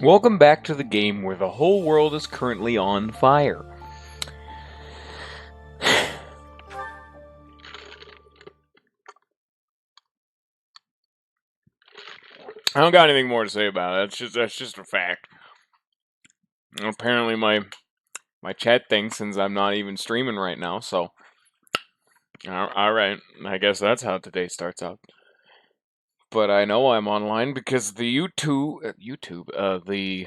Welcome back to the game where the whole world is currently on fire. I don't got anything more to say about it. That's just a fact. Apparently my chat thinks since I'm not even streaming right now, so alright. I guess that's how today starts out. But I know I'm online because the the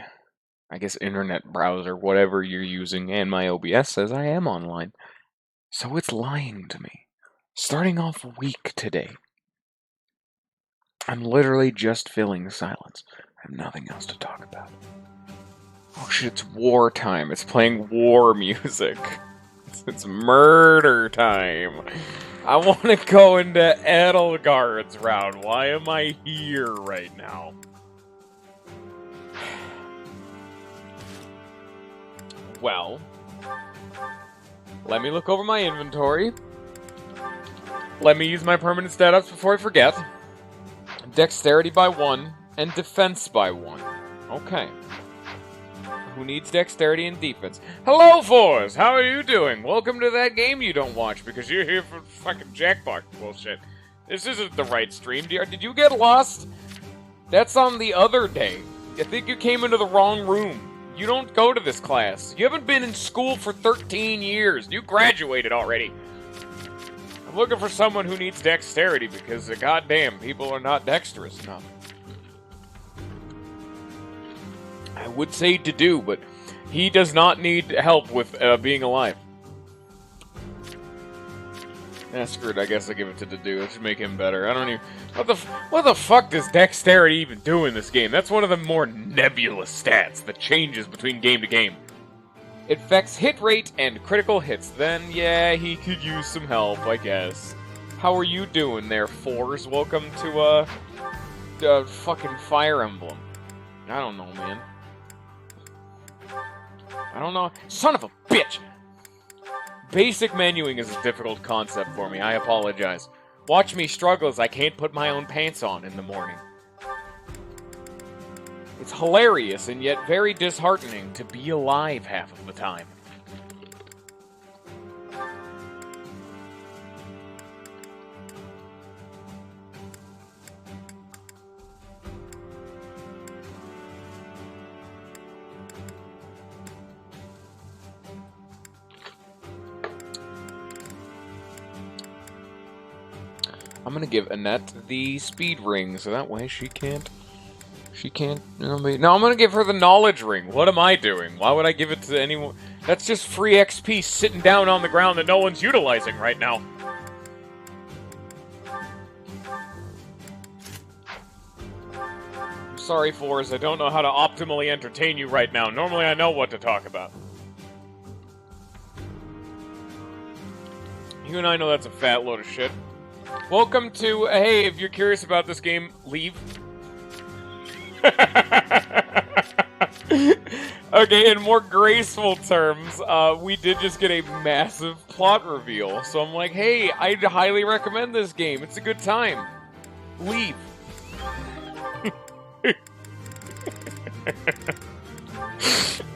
I guess internet browser, whatever you're using, and my OBS says I am online. So it's lying to me. Starting off weak today. I'm literally just filling silence. I have nothing else to talk about. Oh shit, it's wartime. It's playing war music. It's murder time. I want to go into Edelgard's round. Why am I here right now? Well, let me look over my inventory. Let me use my permanent stat ups before I forget. Dexterity by 1 and defense by 1. Okay. Who needs dexterity and defense? Hello, Fours! How are you doing? Welcome to that game you don't watch because you're here for fucking jackbox bullshit. This isn't the right stream. Did you get lost? That's on the other day. I think you came into the wrong room. You don't go to this class. You haven't been in school for 13 years. You graduated already. I'm looking for someone who needs dexterity because, goddamn, people are not dexterous enough. I would say to do, but he does not need help with being alive. Screw it. I guess I give it to do. It should make him better. I don't even... What the fuck does dexterity even do in this game? That's one of the more nebulous stats that changes between game to game. It affects hit rate and critical hits. Then, yeah, he could use some help, I guess. How are you doing there, Fours? Welcome to, fucking Fire Emblem. I don't know, man. I don't know. Son of a bitch! Basic menuing is a difficult concept for me. I apologize. Watch me struggle as I can't put my own pants on in the morning. It's hilarious and yet very disheartening to be alive half of the time. I'm gonna give Annette the speed ring, so that way she can't, no, I'm gonna give her the knowledge ring. What am I doing? Why would I give it to anyone? That's just free XP sitting down on the ground that no one's utilizing right now. I'm sorry, Fours, I don't know how to optimally entertain you right now. Normally I know what to talk about. You and I know that's a fat load of shit. Welcome to, hey, if you're curious about this game, leave. Okay, in more graceful terms, we did just get a massive plot reveal. So I'm like, hey, I'd highly recommend this game. It's a good time. Leave.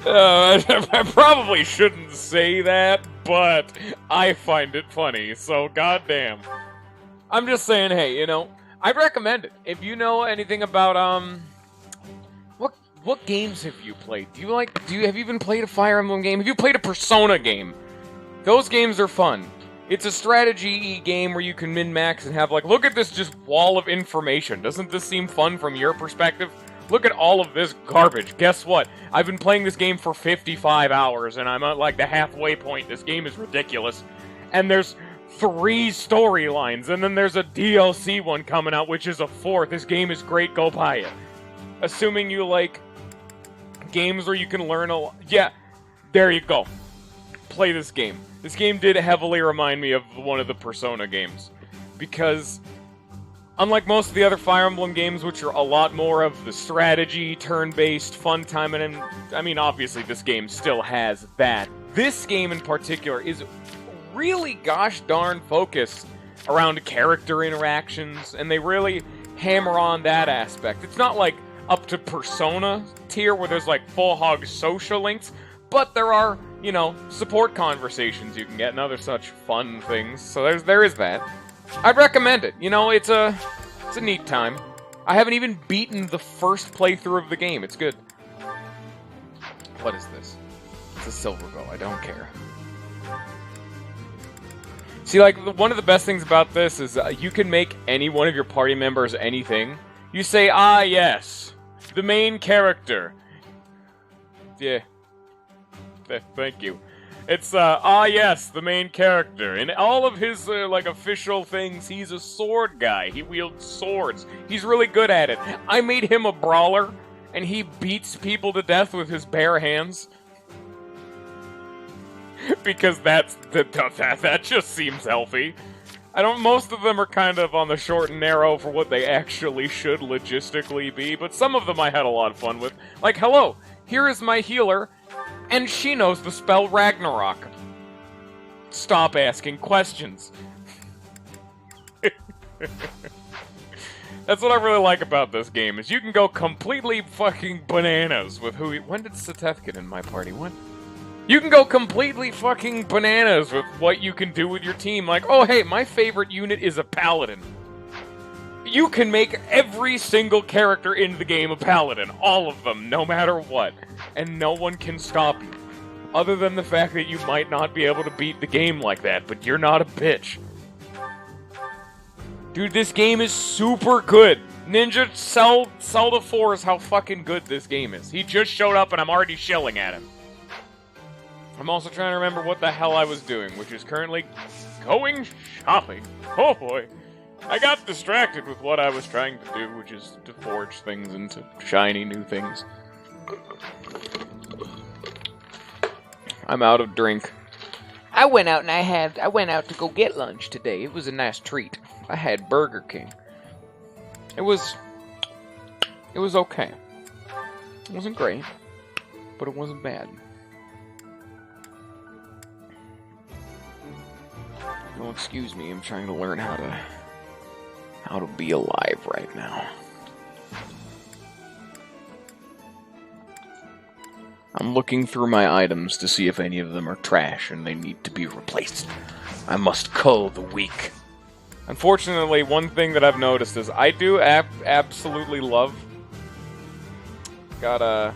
I probably shouldn't say that, but I find it funny, so goddamn. I'm just saying, hey, you know, I'd recommend it. If you know anything about, what games have you played? Have you even played a Fire Emblem game? Have you played a Persona game? Those games are fun. It's a strategy game where you can min-max and have, like, look at this just wall of information. Doesn't this seem fun from your perspective? Look at all of this garbage. Guess what? I've been playing this game for 55 hours, and I'm at, like, the halfway point. This game is ridiculous. And there's 3 storylines, and then there's a DLC one coming out, which is a 4th. This game is great. Go buy it. Assuming you like games where you can learn a lot. Yeah, there you go. Play this game. This game did heavily remind me of one of the Persona games. Because, unlike most of the other Fire Emblem games, which are a lot more of the strategy, turn-based, fun time, and I mean, obviously this game still has that. This game in particular is really gosh darn focused around character interactions, and they really hammer on that aspect. It's not like up to Persona tier where there's like full hog social links, but there are, you know, support conversations you can get and other such fun things. So there is that. I'd recommend it. You know, it's a neat time. I haven't even beaten the first playthrough of the game. It's good. What is this? It's a silver bow. I don't care. See, like, one of the best things about this is you can make any one of your party members anything. You say, ah, yes, the main character. Yeah. Thank you. It's, ah, yes, the main character. In all of his, like, official things, he's a sword guy. He wields swords. He's really good at it. I made him a brawler, and he beats people to death with his bare hands. Because that just seems healthy. Most of them are kind of on the short and narrow for what they actually should logistically be, but some of them I had a lot of fun with. Like, hello, here is my healer, and she knows the spell Ragnarok. Stop asking questions. That's what I really like about this game, is you can go completely fucking bananas with who... When did Seteth get in my party? When? You can go completely fucking bananas with what you can do with your team. Like, oh hey, my favorite unit is a paladin. You can make every single character in the game a paladin. All of them, no matter what. And no one can stop you. Other than the fact that you might not be able to beat the game like that, but you're not a bitch. Dude, this game is super good. Ninja, sell the Force how fucking good this game is. He just showed up and I'm already shilling at him. I'm also trying to remember what the hell I was doing, which is currently going shopping. Oh boy. I got distracted with what I was trying to do, which is to forge things into shiny new things. I'm out of drink. I went out to go get lunch today. It was a nice treat. I had Burger King. It was okay. It wasn't great, but it wasn't bad. Oh, excuse me, I'm trying to learn how to be alive right now. I'm looking through my items to see if any of them are trash and they need to be replaced. I must cull the weak. Unfortunately, one thing that I've noticed is I do absolutely love... Got a...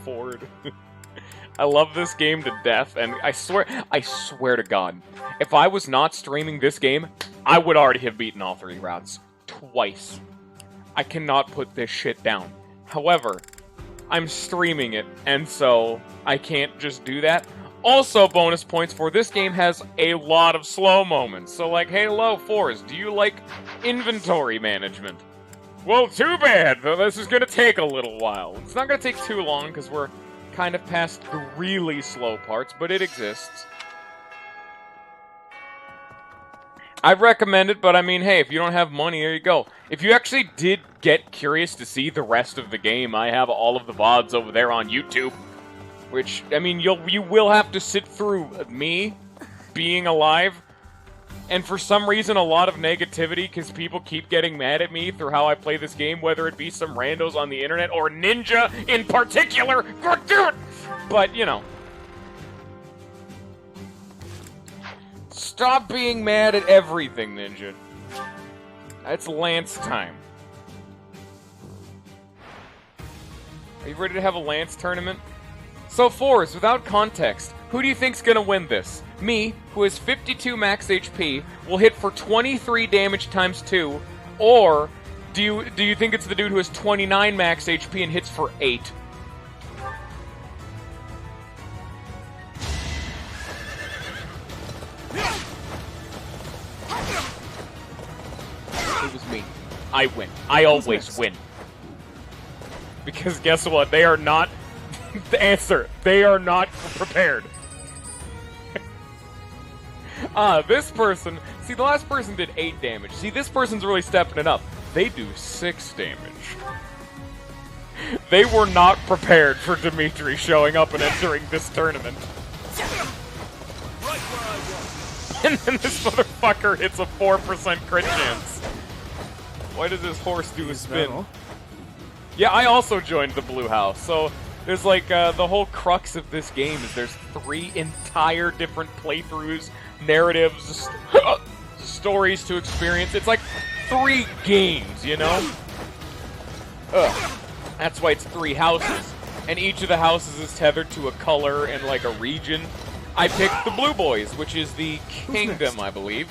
Ford. I love this game to death, and I swear to God, if I was not streaming this game, I would already have beaten all 3 routes. Twice. I cannot put this shit down. However, I'm streaming it, and so I can't just do that. Also, bonus points for this game has a lot of slow moments. So like, hey, hello, Forrest, do you like inventory management? Well, too bad, though this is gonna take a little while. It's not gonna take too long, because we're kind of past the really slow parts, but it exists. I'd recommend it, but I mean, hey, if you don't have money, there you go. If you actually did get curious to see the rest of the game, I have all of the VODs over there on YouTube. Which, I mean, you will have to sit through me being alive. And for some reason, a lot of negativity, because people keep getting mad at me through how I play this game, whether it be some randos on the internet, or Ninja in particular. But, you know. Stop being mad at everything, Ninja. It's Lance time. Are you ready to have a Lance tournament? So, Forrest, without context, who do you think's gonna win this? Me, who has 52 max HP, will hit for 23 damage times 2, or do you think it's the dude who has 29 max HP and hits for 8? It was me. I win. I always win. Because guess what? They are not... The answer. They are not prepared. This person... See, the last person did 8 damage. See, this person's really stepping it up. They do 6 damage. They were not prepared for Dimitri showing up and entering this tournament. And then this motherfucker hits a 4% crit chance. Why does this horse do a spin? Yeah, I also joined the Blue House, so there's like, the whole crux of this game is there's 3 entire different playthroughs, narratives, stories to experience. It's like 3 games, you know? That's why it's 3 houses, and each of the houses is tethered to a color and like a region. I picked the Blue Boys, which is the kingdom, I believe.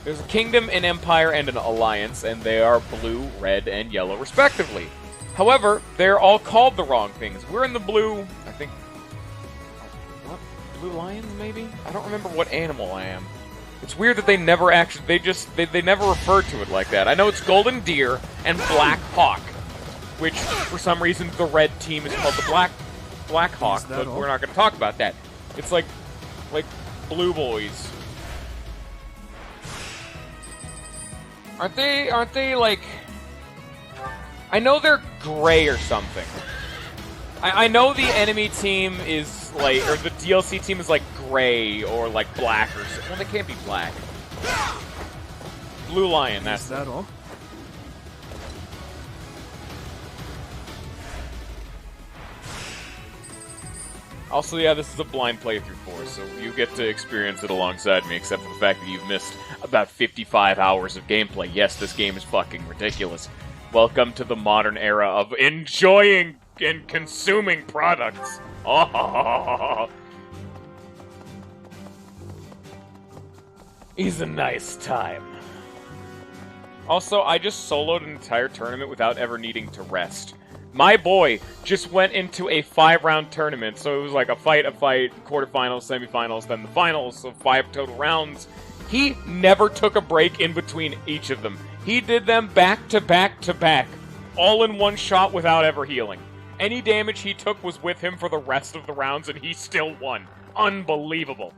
There's a kingdom, an empire, and an alliance, and they are blue, red, and yellow, respectively. However, they're all called the wrong things. We're in the blue, I think... What? Blue lions, maybe? I don't remember what animal I am. It's weird that they never actually... They never refer to it like that. I know it's golden deer and black hawk, which, for some reason, the red team is called the black hawk, but we're not going to talk about that. It's like Blue Boys. Aren't they, like... I know they're gray or something. I know the enemy team is, like... Or the DLC team is, like, gray or, like, black or something. Well, they can't be black. Blue Lion, that's that all? Also, yeah, this is a blind playthrough for us, so you get to experience it alongside me, except for the fact that you've missed about 55 hours of gameplay. Yes, this game is fucking ridiculous. Welcome to the modern era of enjoying and consuming products. Oh, he's a nice time. Also, I just soloed an entire tournament without ever needing to rest. My boy just went into a 5-round tournament, so it was like a fight, quarterfinals, semifinals, then the finals, so 5 total rounds. He never took a break in between each of them. He did them back to back to back, all in one shot without ever healing. Any damage he took was with him for the rest of the rounds, and he still won. Unbelievable.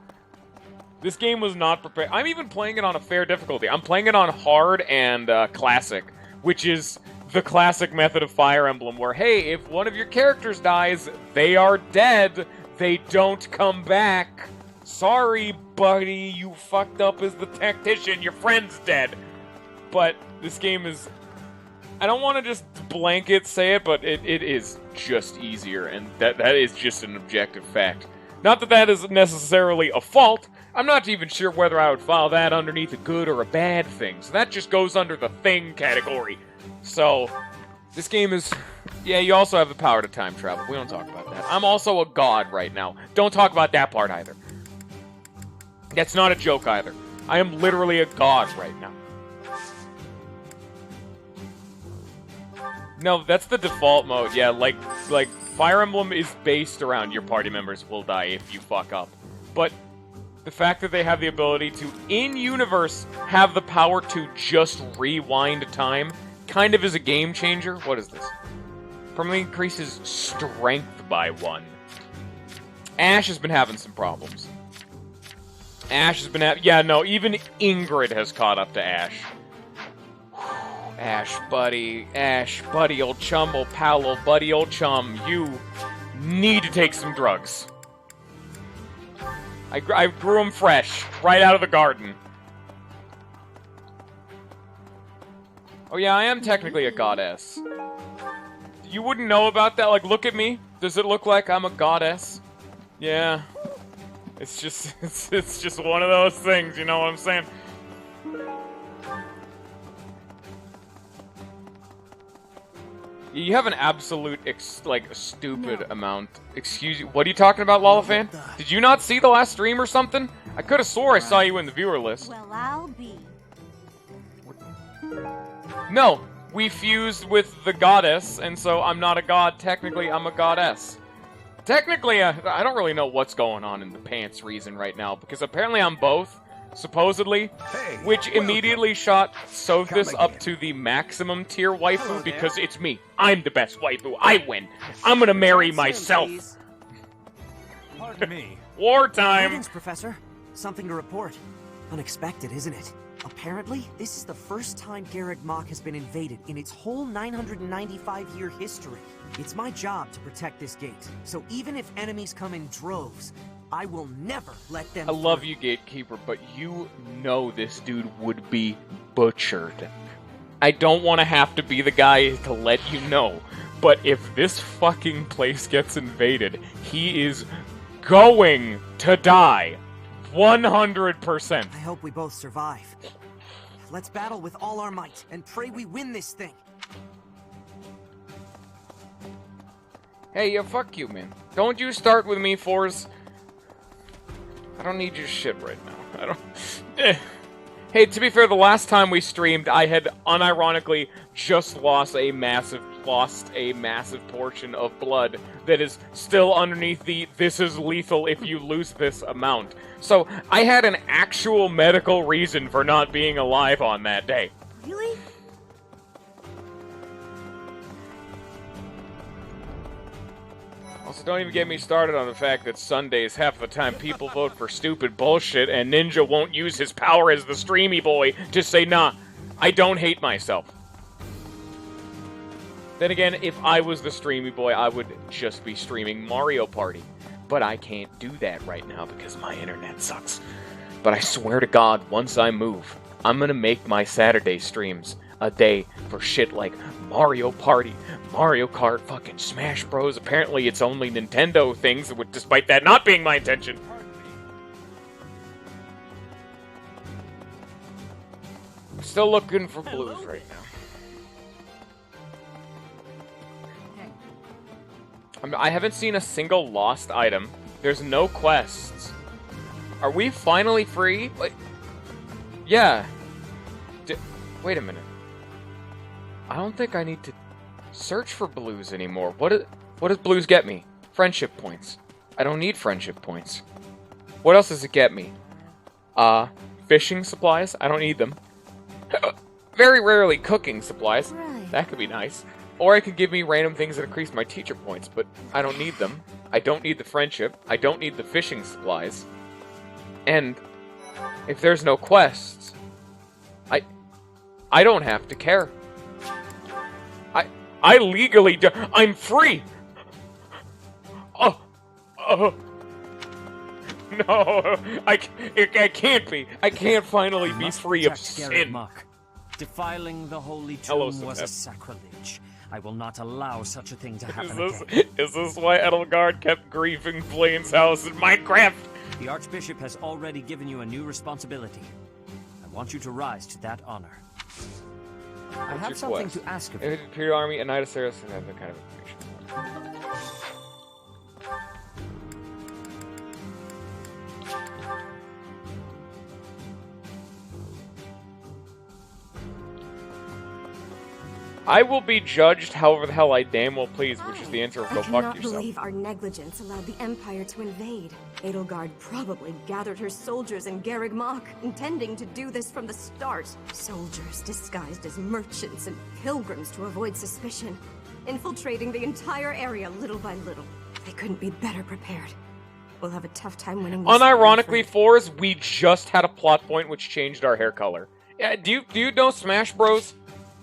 This game was not prepared. I'm even playing it on a fair difficulty. I'm playing it on hard and classic, which is the classic method of Fire Emblem, where, hey, if one of your characters dies, they are dead. They don't come back. Sorry, buddy, you fucked up as the tactician. Your friend's dead. But this game is... I don't want to just blanket say it, but it is just easier, and that is just an objective fact. Not that that is necessarily a fault. I'm not even sure whether I would file that underneath a good or a bad thing, so that just goes under the thing category. So, this game is... Yeah, you also have the power to time travel. We don't talk about that. I'm also a god right now. Don't talk about that part either. That's not a joke either. I am literally a god right now. No, that's the default mode. Yeah, like Fire Emblem is based around your party members will die if you fuck up. But the fact that they have the ability to, in-universe, have the power to just rewind time kind of is a game changer. What is this? Permanently increases strength by 1. Ash has been having some problems. Ash has been yeah, no, even Ingrid has caught up to Ash. Ash, buddy, old chum, old pal, old buddy, old chum, you need to take some drugs. I grew them fresh, right out of the garden. Oh yeah, I am technically a goddess. You wouldn't know about that? Like, look at me. Does it look like I'm a goddess? Yeah. It's just, it's just one of those things, you know what I'm saying? You have an absolute, stupid amount. Excuse you. What are you talking about, Lollafan? Did you not see the last stream or something? I could have swore I saw you in the viewer list. Well, I'll be. No, we fused with the goddess, and so I'm not a god. Technically, I'm a goddess. Technically, I don't really know what's going on in the pants reason right now, because apparently I'm both. Supposedly, which immediately shot Sothis up to the maximum tier waifu because it's me. I'm the best waifu. I win. I'm gonna marry myself. Pardon me. Wartime. Greetings, Professor. Something to report. Unexpected, isn't it? Apparently, this is the first time Garreg Mach has been invaded in its whole 995-year history. It's my job to protect this gate, so even if enemies come in droves, I will never let them I love you, Gatekeeper, but you know this dude would be butchered. I don't want to have to be the guy to let you know, but if this fucking place gets invaded, he is going to die. 100%. I hope we both survive. Let's battle with all our might and pray we win this thing. Hey, fuck you, man. Don't you start with me, Forz. I don't need your shit right now. I don't... Hey, to be fair, the last time we streamed, I had unironically just lost a massive portion of blood that is still underneath the "this is lethal if you lose this" amount. So, I had an actual medical reason for not being alive on that day. Really? Also, don't even get me started on the fact that Sundays, half the time, people vote for stupid bullshit, and Ninja won't use his power as the streamy boy to say, nah, I don't hate myself. Then again, if I was the streamy boy, I would just be streaming Mario Party. But I can't do that right now because my internet sucks. But I swear to God, once I move, I'm gonna make my Saturday streams a day for shit like Mario Party, Mario Kart, fucking Smash Bros. Apparently it's only Nintendo things, despite that not being my intention. I'm still looking for blues right now. I haven't seen a single lost item. There's no quests. Are we finally free? Wait. Yeah. Wait a minute. I don't think I need to search for blues anymore. What does blues get me? Friendship points. I don't need friendship points. What else does it get me? Fishing supplies. I don't need them. Very rarely cooking supplies. Right. That could be nice. Or it could give me random things that increase my teacher points, but I don't need them. I don't need the friendship. I don't need the fishing supplies. And if there's no quests, I don't have to care. I legally do. I'm free. Oh, no, I can't be. I can't finally be free of sin. Defiling the holy Hello, tomb was a Samantha. sacrilege. I will not allow such a thing to happen Is again. this why Edelgard kept grieving Blaine's house in Minecraft? The Archbishop has already given you a new responsibility. I want you to rise to that honor. I have something to ask of you. Imperial Army and Knight of Ceres and that kind of information. I will be judged however the hell I damn well please, which is the answer of go I fuck cannot yourself. believe our negligence allowed the Empire to invade. Edelgard probably gathered her soldiers in Garreg Mach, intending to do this from the start. Soldiers disguised as merchants and pilgrims to avoid suspicion, infiltrating the entire area little by little. They couldn't be better prepared. We'll have a tough time winning this. Unironically, Forz, we just had a plot point which changed our hair color. Yeah, do you know Smash Bros?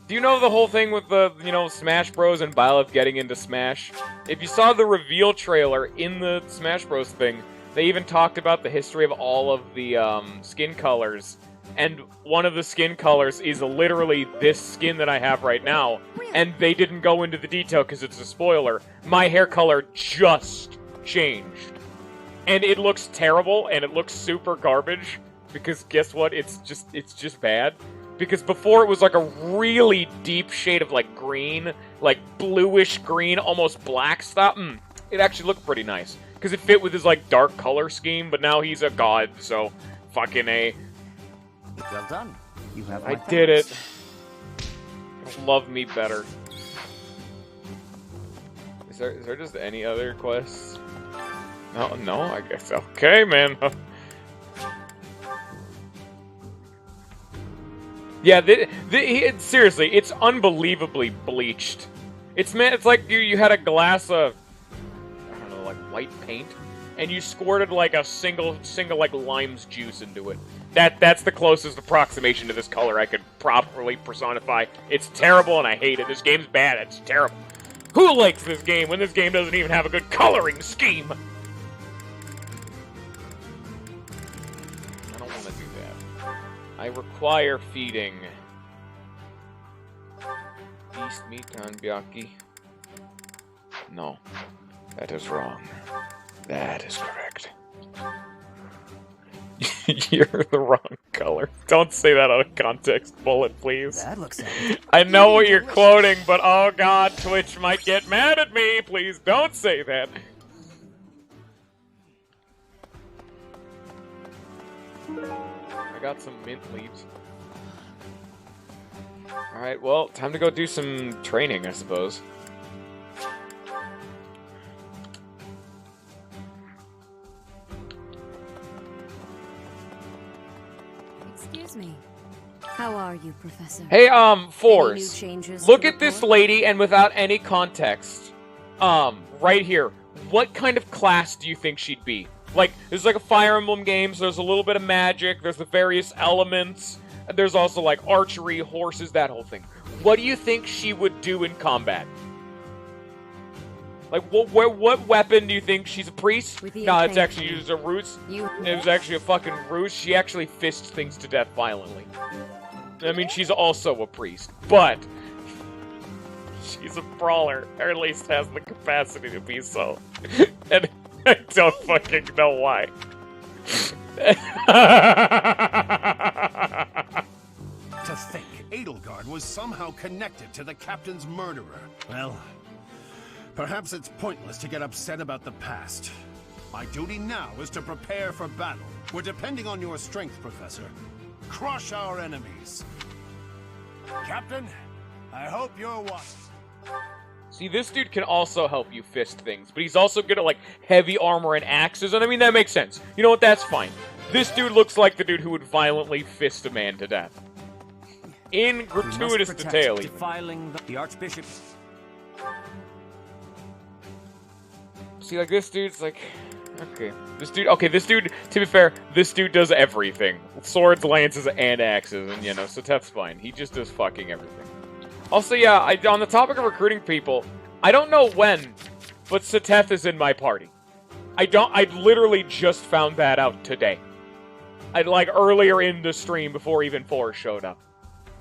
Do you know the whole thing with the, Smash Bros. And Byleth getting into Smash? If you saw the reveal trailer in the Smash Bros. Thing, they even talked about the history of all of the skin colors. And one of the skin colors is literally this skin that I have right now. And they didn't go into the detail because it's a spoiler. My hair color just changed. And it looks terrible, and it looks super garbage. Because guess what? It's just bad. Because before it was like a really deep shade of like green, like bluish green, almost black stuff. It actually looked pretty nice. Because it fit with his like dark color scheme, but now he's a god, so fucking A. Well done. You have I my did it. thanks. Love me better. Is there just any other quests? No, I guess. Okay, man. Yeah, seriously, it's unbelievably bleached. It's like you had a glass of, I don't know, like white paint, and you squirted like a single like lime's juice into it. That's the closest approximation to this color I could properly personify. It's terrible and I hate it. This game's bad. It's terrible. Who likes this game when this game doesn't even have a good coloring scheme? I don't want to do that. I require feeding. Beast meat on Byaki. No. That is wrong. That is correct. You're the wrong color. Don't say that out of context, Bullet, please. That looks I know what you're quoting, but oh god, Twitch might get mad at me. Please don't say that. I got some mint leaves. Alright, well, time to go do some training, I suppose. Excuse me. How are you, Professor? Hey, Force. Any new changes Look to at this report? lady, and without any context, right here. What kind of class do you think she'd be? Like, there's like a Fire Emblem game, so there's a little bit of magic, there's the various elements, and there's also like archery, horses, that whole thing. What do you think she would do in combat? Like, what weapon do you think? She's a priest? With the No, it's okay. actually used a ruse. You It was actually a fucking ruse. She actually fists things to death violently. I mean, she's also a priest, but she's a brawler, or at least has the capacity to be so. And I don't fucking know why. To think Edelgard was somehow connected to the captain's murderer. Well, perhaps it's pointless to get upset about the past. My duty now is to prepare for battle. We're depending on your strength, Professor. Crush our enemies. Captain, I hope you're watching. See, this dude can also help you fist things, but he's also good at, like, heavy armor and axes, and I mean, that makes sense. You know what? That's fine. This dude looks like the dude who would violently fist a man to death. In gratuitous detail, even. Defiling the Archbishop. See, like, this dude's like... Okay. This dude, to be fair, this dude does everything. Swords, lances, and axes, and, you know, so Teth's fine. He just does fucking everything. Also, yeah, on the topic of recruiting people, I don't know when, but Seteth is in my party. I literally just found that out today. Like, earlier in the stream, before even Forrest showed up.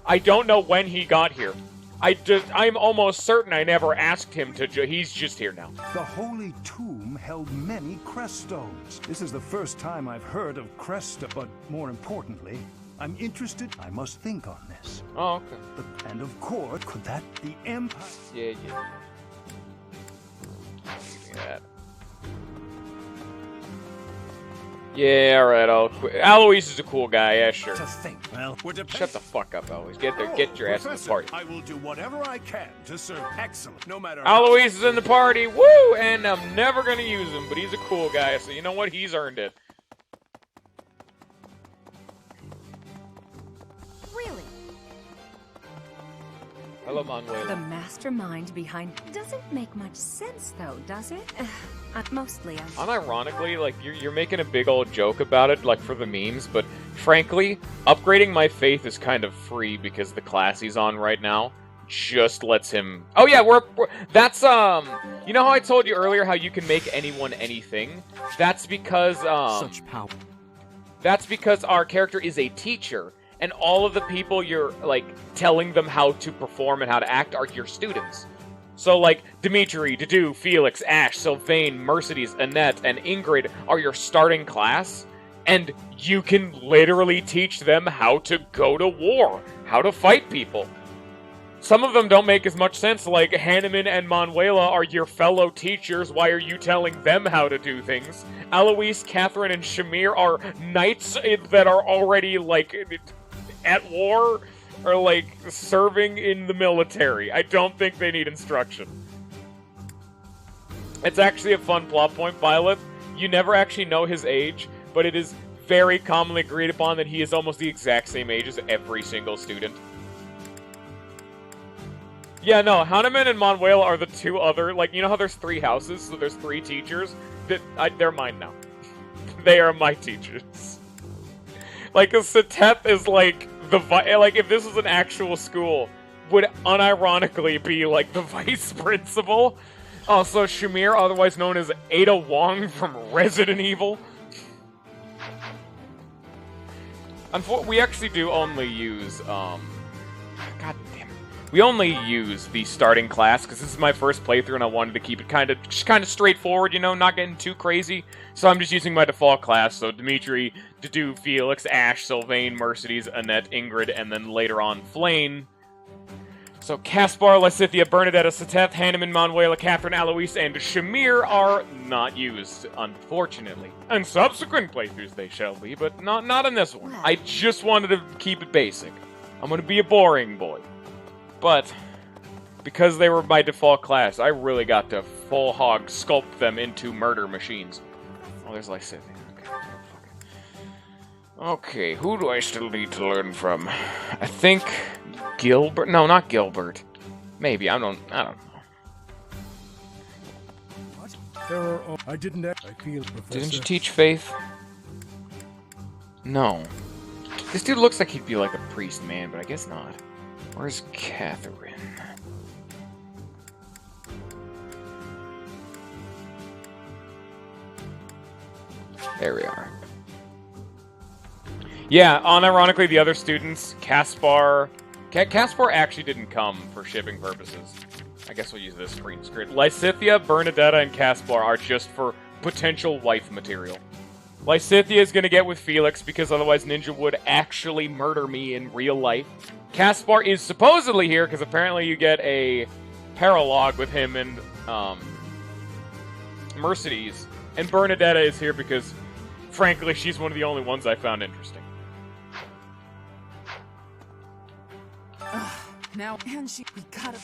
I don't know when he got here. I'm almost certain I never asked him to he's just here now. The Holy Tomb held many crest stones. This is the first time I've heard of crest, but more importantly, I'm interested. I must think on this. Oh, okay. And of course, could that the Empire? Yeah. Give me that. Yeah, alright, I'll quit. Alois is a cool guy, yeah, sure. To think, well, we're Shut the fuck up, Alois. Get your ass in the Professor, party. I will do whatever I can to serve excellent, no matter Alois is in the party, woo! And I'm never gonna use him, but he's a cool guy, so you know what? He's earned it. Really? Hello, Manuel. The mastermind behind doesn't make much sense, though, does it? Mostly, Unironically, like, you're making a big old joke about it, like, for the memes, but frankly, upgrading my faith is kind of free because the class he's on right now just lets him... Oh yeah, that's, you know how I told you earlier how you can make anyone anything? That's because, Such power. That's because our character is a teacher, and all of the people you're, like, telling them how to perform and how to act are your students. So, like, Dimitri, Dedu, Felix, Ash, Sylvain, Mercedes, Annette, and Ingrid are your starting class, and you can literally teach them how to go to war, how to fight people. Some of them don't make as much sense, like Hanneman and Manuela are your fellow teachers, why are you telling them how to do things? Alois, Catherine, and Shamir are knights that are already, like, at war, or, like, serving in the military. I don't think they need instruction. It's actually a fun plot point, Violet. You never actually know his age, but it is very commonly agreed upon that he is almost the exact same age as every single student. Yeah, no, Hanneman and Manuel are the two other, like, you know how there's 3 houses, so there's 3 teachers? They're mine now. They are my teachers. Like, Seteth is, like, like, if this was an actual school, would unironically be, like, the vice principal. Also, Shamir, otherwise known as Ada Wong from Resident Evil. We actually do only use, God damn it. we only use the starting class because this is my first playthrough and I wanted to keep it kind of straightforward, you know, not getting too crazy. So I'm just using my default class. So Dimitri, Dedue, Felix, Ash, Sylvain, Mercedes, Annette, Ingrid, and then later on Flayn. So Caspar, Lysithea, Bernadetta, Seteth, Hanneman, Manuela, Catherine, Alois, and Shamir are not used, unfortunately. In subsequent playthroughs they shall be, but not in this one. I just wanted to keep it basic. I'm gonna be a boring boy. But because they were my default class, I really got to full hog sculpt them into murder machines. Oh, there's Lysithea. Okay, who do I still need to learn from? I think Gilbert. No, not Gilbert. Maybe I don't know. What? I didn't. I feel, Professor. Didn't you teach Faith? No. This dude looks like he'd be like a priest, man, but I guess not. Where's Catherine? There we are. Yeah, unironically, the other students, Caspar actually didn't come for shipping purposes. I guess we'll use this screen. Lysithea, Bernadetta, and Caspar are just for potential wife material. Lysithea is going to get with Felix because otherwise Ninja would actually murder me in real life. Caspar is supposedly here because apparently you get a paralogue with him and Mercedes. And Bernadetta is here because, frankly, she's one of the only ones I found interesting. Now, and we gotta...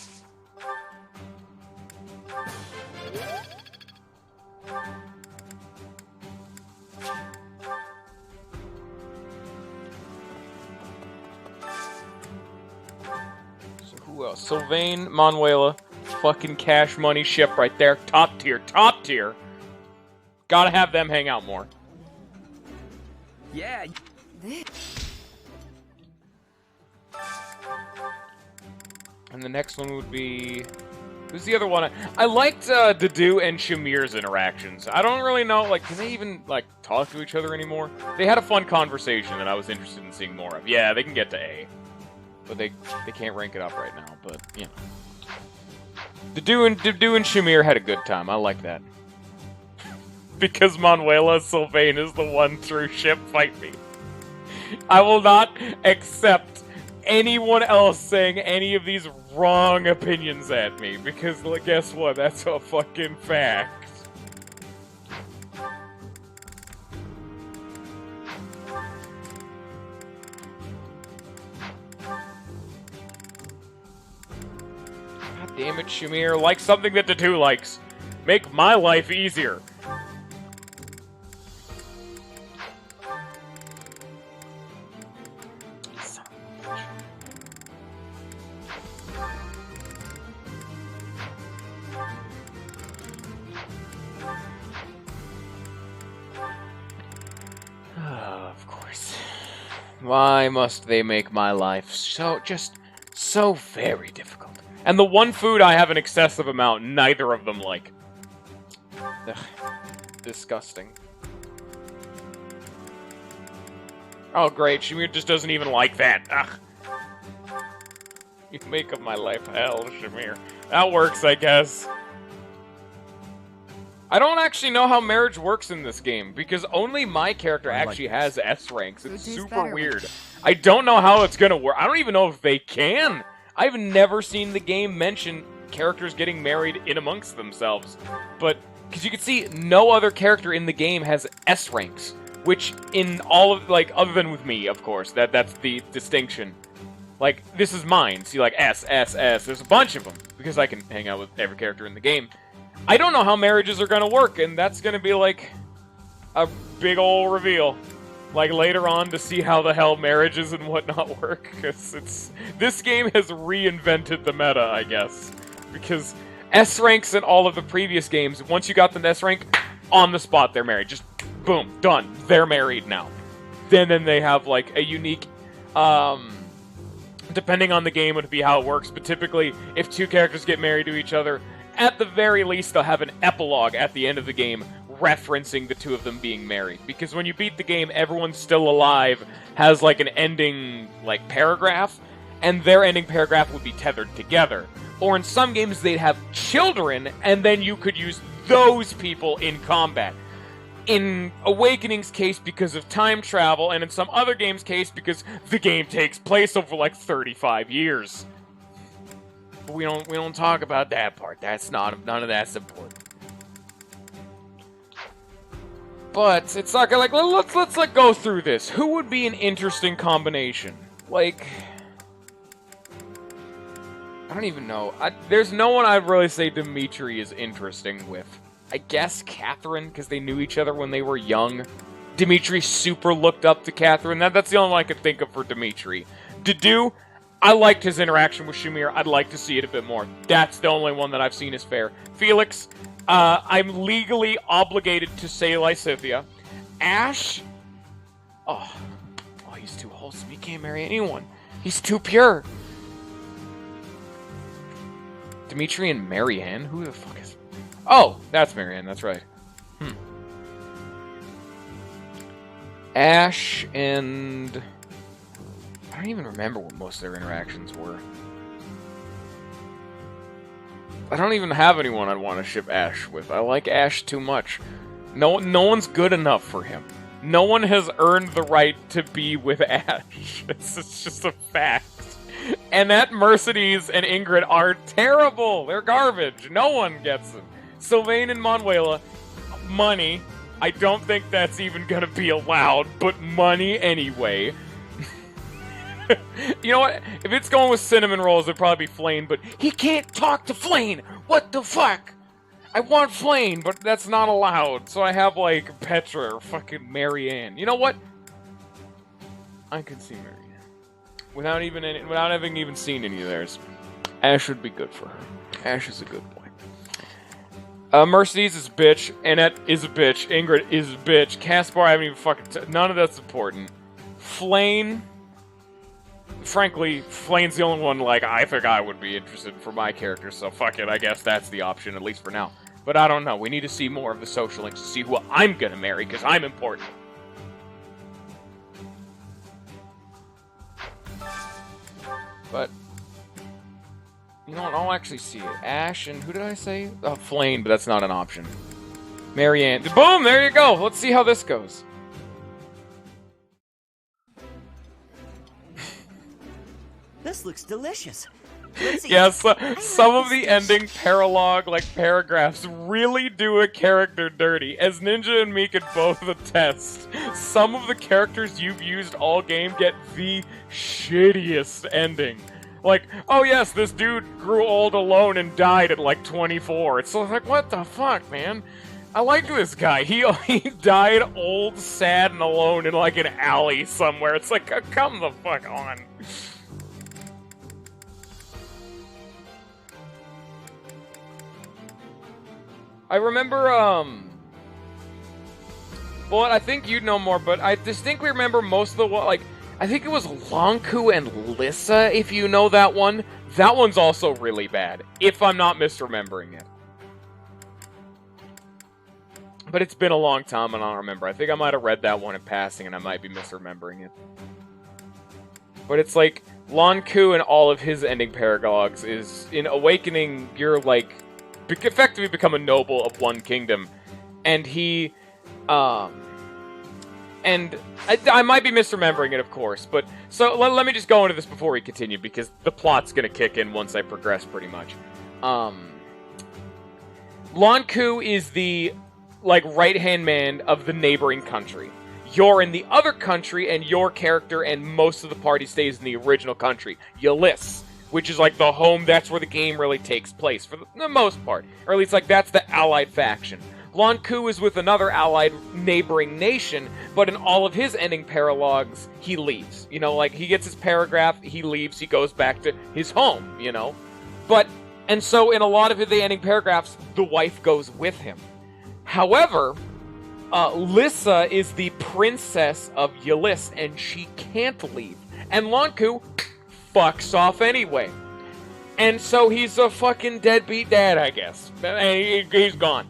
So who else? Sylvain, Manuela, fucking cash money ship right there. Top tier, top tier. Gotta have them hang out more. Yeah. And the next one would be... Who's the other one? I liked Dedue and Shamir's interactions. I don't really know, like, can they even, like, talk to each other anymore? They had a fun conversation that I was interested in seeing more of. Yeah, they can get to A. But they can't rank it up right now, but, you know. Dedue and Shamir had a good time. I like that. Because Manuela Sylvain is the one true ship, fight me. I will not accept anyone else saying any of these wrong opinions at me, because guess what? That's a fucking fact. God damn it, Shamir. Like something that Dedue likes. Make my life easier. Of course. Why must they make my life so very difficult? And the one food I have an excessive amount, neither of them like. Ugh. Disgusting. Oh great, Shamir just doesn't even like that. Ugh. You make of my life hell, Shamir. That works, I guess. I don't actually know how marriage works in this game, because only my character actually has S ranks. It's super weird. I don't know how it's gonna work. I don't even know if they can. I've never seen the game mention characters getting married in amongst themselves. But, because you can see, no other character in the game has S ranks. Which, in all of, like, other than with me, of course, that's the distinction. Like, this is mine. See, like, S, S, S. There's a bunch of them, because I can hang out with every character in the game. I don't know how marriages are gonna work, and that's gonna be, like, a big ol' reveal. Like, later on to see how the hell marriages and whatnot work, because this game has reinvented the meta, I guess. Because S ranks in all of the previous games, once you got the S rank, on the spot they're married. Just, boom, done. They're married now. Then they have, like, a unique, depending on the game would be how it works, but typically, if two characters get married to each other, at the very least, they'll have an epilogue at the end of the game referencing the two of them being married. Because when you beat the game, everyone's still alive, has, like, an ending, like, paragraph, and their ending paragraph would be tethered together. Or in some games, they'd have children, and then you could use those people in combat. In Awakening's case, because of time travel, and in some other games' case, because the game takes place over like 35 years. But we don't talk about that part. None of that's important. But it's not gonna, like, let's go through this. Who would be an interesting combination? Like, I don't even know. There's no one I'd really say Dimitri is interesting with. I guess Catherine, because they knew each other when they were young. Dimitri super looked up to Catherine. That's the only one I could think of for Dimitri. Dedue, I liked his interaction with Shamir. I'd like to see it a bit more. That's the only one that I've seen as fair. Felix, I'm legally obligated to say Lysithea. Ash, oh, he's too wholesome. He can't marry anyone. He's too pure. Dimitri and Marianne? Who the fuck is... Oh, that's Marianne, that's right. Ash and... I don't even remember what most of their interactions were. I don't even have anyone I'd want to ship Ash with. I like Ash too much. No one's good enough for him. No one has earned the right to be with Ash. It's just a fact. And that Mercedes and Ingrid are terrible. They're garbage. No one gets them. Sylvain and Manuela, money. I don't think that's even gonna be allowed, but money anyway. You know what? If it's going with cinnamon rolls, it'd probably be Flayn, but he can't talk to Flayn! What the fuck? I want Flayn, but that's not allowed. So I have, like, Petra or fucking Marianne. You know what? I can see Marianne. Without having even seen any of theirs. Ash would be good for her. Ash is a good boy. Mercedes is a bitch. Annette is a bitch. Ingrid is a bitch. Caspar, I haven't even fucking... none of that's important. Flayn... Frankly, Flayn's the only one, like, I think I would be interested for my character, so fuck it, I guess that's the option, at least for now. But I don't know, we need to see more of the social links to see who I'm gonna marry, because I'm important. But, you know what, I'll actually see it. Ash and, who did I say? Oh, Flayn, but that's not an option. Marianne. Boom, there you go, let's see how this goes. This looks delicious. Yes, some of the ending paralogue, like, paragraphs really do a character dirty. As Ninja and me could both attest, some of the characters you've used all game get the shittiest ending. Like, oh yes, this dude grew old alone and died at, like, 24. It's like, what the fuck, man? I like this guy. He died old, sad, and alone in, like, an alley somewhere. It's like, come the fuck on. I remember, well, I think you'd know more, but I distinctly remember most of the, like, I think it was Lonku and Lissa, if you know that one. That one's also really bad, if I'm not misremembering it. But it's been a long time, and I don't remember. I think I might have read that one in passing, and I might be misremembering it. But it's like, Lonku and all of his ending paralogues is, in Awakening, you're, like, effectively become a noble of one kingdom, and he, and I might be misremembering it, of course, but, so, let me just go into this before we continue, because the plot's gonna kick in once I progress, pretty much. Lonku is the, like, right-hand man of the neighboring country. You're in the other country, and your character and most of the party stays in the original country, Ylisse, which is like the home, that's where the game really takes place, for the most part. Or at least, like, that's the allied faction. Lonku is with another allied neighboring nation, but in all of his ending paralogues, he leaves. You know, like, he gets his paragraph, he leaves, he goes back to his home, you know? But, and so in a lot of the ending paragraphs, the wife goes with him. However, Lissa is the princess of Ylisse, and she can't leave. And Lonku fucks off anyway. And so he's a fucking deadbeat dad, I guess. He's gone.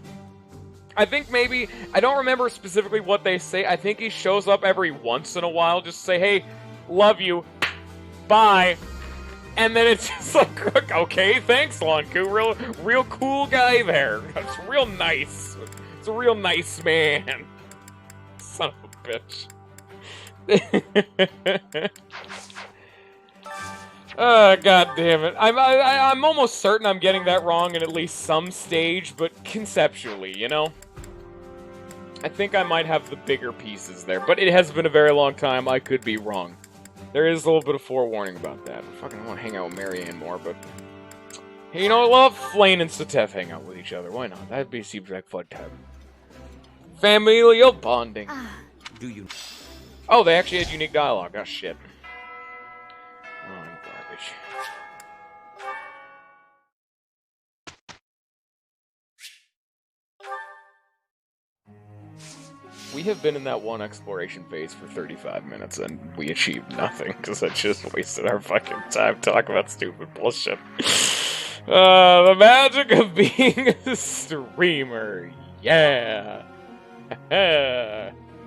I think maybe, I don't remember specifically what they say. I think he shows up every once in a while just to say, hey, love you, bye. And then it's just like, okay, thanks, Lonku. Real cool guy there. That's real nice. It's a real nice man. Son of a bitch. God damn it. I'm almost certain I'm getting that wrong in at least some stage, but conceptually, you know? I think I might have the bigger pieces there, but it has been a very long time. I could be wrong. There is a little bit of forewarning about that. I fucking want to hang out with Marianne more, but... Hey, you know what? We'll have Flane and Setef hang out with each other. Why not? Seems like fun time. Familial bonding. Do you... Oh, they actually had unique dialogue. Oh, shit. Oh, I'm garbage. We have been in that one exploration phase for 35 minutes, and we achieved nothing, because I just wasted our fucking time talking about stupid bullshit. The magic of being a streamer. Yeah.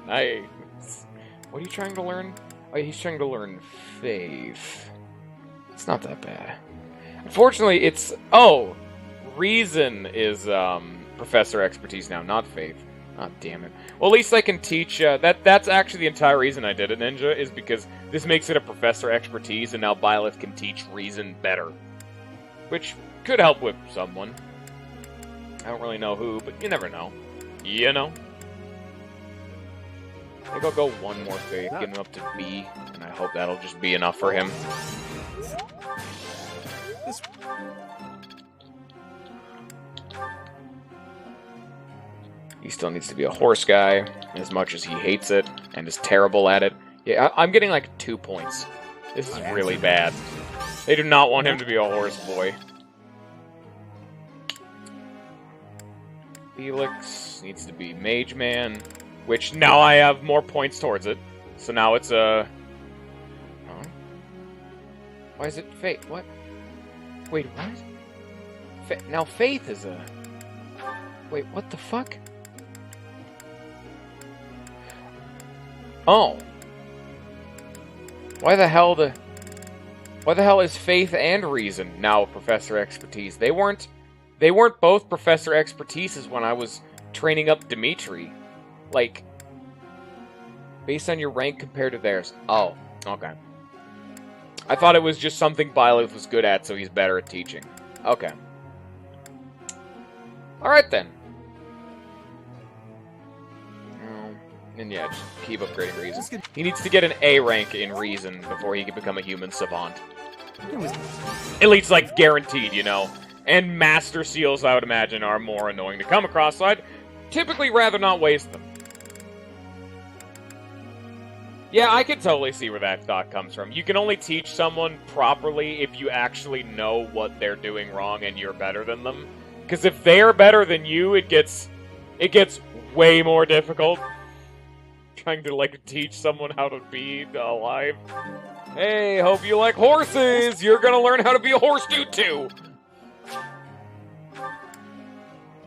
Nice. What are you trying to learn? Oh, he's trying to learn faith. It's not that bad. Unfortunately, it's... Oh! Reason is, Professor Expertise now, not faith. Oh, damn it. Well, at least I can teach, that's actually the entire reason I did it, Ninja, is because this makes it a Professor Expertise, and now Byleth can teach Reason better. Which could help with someone. I don't really know who, but you never know. You know? I think I'll go one more faith, get him up to B, and I hope that'll just be enough for him. He still needs to be a horse guy, as much as he hates it, and is terrible at it. Yeah, I'm getting like 2 points. This is really bad. They do not want him to be a horse boy. Felix needs to be Mage Man, which now I have more points towards it. So now it's a... Huh? Why is it Faith? What? Wait, what? Now Faith is a... Wait, what the fuck? Oh. Why the hell is Faith and Reason now Professor Expertise? They weren't both Professor Expertises when I was training up Dimitri. Like, based on your rank compared to theirs. Oh, okay. I thought it was just something Byleth was good at, so he's better at teaching. Okay. Alright then. And yeah, just keep upgrading Reason. He needs to get an A rank in Reason before he can become a human savant. At least, like, guaranteed, you know? And Master Seals, I would imagine, are more annoying to come across, so I'd typically rather not waste them. Yeah, I can totally see where that thought comes from. You can only teach someone properly if you actually know what they're doing wrong and you're better than them. Because if they're better than you, it gets way more difficult. Trying to, like, teach someone how to be alive. Hey, hope you like horses! You're gonna learn how to be a horse dude, too!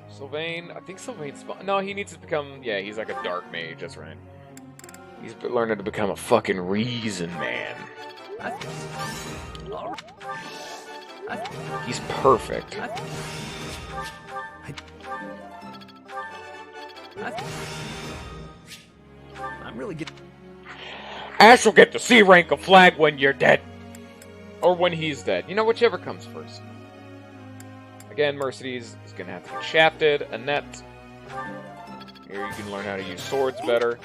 Sylvain, I think Sylvain's... No, he needs to become... Yeah, he's like a dark mage, that's right. He's learning to become a fucking Reason man. He's perfect. I'm really good. Ash will get the C rank of flag when you're dead. Or when he's dead. You know, whichever comes first. Again, Mercedes is going to have to get shafted. Annette. Here you can learn how to use swords better.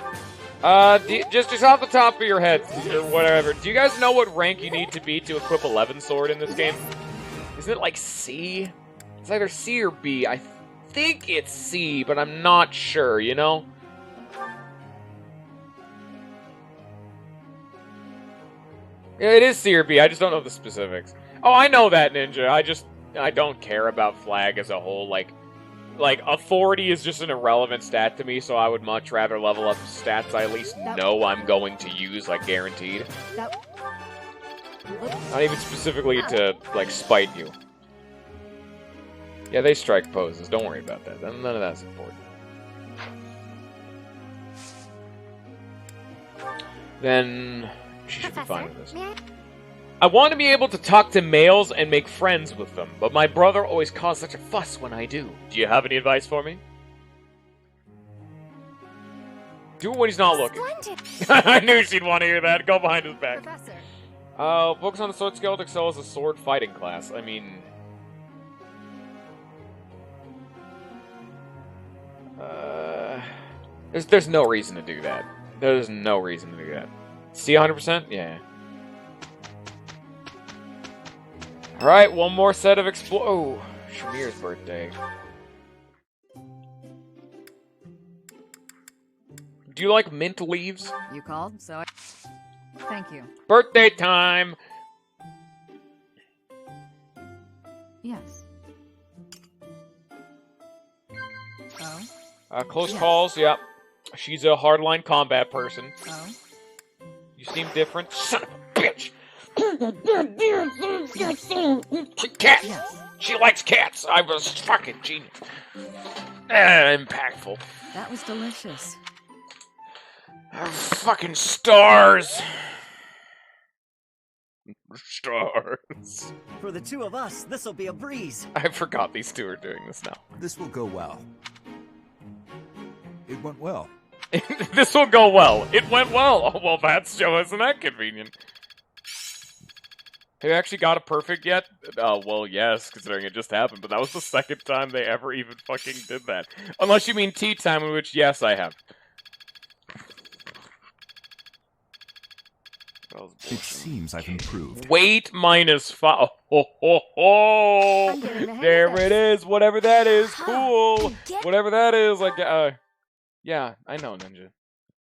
Just off the top of your head, or whatever, do you guys know what rank you need to be to equip 11 sword in this game? Isn't it like C? It's either C or B. I think it's C, but I'm not sure, you know? Yeah, it is C or B. I just don't know the specifics. Oh, I know that, Ninja. I don't care about flag as a whole. Like authority is just an irrelevant stat to me, so I would much rather level up stats I at least know I'm going to use, like, guaranteed. Not even specifically to, like, spite you. Yeah, they strike poses. Don't worry about that. None of that's important. Then she should be fine with this. I want to be able to talk to males and make friends with them, but my brother always causes such a fuss when I do. Do you have any advice for me? Do it when he's not looking. I knew she'd want to hear that. Go behind his back. Professor. Focus on the sword skill to excel as a sword fighting class. I mean... There's no reason to do that. There's no reason to do that. See 100%? Yeah. Alright, one more set of Oh, Shamir's birthday. Do you like mint leaves? You called, so thank you. Birthday time! Yes. Oh? Close calls, yep. She's a hardline combat person. Oh? You seem different. Son of a bitch! Cat! Yes. She likes cats! I was fucking genius. Impactful. That was delicious. Fucking stars! Stars. For the two of us, this'll be a breeze. I forgot these two are doing this now. This will go well. It went well. This will go well. It went well. Oh, well, that's Joe. Isn't that convenient? Have you actually got a perfect yet? Oh, well, yes, considering it just happened, but that was the second time they ever even fucking did that. Unless you mean tea time, in which, yes, I have. It seems I've improved. Weight minus 5. Oh, ho, ho. There it is. Whatever that is. Cool. Whatever that is. Like, yeah, I know, Ninja.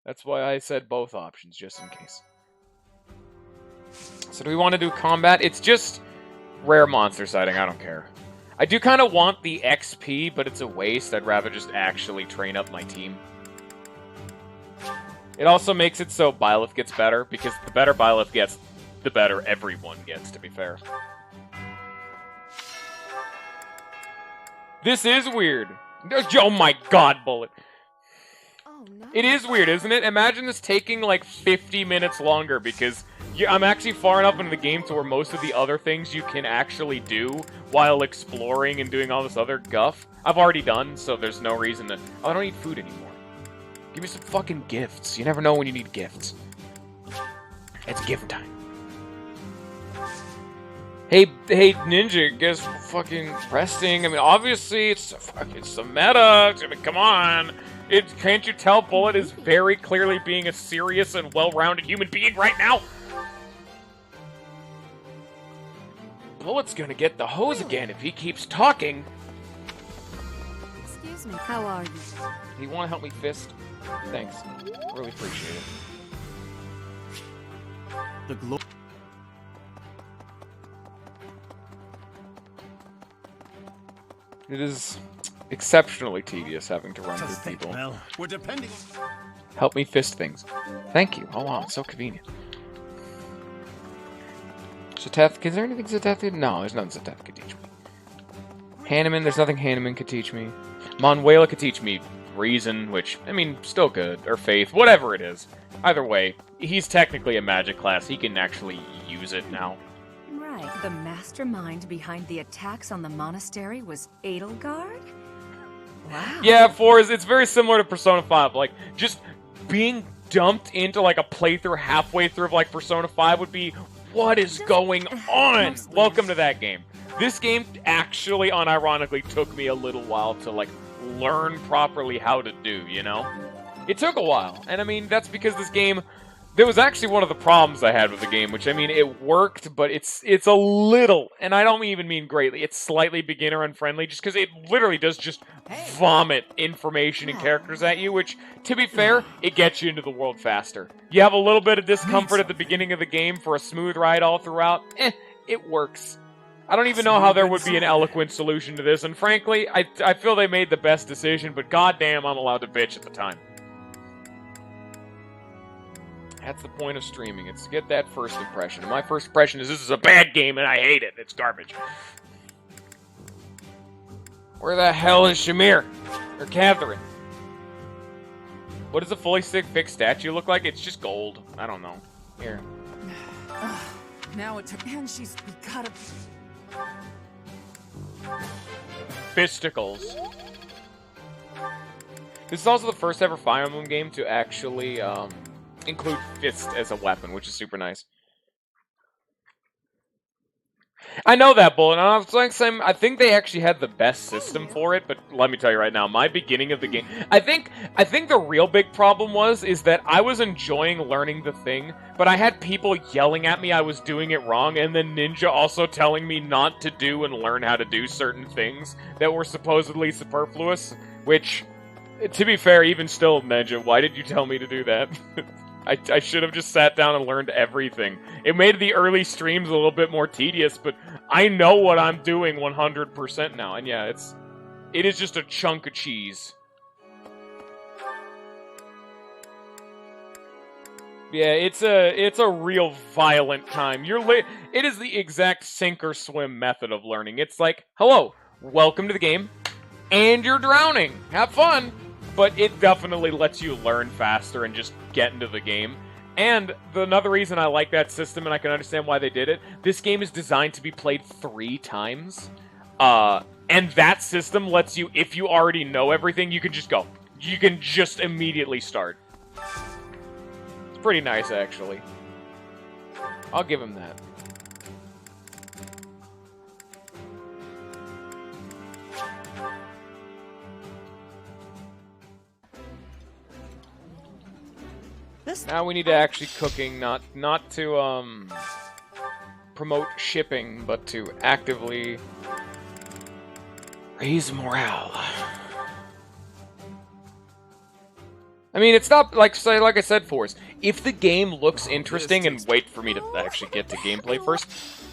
That's why I said both options, just in case. So do we want to do combat? It's just rare monster sighting. I don't care. I do kind of want the XP, but it's a waste. I'd rather just actually train up my team. It also makes it so Byleth gets better, because the better Byleth gets, the better everyone gets, to be fair. This is weird. Oh my god, Bullet. Oh, no. It is weird, isn't it? Imagine this taking like 50 minutes longer, because I'm actually far enough into the game to where most of the other things you can actually do while exploring and doing all this other guff, I've already done, so there's no reason to... Oh, I don't need food anymore. Give me some fucking gifts. You never know when you need gifts. It's gift time. Hey, Ninja, guess fucking resting. I mean, obviously, it's the meta. I mean, come on. Can't you tell Bullet is very clearly being a serious and well-rounded human being right now? Bullet's gonna get the hose again if he keeps talking. Excuse me, how are you? Do you want to help me fist? Thanks. Really appreciate it. The glow. It is exceptionally tedious having to run through people. Well, we're depending. Help me fist things. Thank you. Oh wow, it's so convenient. Zateth, is there anything Zateth could? No, there's nothing Zateth could teach me. Hanneman, there's nothing Hanneman could teach me. Manuela could teach me reason, which, I mean, still good. Or faith, whatever it is. Either way, he's technically a magic class. He can actually use it now. Right. The mastermind behind the attacks on the monastery was Edelgard? Wow. Yeah, it's very similar to Persona 5. Like, just being dumped into, like, a playthrough halfway through of, like, Persona 5 would be, what is going on? Welcome to that game. This game actually, unironically, took me a little while to, like, learn properly how to do, you know? It took a while, and I mean, that's because this game... There was actually one of the problems I had with the game, which, I mean, it worked, but it's a little, and I don't even mean greatly, it's slightly beginner-unfriendly, just because it literally does just vomit information and characters at you, which, to be fair, it gets you into the world faster. You have a little bit of discomfort at the beginning of the game for a smooth ride all throughout. It works. I don't even know how there would be an eloquent solution to this, and frankly, I feel they made the best decision, but goddamn, I'm allowed to bitch at the time. That's the point of streaming. It's to get that first impression. And my first impression is this is a bad game and I hate it. It's garbage. Where the hell is Shamir? Or Catherine? What does a fully fixed statue look like? It's just gold. I don't know. Here. Now it's her, and we gotta. Fisticles. This is also the first ever Fire Emblem game to actually include fist as a weapon, which is super nice. I know that, Bullet. And I was like saying, I think they actually had the best system for it, but let me tell you right now, my beginning of the game, I think the real big problem is that I was enjoying learning the thing, but I had people yelling at me I was doing it wrong, and then Ninja also telling me not to do and learn how to do certain things that were supposedly superfluous, which, to be fair, even still, Ninja, why did you tell me to do that? I should have just sat down and learned everything. It made the early streams a little bit more tedious, but I know what I'm doing 100% now. And yeah, it is just a chunk of cheese. Yeah, it's a real violent time. It is the exact sink or swim method of learning. It's like, hello, welcome to the game, and you're drowning. Have fun. But it definitely lets you learn faster and just get into the game. And another reason I like that system, and I can understand why they did it, this game is designed to be played 3 times. And that system lets you, if you already know everything, you can just go. You can just immediately start. It's pretty nice, actually. I'll give him that. Now we need to actually cooking, not to promote shipping, but to actively raise morale. I mean, it's not like I said, Force. If the game looks interesting, and wait for me to actually get to gameplay first,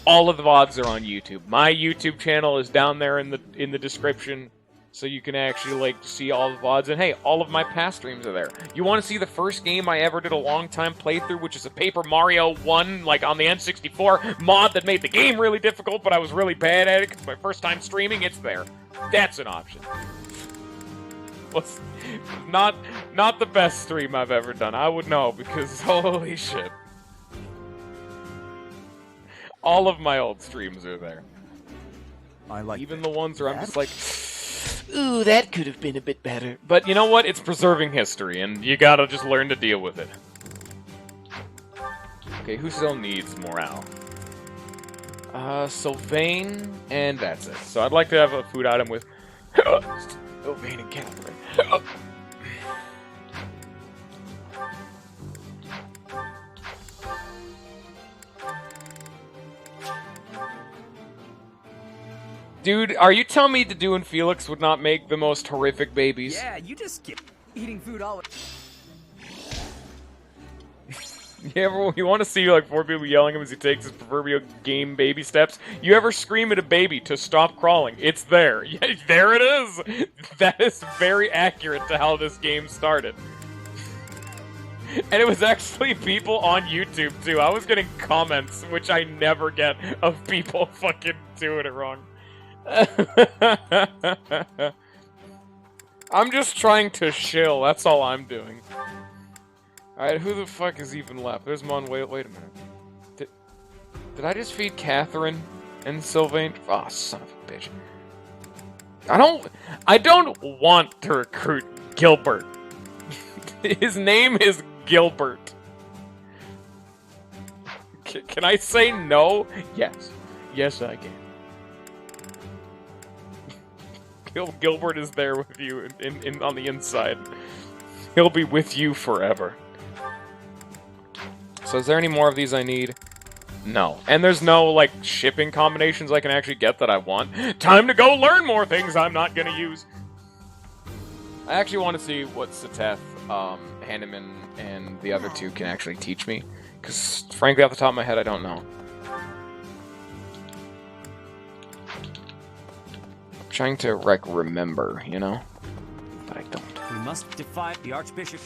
all of the VODs are on YouTube. My YouTube channel is down there in the description. So you can actually, like, see all the VODs. And hey, all of my past streams are there. You want to see the first game I ever did a long time playthrough, which is a Paper Mario 1, like, on the N64 mod that made the game really difficult, but I was really bad at it because my first time streaming, it's there. That's an option. Well, not the best stream I've ever done. I would know, because holy shit. All of my old streams are there. I like even the ones where I'm just like, ooh, that could have been a bit better. But you know what? It's preserving history, and you gotta just learn to deal with it. Okay, who still needs morale? Sylvain, and that's it. So I'd like to have a food item with Sylvain and Catherine. Dude, are you telling me Dedue and Felix would not make the most horrific babies? Yeah, you just keep eating food all. You want to see like 4 people yelling at him as he takes his proverbial game baby steps? You ever scream at a baby to stop crawling? It's there. Yeah, there it is. That is very accurate to how this game started. And it was actually people on YouTube too. I was getting comments, which I never get, of people fucking doing it wrong. I'm just trying to chill. That's all I'm doing. Alright, who the fuck is even left? There's Mon. Wait a minute. Did I just feed Catherine and Sylvain? Oh, son of a bitch. I don't want to recruit Gilbert. His name is Gilbert. Can I say no? Yes. Yes, I can. Gilbert is there with you on the inside. He'll be with you forever. So is there any more of these I need? No. And there's no, like, shipping combinations I can actually get that I want. Time to go learn more things I'm not gonna use. I actually want to see what Seteth, Hanneman, and the other two can actually teach me. Because, frankly, off the top of my head, I don't know. I'm trying to, like, remember, you know? But I don't. We must defy the Archbishop.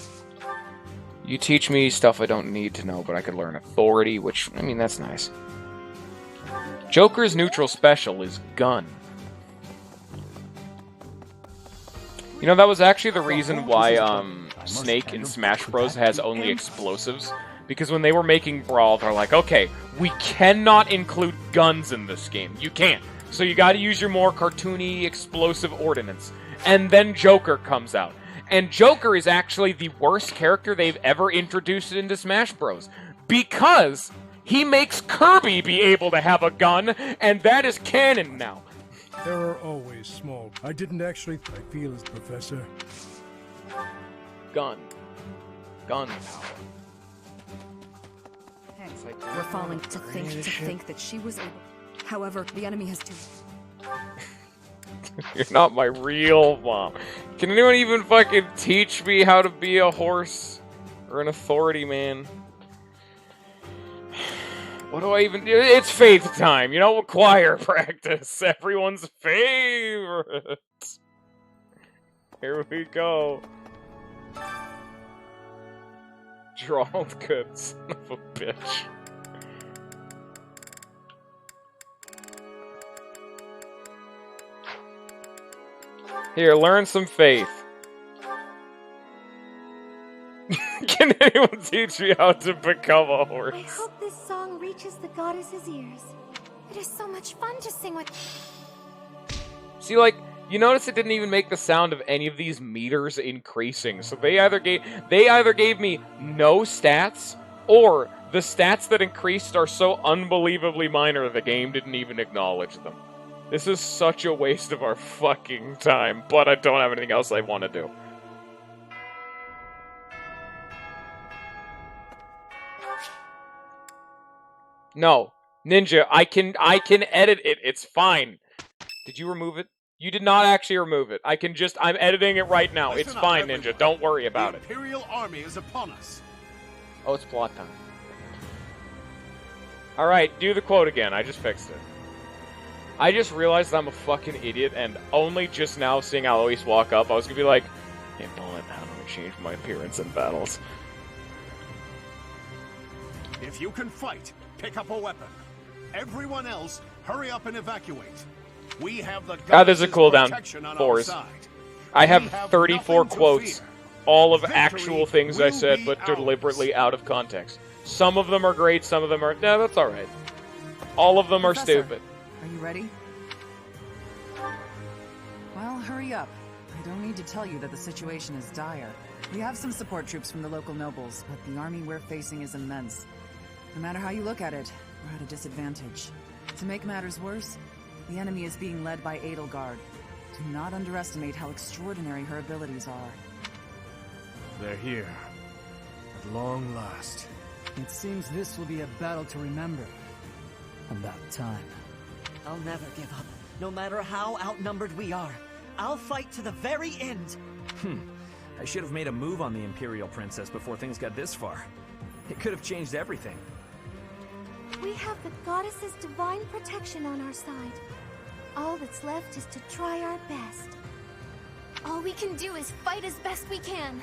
You teach me stuff I don't need to know, but I could learn authority, which, I mean, that's nice. Joker's neutral special is gun. You know, that was actually the reason why Snake in Smash Bros. Has only explosives. because when they were making Brawl, they're like, okay, we cannot include guns in this game. You can't. So you gotta use your more cartoony, explosive ordnance. And then Joker comes out. And Joker is actually the worst character they've ever introduced into Smash Bros. Because he makes Kirby be able to have a gun, and that is canon now. There are always small. I didn't actually. I feel as Professor. Gun power. Hey, we're falling to think that she was able. However, the enemy has two. You're not my real mom. Can anyone even fucking teach me how to be a horse? Or an authority man? What do I even do? It's faith time, you know? Choir practice. Everyone's favorite. Here we go. Drawled good son of a bitch. Here, learn some faith. Can anyone teach me how to become a horse? I hope this song reaches the goddess's ears. It is so much fun to sing with. See, like, you notice it didn't even make the sound of any of these meters increasing. So they either gave me no stats, or the stats that increased are so unbelievably minor the game didn't even acknowledge them. This is such a waste of our fucking time, but I don't have anything else I want to do. No, Ninja, I can edit it. It's fine. Did you remove it? You did not actually remove it. I'm editing it right now. It's fine, Ninja. Don't worry about it. The Imperial Army is upon us. Oh, it's plot time. Alright, do the quote again. I just fixed it. I just realized I'm a fucking idiot, and only just now seeing Alois walk up, I was gonna be like, hey, Bullet, how do I change my appearance in battles? If you can fight, pick up a weapon. Everyone else, hurry up and evacuate. We have the there's a cooldown. 4s. I have 34 quotes, all of actual things I said, but deliberately out of context. Some of them are great, some of them are... No, that's alright. All of them are stupid. Are you ready? Well, hurry up. I don't need to tell you that the situation is dire. We have some support troops from the local nobles, but the army we're facing is immense. No matter how you look at it, we're at a disadvantage. To make matters worse, the enemy is being led by Edelgard. Do not underestimate how extraordinary her abilities are. They're here. At long last. It seems this will be a battle to remember. About time. I'll never give up, no matter how outnumbered we are. I'll fight to the very end. I should have made a move on the Imperial Princess before things got this far. It could have changed everything. We have the goddess's divine protection on our side. All that's left is to try our best. All we can do is fight as best we can.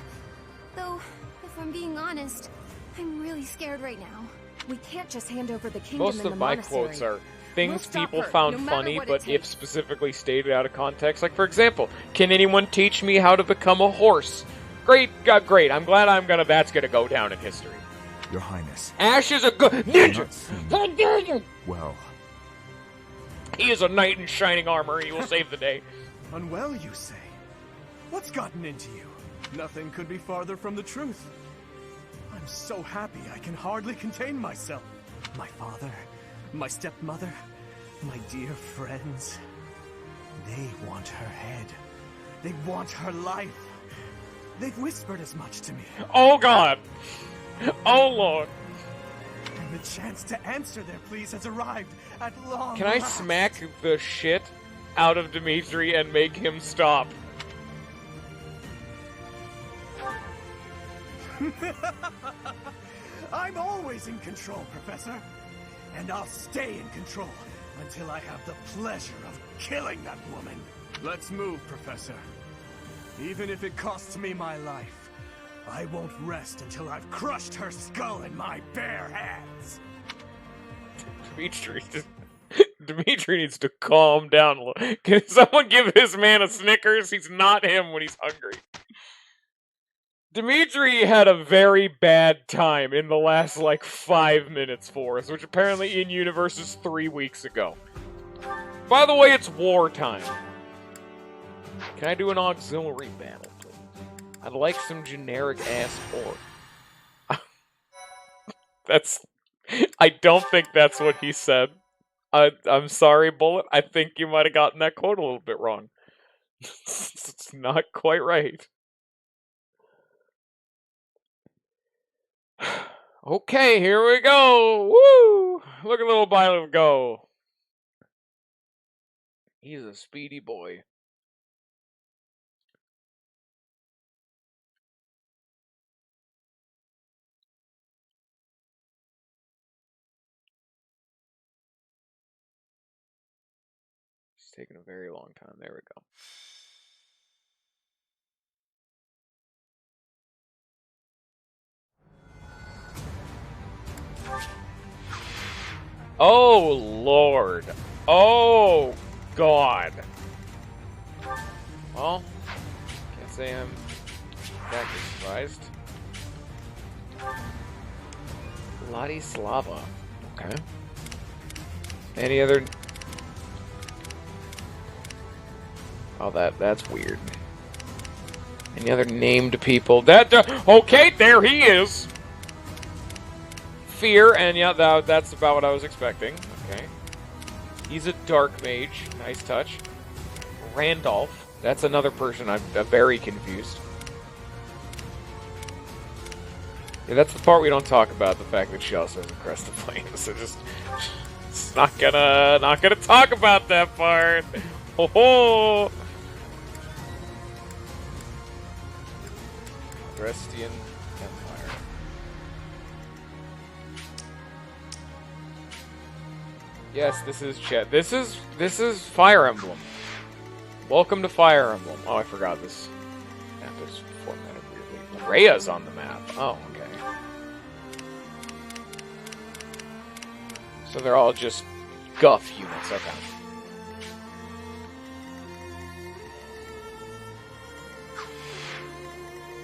Though, if I'm being honest, I'm really scared right now. We can't just hand over the kingdom Most of my quotes are things people found funny, but if specifically stated out of context. Like, for example, can anyone teach me how to become a horse? Great, great. That's gonna go down in history. Your Highness. Ash is a good ninja! How dare you! Well. He is a knight in shining armor, he will save the day. Unwell, you say? What's gotten into you? Nothing could be farther from the truth. I'm so happy I can hardly contain myself. My father, my stepmother, my dear friends. They want her head. They want her life. They've whispered as much to me. Oh God! Oh Lord! And the chance to answer their pleas has arrived at long Can I last. smack the shit out of Dimitri and make him stop? I'm always in control, Professor. And I'll stay in control until I have the pleasure of killing that woman. Let's move, Professor. Even if it costs me my life, I won't rest until I've crushed her skull in my bare hands. Dimitri needs to calm down a little. Can someone give this man a Snickers? He's not him when he's hungry. Dimitri had a very bad time in the last, like, 5 minutes for us, which apparently in-universe is 3 weeks ago. By the way, it's wartime. Can I do an auxiliary battle, please? I'd like some generic-ass ore. That's... I don't think that's what he said. I'm sorry, Bullet. I think you might have gotten that quote a little bit wrong. It's not quite right. Okay, here we go. Woo! Look at little Byleth go. He's a speedy boy. It's taking a very long time. There we go. Oh, Lord. Oh, God. Well, can't say I'm that surprised. Vladislava. Okay. Any other... Oh, that's weird. Any other named people? Okay, there he is! Fear, and yeah, that's about what I was expecting. Okay. He's a dark mage. Nice touch. Randolph. That's another person I'm very confused. Yeah, that's the part we don't talk about, the fact that she also has a crest of flames. So just not gonna talk about that part. Ho ho! Drestian Empire. Yes, this is Chet. This is Fire Emblem. Welcome to Fire Emblem. Oh, I forgot this map is formatted weirdly. Rhea's on the map. Oh, okay. So they're all just guff units. Okay.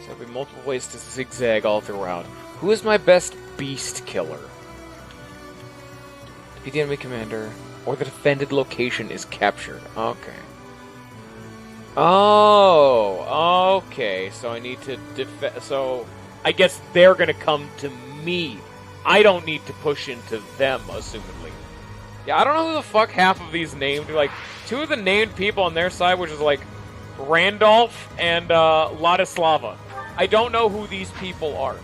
So there'll be multiple ways to zigzag all throughout. Who is my best beast killer? Defeat the enemy commander, or the defended location is captured. Okay. Oh, okay. So I need to so I guess they're gonna come to me. I don't need to push into them, assumedly. Yeah, I don't know who the fuck half of these named. Like, two of the named people on their side, which is like Randolph and Ladislava. I don't know who these people are.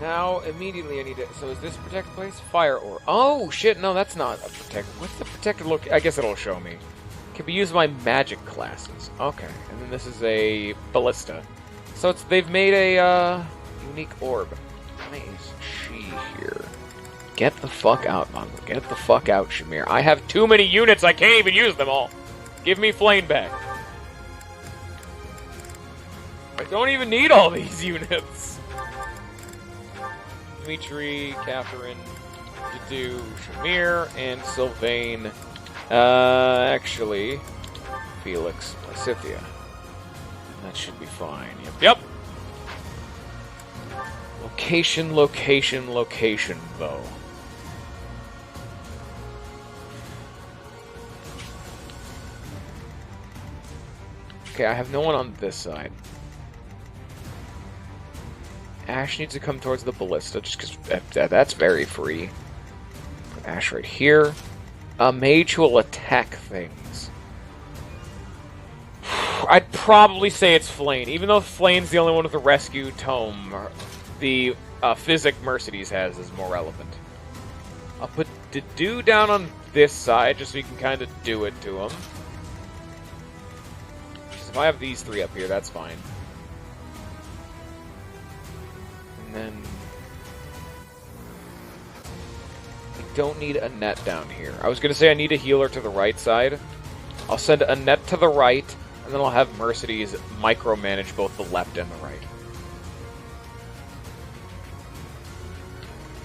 Now, immediately I need to... So is this protected place? Fire ore. Oh, shit, no, that's not a protected... What's the protected look? I guess it'll show me. Can be used by magic classes. Okay, and then this is a ballista. So it's they've made a unique orb. Nice. She here. Get the fuck out, Mongo. Get the fuck out, Shamir. I have too many units, I can't even use them all. Give me Flame back. I don't even need all these units. Dimitri, Catherine, Dedu, Shamir, and Sylvain. Actually, Felix, Lysithia. That should be fine. Yep. Location, location, location, though. Okay, I have no one on this side. Ash needs to come towards the ballista, just because that's very free. Put Ash right here. A mage who will attack things. I'd probably say it's Flane, even though Flane's the only one with a rescue tome. The Physic Mercedes has is more relevant. I'll put Dedu down on this side, just so you can kind of do it to him. If I have these three up here, that's fine. And then... I don't need a net down here. I was going to say I need a healer to the right side. I'll send a net to the right, and then I'll have Mercedes micromanage both the left and the right.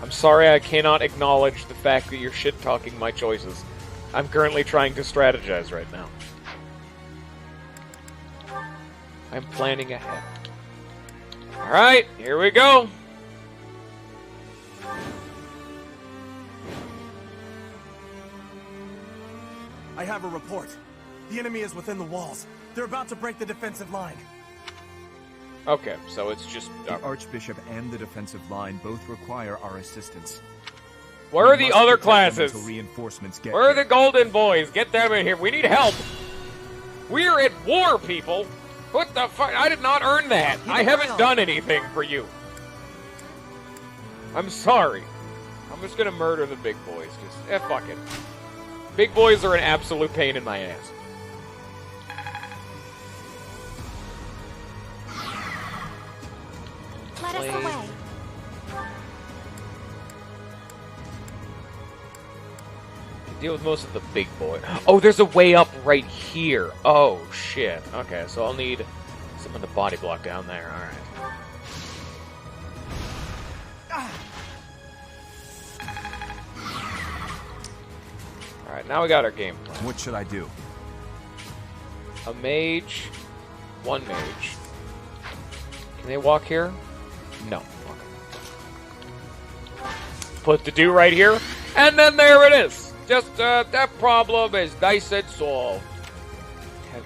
I'm sorry I cannot acknowledge the fact that you're shit-talking my choices. I'm currently trying to strategize right now. I'm planning ahead. Alright, here we go. I have a report. The enemy is within the walls. They're about to break the defensive line. Okay, so it's just... The Archbishop and the defensive line both require our assistance. Where are the other classes? Reinforcements get Where are the golden boys? Get them in here. We need help. We're at war, people. What the fuck? I did not earn that. I haven't done anything for you. I'm sorry. I'm just gonna murder the big boys. Just, fuck it. Big boys are an absolute pain in my ass. Let us away. Deal with most of the big boy. Oh, there's a way up right here. Oh, shit. Okay, so I'll need someone to body block down there. Alright. Alright, now we got our game plan. What should I do? A mage. One mage. Can they walk here? No. Okay. Put the do right here. And then there it is. Just, that problem is nice and solved. Heather,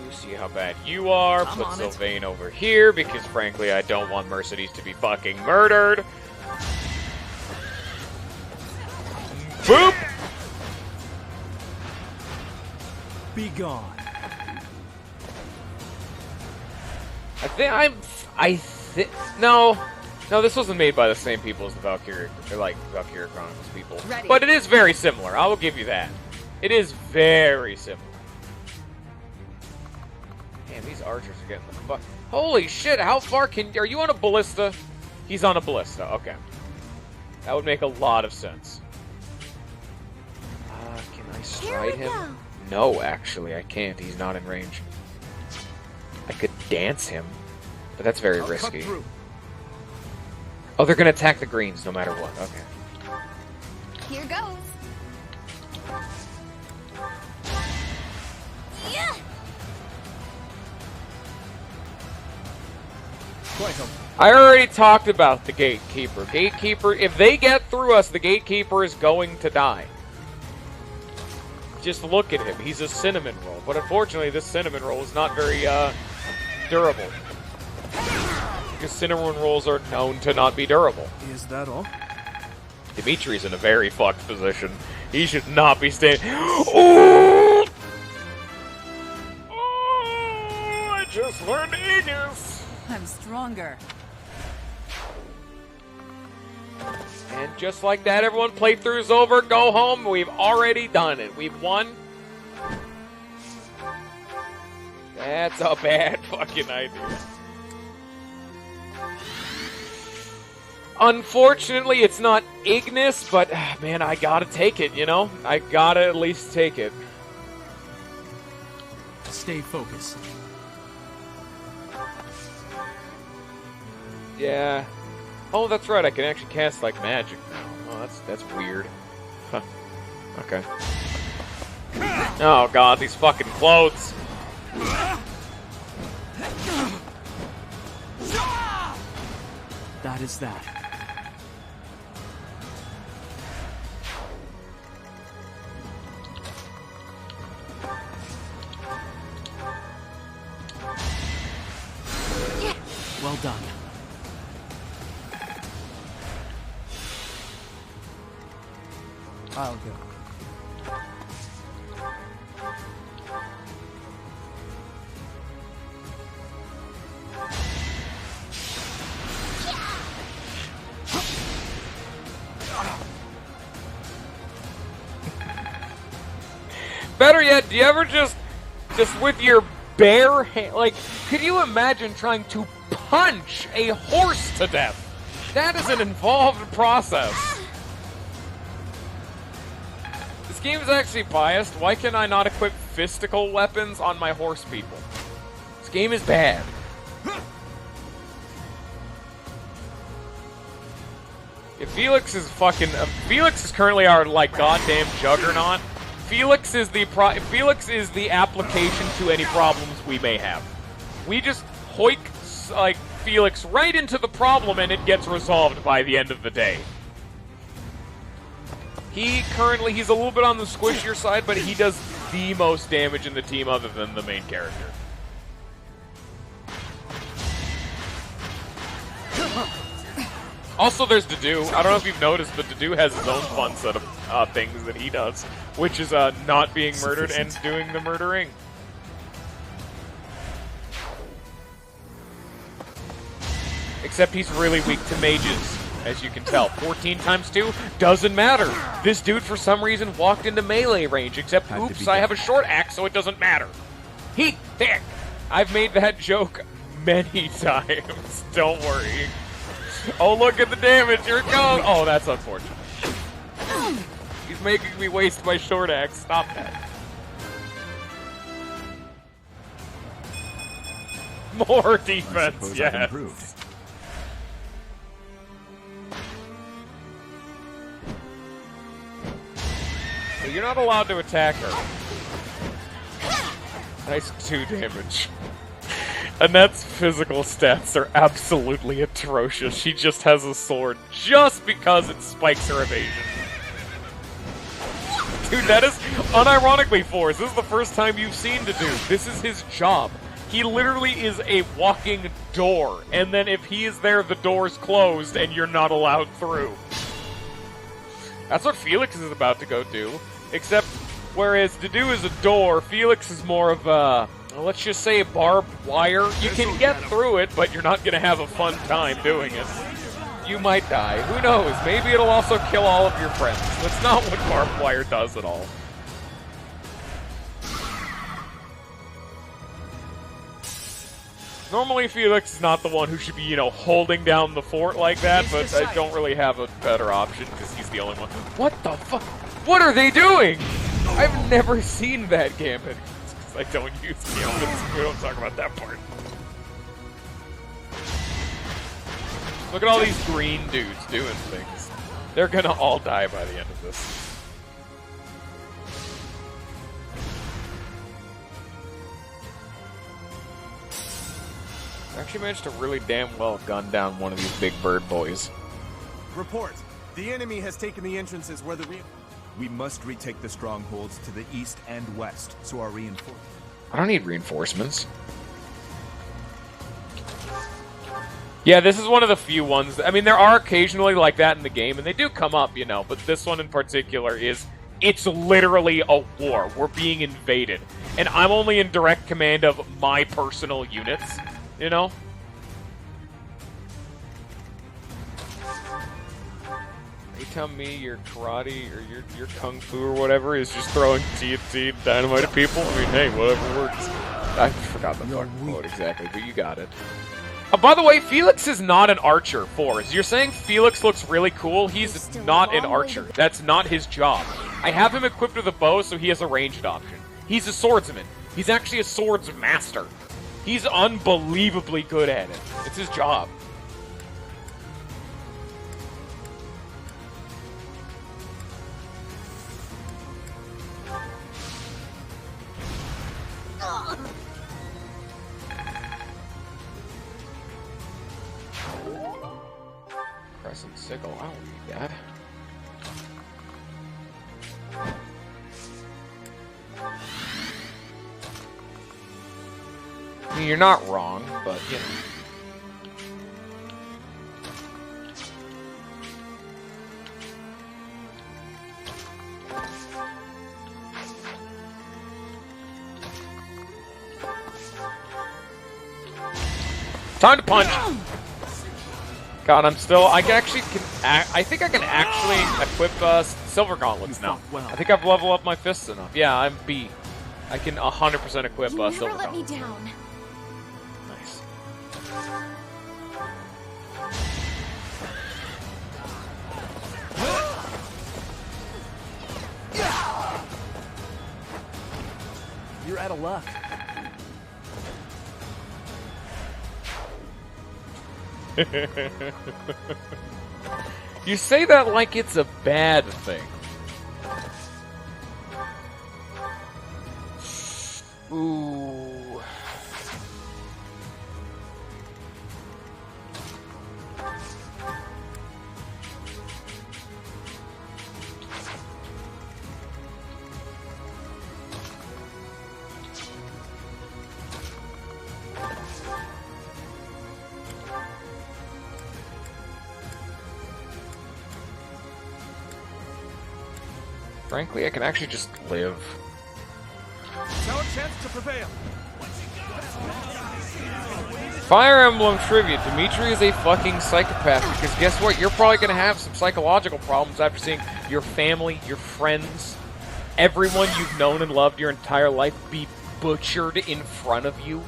you see how bad you are. Put Sylvain over here, because frankly, I don't want Mercedes to be fucking murdered. Boop! Be gone. No, this wasn't made by the same people as the Valkyria, Valkyria Chronicles people. Ready. But it is very similar, I will give you that. It is very similar. Man, these archers are getting the fuck... Holy shit, how far are you on a ballista? He's on a ballista, okay. That would make a lot of sense. Can I stride him? Go. No, actually, I can't. He's not in range. I could dance him, but that's very risky. Oh, they're gonna attack the greens no matter what. Okay. Here goes. Yeah. I already talked about the Gatekeeper. Gatekeeper, if they get through us, the Gatekeeper is going to die. Just look at him. He's a cinnamon roll. But unfortunately, this cinnamon roll is not very durable. Because cinnamon rolls are known to not be durable. Is that all? Dimitri's in a very fucked position. He should not be standing. Oh! Oh! I just learned Aegis. I'm stronger. And just like that, everyone, playthrough's over. Go home. We've already done it. We've won. That's a bad fucking idea. Unfortunately, it's not Ignis, but man, I gotta take it, you know? I gotta at least take it. Stay focused. Yeah. Oh, that's right, I can actually cast, like, magic now. Oh, that's weird. Huh. Okay. Oh, God, these fucking clothes. That is that. Well done. I'll go. Better yet, do you ever just with your bare hand, like, could you imagine trying to punch a horse to death? That is an involved process. This game is actually biased. Why can I not equip fistical weapons on my horse people? This game is bad. If Felix is currently our, like, goddamn juggernaut, Felix is the application to any problems we may have. We just hoik like Felix right into the problem, and it gets resolved by the end of the day. He's a little bit on the squishier side, but he does the most damage in the team other than the main character. Also, there's Dedue. I don't know if you've noticed, but Dedue has his own fun set of things that he does, which is not being murdered and doing the murdering. Except he's really weak to mages, as you can tell. 14 times 2 doesn't matter. This dude, for some reason, walked into melee range, except, oops, I have a short axe, so it doesn't matter. Heat thick! I've made that joke many times. Don't worry. Oh, look at the damage. Here it goes. Oh, that's unfortunate. He's making me waste my short axe. Stop that. More defense, yes. So you're not allowed to attack her. Nice 2 damage. Annette's physical stats are absolutely atrocious. She just has a sword just because it spikes her evasion. Dude, that is unironically Forrest. This is the first time you've seen the dude. This is his job. He literally is a walking door, and then if he is there, the door's closed and you're not allowed through. That's what Felix is about to go do. Except, whereas Dedue is a door, Felix is more of a, let's just say, barbed wire. You can get through it, but you're not going to have a fun time doing it. You might die. Who knows? Maybe it'll also kill all of your friends. That's not what barbed wire does at all. Normally, Felix is not the one who should be, holding down the fort like that, but I don't really have a better option because he's the only one. What the fuck? What are they doing? I've never seen that gambit. It's because I don't use gambits. We don't talk about that part. Look at all these green dudes doing things. They're gonna all die by the end of this. I actually managed to really damn well gun down one of these big bird boys. Report. The enemy has taken the entrances where the We must retake the strongholds to the east and west, so our reinforcements. I don't need reinforcements. Yeah, this is one of the few ones. I mean, there are occasionally like that in the game, and they do come up, but this one in particular it's literally a war. We're being invaded. And I'm only in direct command of my personal units, You tell me your karate or your kung fu or whatever is just throwing TNT dynamite at people? I mean, hey, whatever works. I forgot the fucking quote exactly, but you got it. By the way, Felix is not an archer, Forrest. You're saying Felix looks really cool? He's not an archer. That's not his job. I have him equipped with a bow, so he has a ranged option. He's a swordsman. He's actually a swords master. He's unbelievably good at it. It's his job. Crescent sickle, I don't need that. I mean, you're not wrong, but Time to punch! God, I think I can actually equip silver gauntlets now. I think I've leveled up my fists enough. Yeah, I'm B. I can 100% equip silver gauntlets. Never let me down. Nice. You're out of luck. You say that like it's a bad thing. Ooh. Frankly, I can actually just live. It's our chance to prevail. Fire Emblem trivia. Dimitri is a fucking psychopath because guess what? You're probably going to have some psychological problems after seeing your family, your friends, everyone you've known and loved your entire life be butchered in front of you.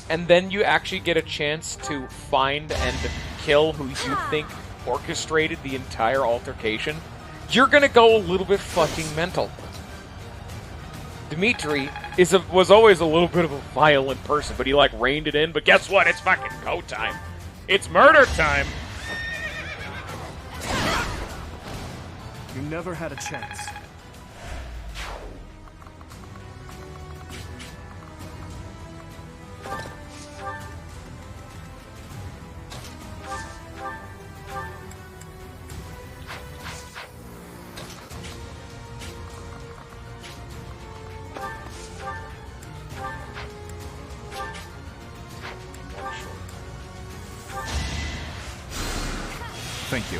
And then you actually get a chance to find and kill who you think orchestrated the entire altercation. You're gonna go a little bit fucking mental. Dimitri was always a little bit of a violent person, but he like reined it in. But guess what? It's fucking go time. It's murder time. You never had a chance. Thank you.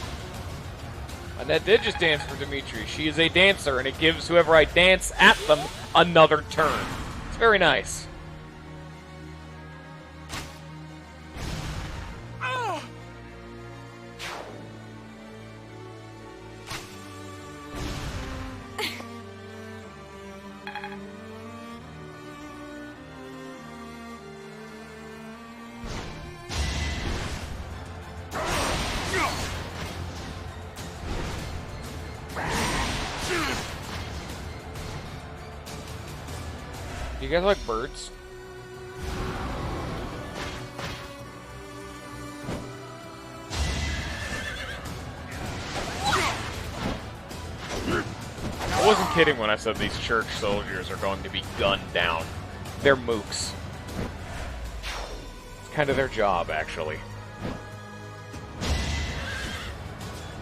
Annette did just dance for Dimitri. She is a dancer, and it gives whoever I dance at them another turn. It's very nice. Do you guys like birds? I wasn't kidding when I said these church soldiers are going to be gunned down. They're mooks. It's kind of their job, actually.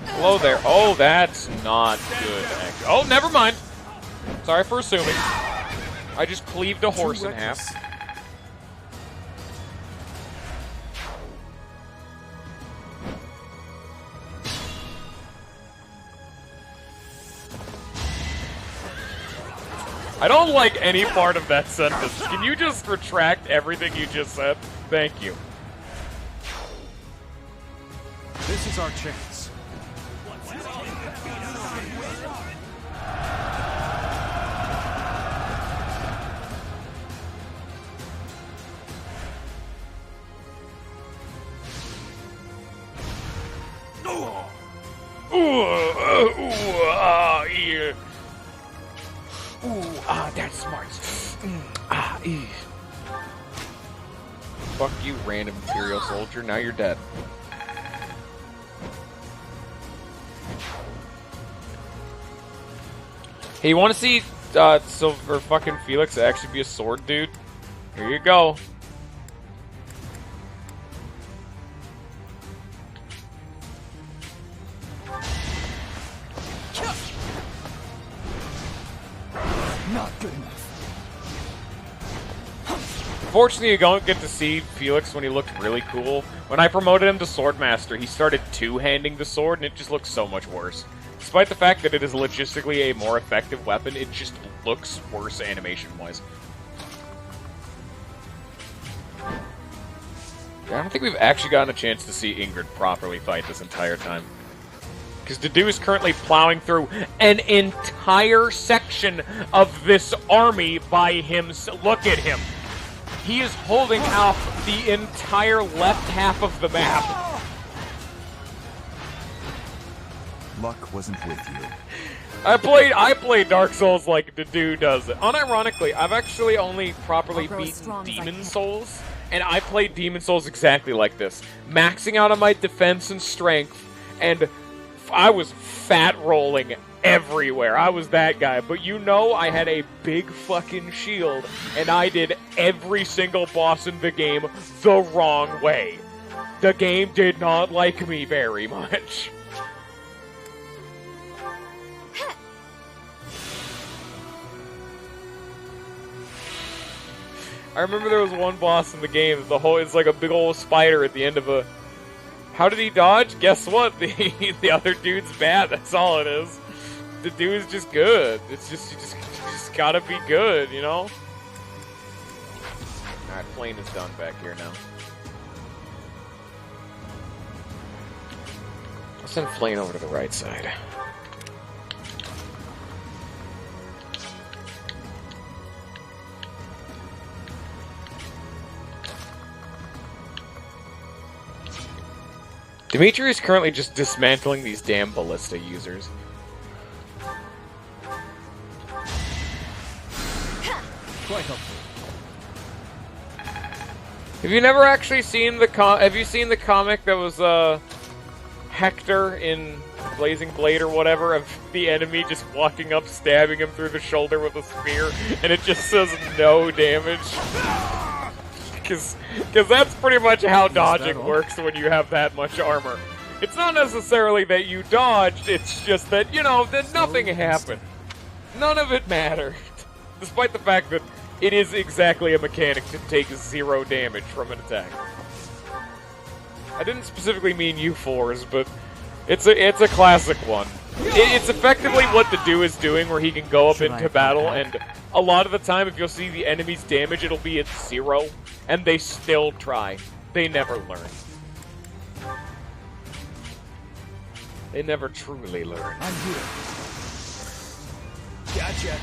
Hello there. Oh, that's not good, actually. Oh, never mind. Sorry for assuming. I just cleaved a horse in half. I don't like any part of that sentence. Can you just retract everything you just said? Thank you. This is our chance. Yeah. That's smart. Fuck you, random Imperial soldier. Now you're dead. Hey, you want to see Silver fucking Felix actually be a sword dude? Here you go. Not good enough. Unfortunately, you don't get to see Felix when he looked really cool. When I promoted him to Swordmaster, he started two-handing the sword, and it just looks so much worse. Despite the fact that it is logistically a more effective weapon, it just looks worse animation-wise. I don't think we've actually gotten a chance to see Ingrid properly fight this entire time. Because Dedue is currently plowing through an entire section of this army by himself. Look at him. He is holding off the entire left half of the map. Luck wasn't with you. I played Dark Souls like Dedue does it. Unironically, I've actually only properly beaten Demon Souls, and I played Demon Souls exactly like this. Maxing out on my defense and strength, and I was fat rolling everywhere. I was that guy. But you know I had a big fucking shield, and I did every single boss in the game the wrong way. The game did not like me very much. I remember there was one boss in the game, it's like a big old spider at the end of a... How did he dodge? Guess what? The other dude's bad, that's all it is. The dude's just good. It's just, you just gotta be good, you know? Alright, plane is done back here now. I'll send Flame over to the right side. Dimitri is currently just dismantling these damn ballista users. Quite helpful. Have you never actually seen the have you seen the comic that was Hector in Blazing Blade or whatever, of the enemy just walking up, stabbing him through the shoulder with a spear, and it just says no damage? Because that's pretty much how dodging works when you have that much armor. It's not necessarily that you dodged, it's just that, you know, that nothing happened. None of it mattered. Despite the fact that it is exactly a mechanic to take 0 damage from an attack. I didn't specifically mean U4s, but it's a classic one. It's effectively what the Do is doing, where he can go up into battle, and a lot of the time, if you'll see the enemy's damage, it'll be at 0, and they still try. They never learn. They never truly learn. I'm here. Gotcha.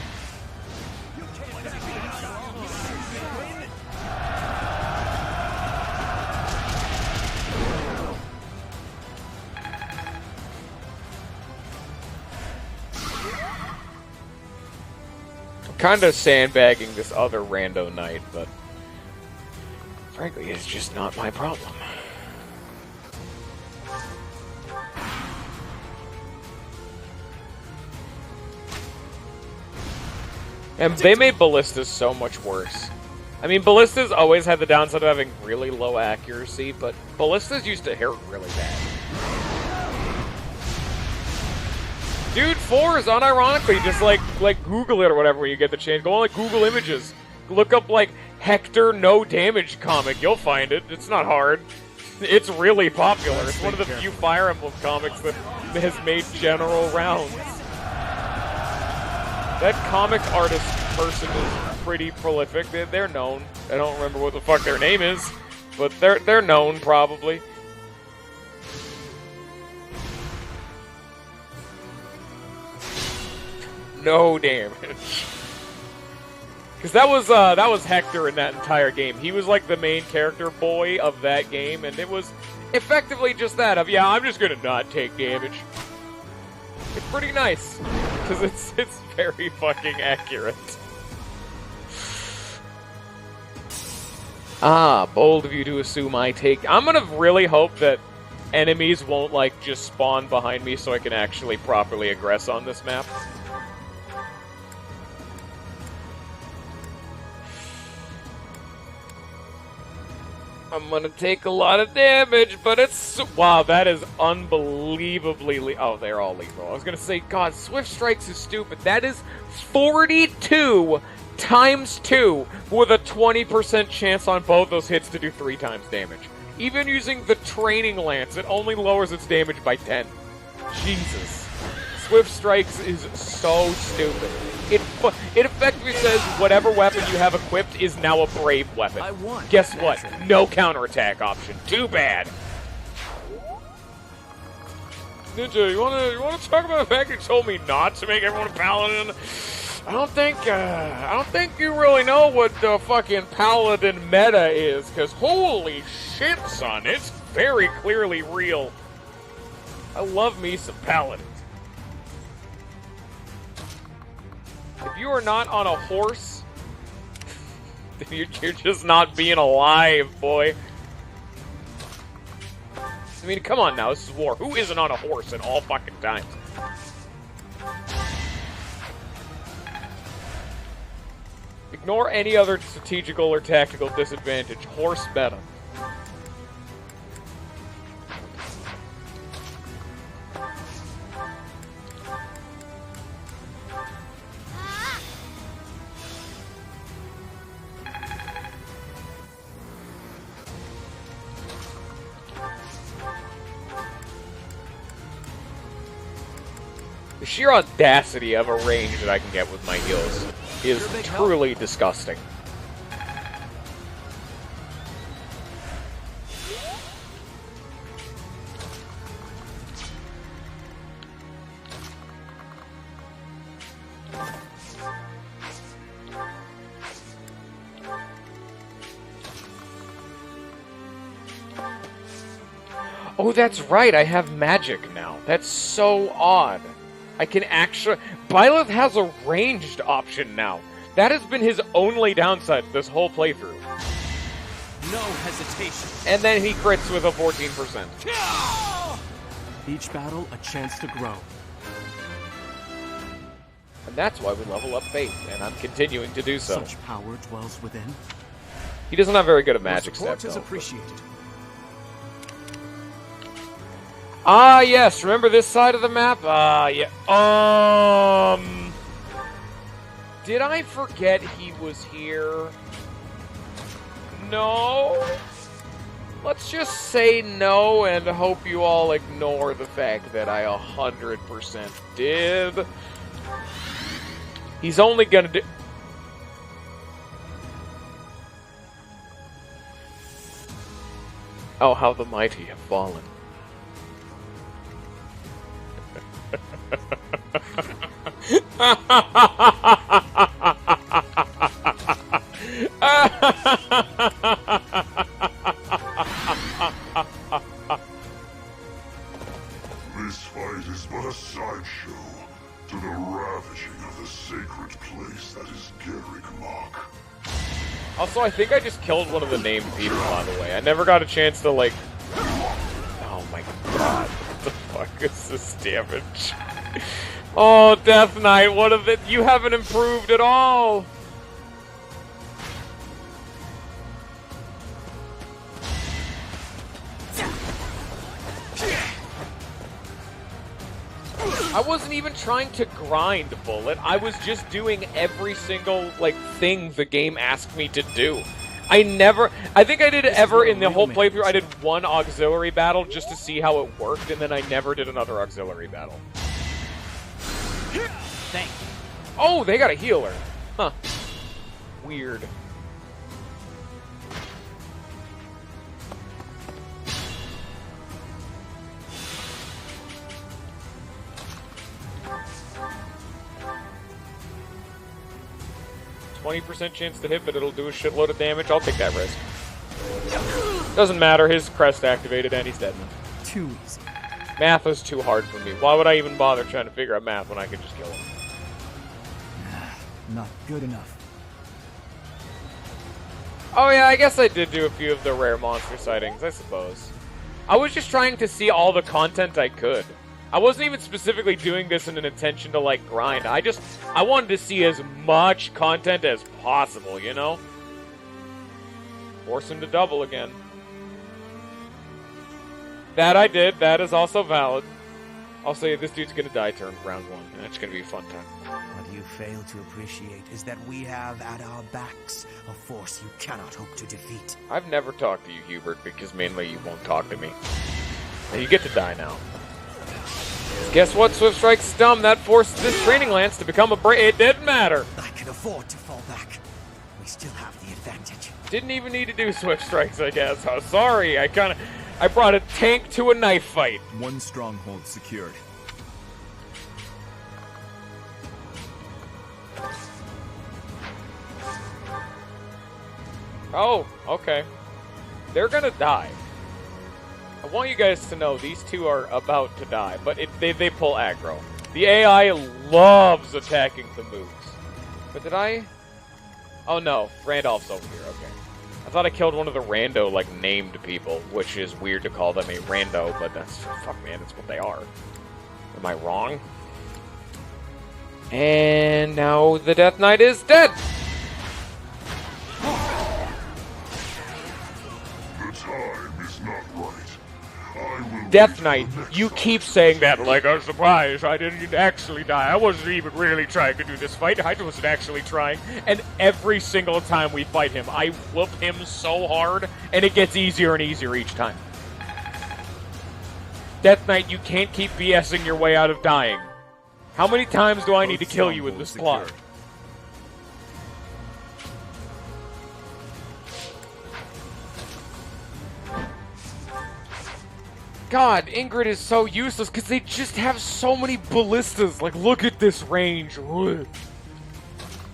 Kind of sandbagging this other rando knight, but frankly, it's just not my problem. And they made ballistas so much worse. I mean, ballistas always had the downside of having really low accuracy, but ballistas used to hurt really bad. Dude, 4 is unironically just like Google it or whatever when you get the chance. Go on like Google Images. Look up like Hector no damage comic. You'll find it. It's not hard. It's really popular. It's one of the few Fire Emblem comics that has made general rounds. That comic artist person is pretty prolific. They're known. I don't remember what the fuck their name is, but they're known probably. No damage. Because that was Hector in that entire game. He was like the main character boy of that game, and it was effectively just that of, yeah, I'm just gonna not take damage. It's pretty nice, because it's very fucking accurate. Ah, bold of you to assume I take... I'm gonna really hope that enemies won't, like, just spawn behind me so I can actually properly aggress on this map. I'm gonna take a lot of damage, but it's... Wow, that is unbelievably... Oh, they're all lethal. I was gonna say, God, Swift Strikes is stupid. That is 42 times 2 with a 20% chance on both those hits to do 3 times damage. Even using the Training Lance, it only lowers its damage by 10. Jesus. Swift Strikes is so stupid. It effectively says whatever weapon you have equipped is now a brave weapon. I won. Guess what? No counterattack option. Too bad. Ninja, you wanna talk about the fact you told me not to make everyone a paladin? I don't think you really know what the fucking paladin meta is, because holy shit, son, it's very clearly real. I love me some paladins. If you are not on a horse, then you're just not being alive, boy. I mean, come on now, this is war. Who isn't on a horse at all fucking times? Ignore any other strategical or tactical disadvantage. Horse meta. The sheer audacity of a range that I can get with my heals is truly disgusting. Oh, that's right, I have magic now. That's so odd. I can actually... Byleth has a ranged option now. That has been his only downside this whole playthrough. No hesitation. And then he crits with a 14%. Each battle, a chance to grow. And that's why we level up Faith, and I'm continuing to do so. Such power dwells within. He doesn't have very good at magic support stuff, is appreciated. Ah, yes. Remember this side of the map? Ah, yeah. Did I forget he was here? No? Let's just say no and hope you all ignore the fact that I 100% did. He's only gonna do... Oh, how the mighty have fallen. This fight is but a sideshow to the ravishing of the sacred place that is Garrick Mach. Also, I think I just killed one of the named people, by the way. I never got a chance to, like... Oh my god. What the fuck is this damage? Oh, Death Knight, what of it? You haven't improved at all! I wasn't even trying to grind, Bullet. I was just doing every single, like, thing the game asked me to do. I think I did ever in the whole playthrough, I did one auxiliary battle just to see how it worked, and then I never did another auxiliary battle. Thank you. Oh, they got a healer. Huh. Weird. %20 chance to hit, but it'll do a shitload of damage. I'll take that risk. Doesn't matter, his crest activated and he's dead now. Too easy. Math is too hard for me. Why would I even bother trying to figure out math when I could just kill him? Not good enough. Oh yeah, I guess I did do a few of the rare monster sightings, I suppose. I was just trying to see all the content I could. I wasn't even specifically doing this in an intention to, like, grind. I wanted to see as much content as possible, you know? Force him to double again. That I did. That is also valid. I'll say this dude's gonna die turn round 1, and that's gonna be a fun time. What you fail to appreciate is that we have at our backs a force you cannot hope to defeat. I've never talked to you, Hubert, because mainly you won't talk to me. Now you get to die now. Guess what, Swift Strike's dumb. That forced this training lance to become a It didn't matter. I can afford to fall back. We still have the advantage. Didn't even need to do Swift Strikes, I guess. Oh, sorry, I brought a tank to a knife fight. One stronghold secured. Oh, okay. They're gonna die. I want you guys to know these two are about to die, but they pull aggro. The AI loves attacking the moves. But did I? Oh no, Randolph's over here, okay. I thought I killed one of the rando, like, named people, which is weird to call them a rando, but that's, fuck man, that's what they are. Am I wrong? And now the Death Knight is dead! Death Knight, you keep saying that like, I'm surprised I didn't actually die. I wasn't even really trying to do this fight. I wasn't actually trying. And every single time we fight him, I whoop him so hard, and it gets easier and easier each time. Death Knight, you can't keep BSing your way out of dying. How many times do I need to kill you with this plot? God, Ingrid is so useless because they just have so many ballistas. Like, look at this range. Ugh.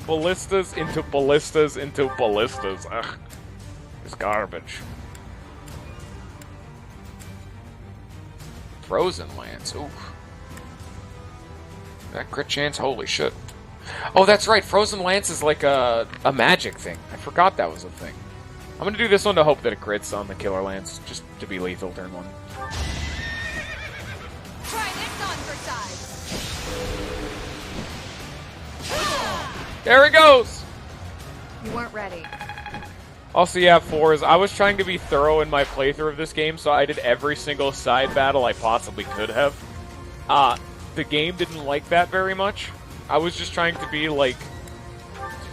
Ballistas into ballistas into ballistas. Ugh. It's garbage. Frozen Lance. Ooh. That crit chance, holy shit. Oh, that's right. Frozen Lance is like a magic thing. I forgot that was a thing. I'm going to do this one to hope that it crits on the Killer Lance, just to be lethal turn 1. Try this on for size. There it goes! You weren't ready. Also, yeah, 4s. I was trying to be thorough in my playthrough of this game, so I did every single side battle I possibly could have. The game didn't like that very much. I was just trying to be, like,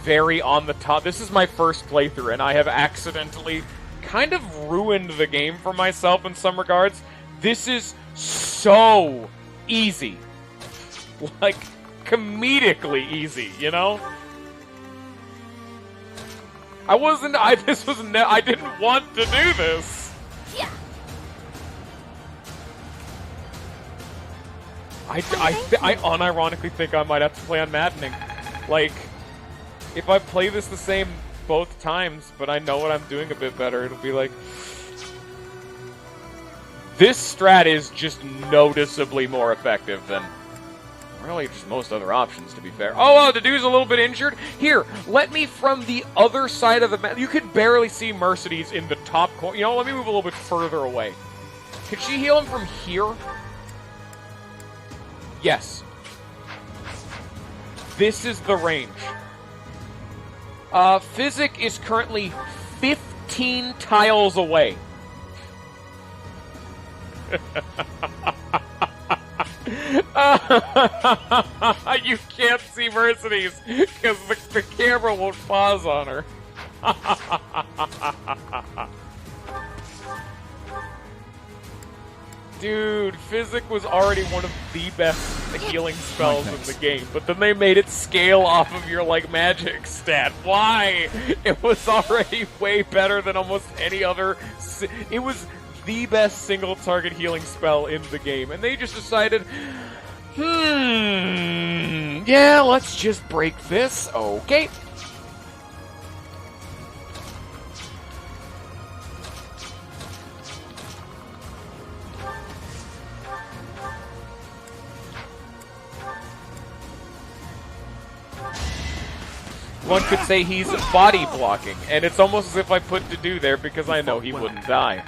very on the top. This is my first playthrough, and I have accidentally kind of ruined the game for myself in some regards. This is so easy. Like, comedically easy, you know? I didn't want to do this. Yeah. I unironically think I might have to play on Maddening. Like, if I play this the same both times, but I know what I'm doing a bit better, it'll be like... This strat is just noticeably more effective than really just most other options, to be fair. Oh, the dude's a little bit injured. Here, let me from the other side of the map. You could barely see Mercedes in the top corner. You know, let me move a little bit further away. Could she heal him from here? Yes. This is the range. Physic is currently 15 tiles away. You can't see Mercedes because the camera won't pause on her. Dude, Physic was already one of the best healing spells in the game, but then they made it scale off of your, like, magic stat. Why? It was already way better than almost any other... It was the best single-target healing spell in the game, and they just decided, yeah, let's just break this. Okay. One could say he's body blocking, and it's almost as if I put to do there because I know he wouldn't die.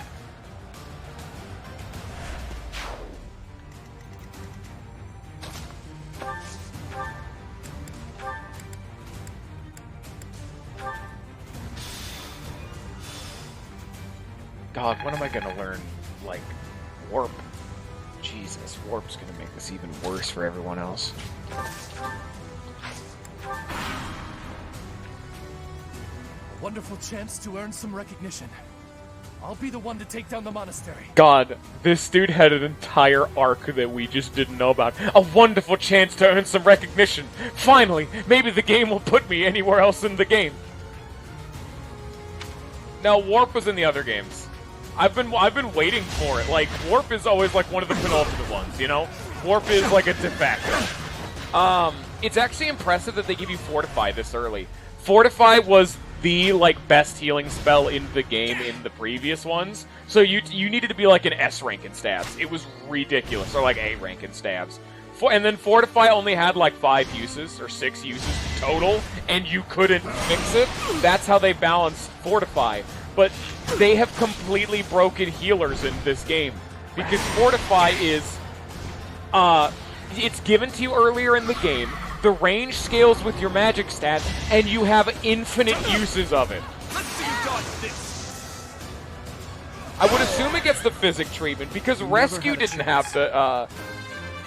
God, when am I gonna learn, like, Warp? Jesus, Warp's gonna make this even worse for everyone else. A wonderful chance to earn some recognition. I'll be the one to take down the monastery. God, this dude had an entire arc that we just didn't know about. A wonderful chance to earn some recognition. Finally, maybe the game will put me anywhere else in the game. Now, Warp was in the other games. I've been waiting for it. Like, Warp is always like one of the penultimate ones, you know? Warp is like a de facto. It's actually impressive that they give you Fortify this early. Fortify was the, like, best healing spell in the game in the previous ones. So you needed to be like an S rank in stabs. It was ridiculous. Or like A rank in stabs. And then Fortify only had like 5 uses or 6 uses total, and you couldn't fix it. That's how they balanced Fortify. But they have completely broken healers in this game. Because Fortify is, it's given to you earlier in the game, the range scales with your magic stats, and you have infinite uses of it. Let's see you dodge this. I would assume it gets the physic treatment, because Rescue didn't have the,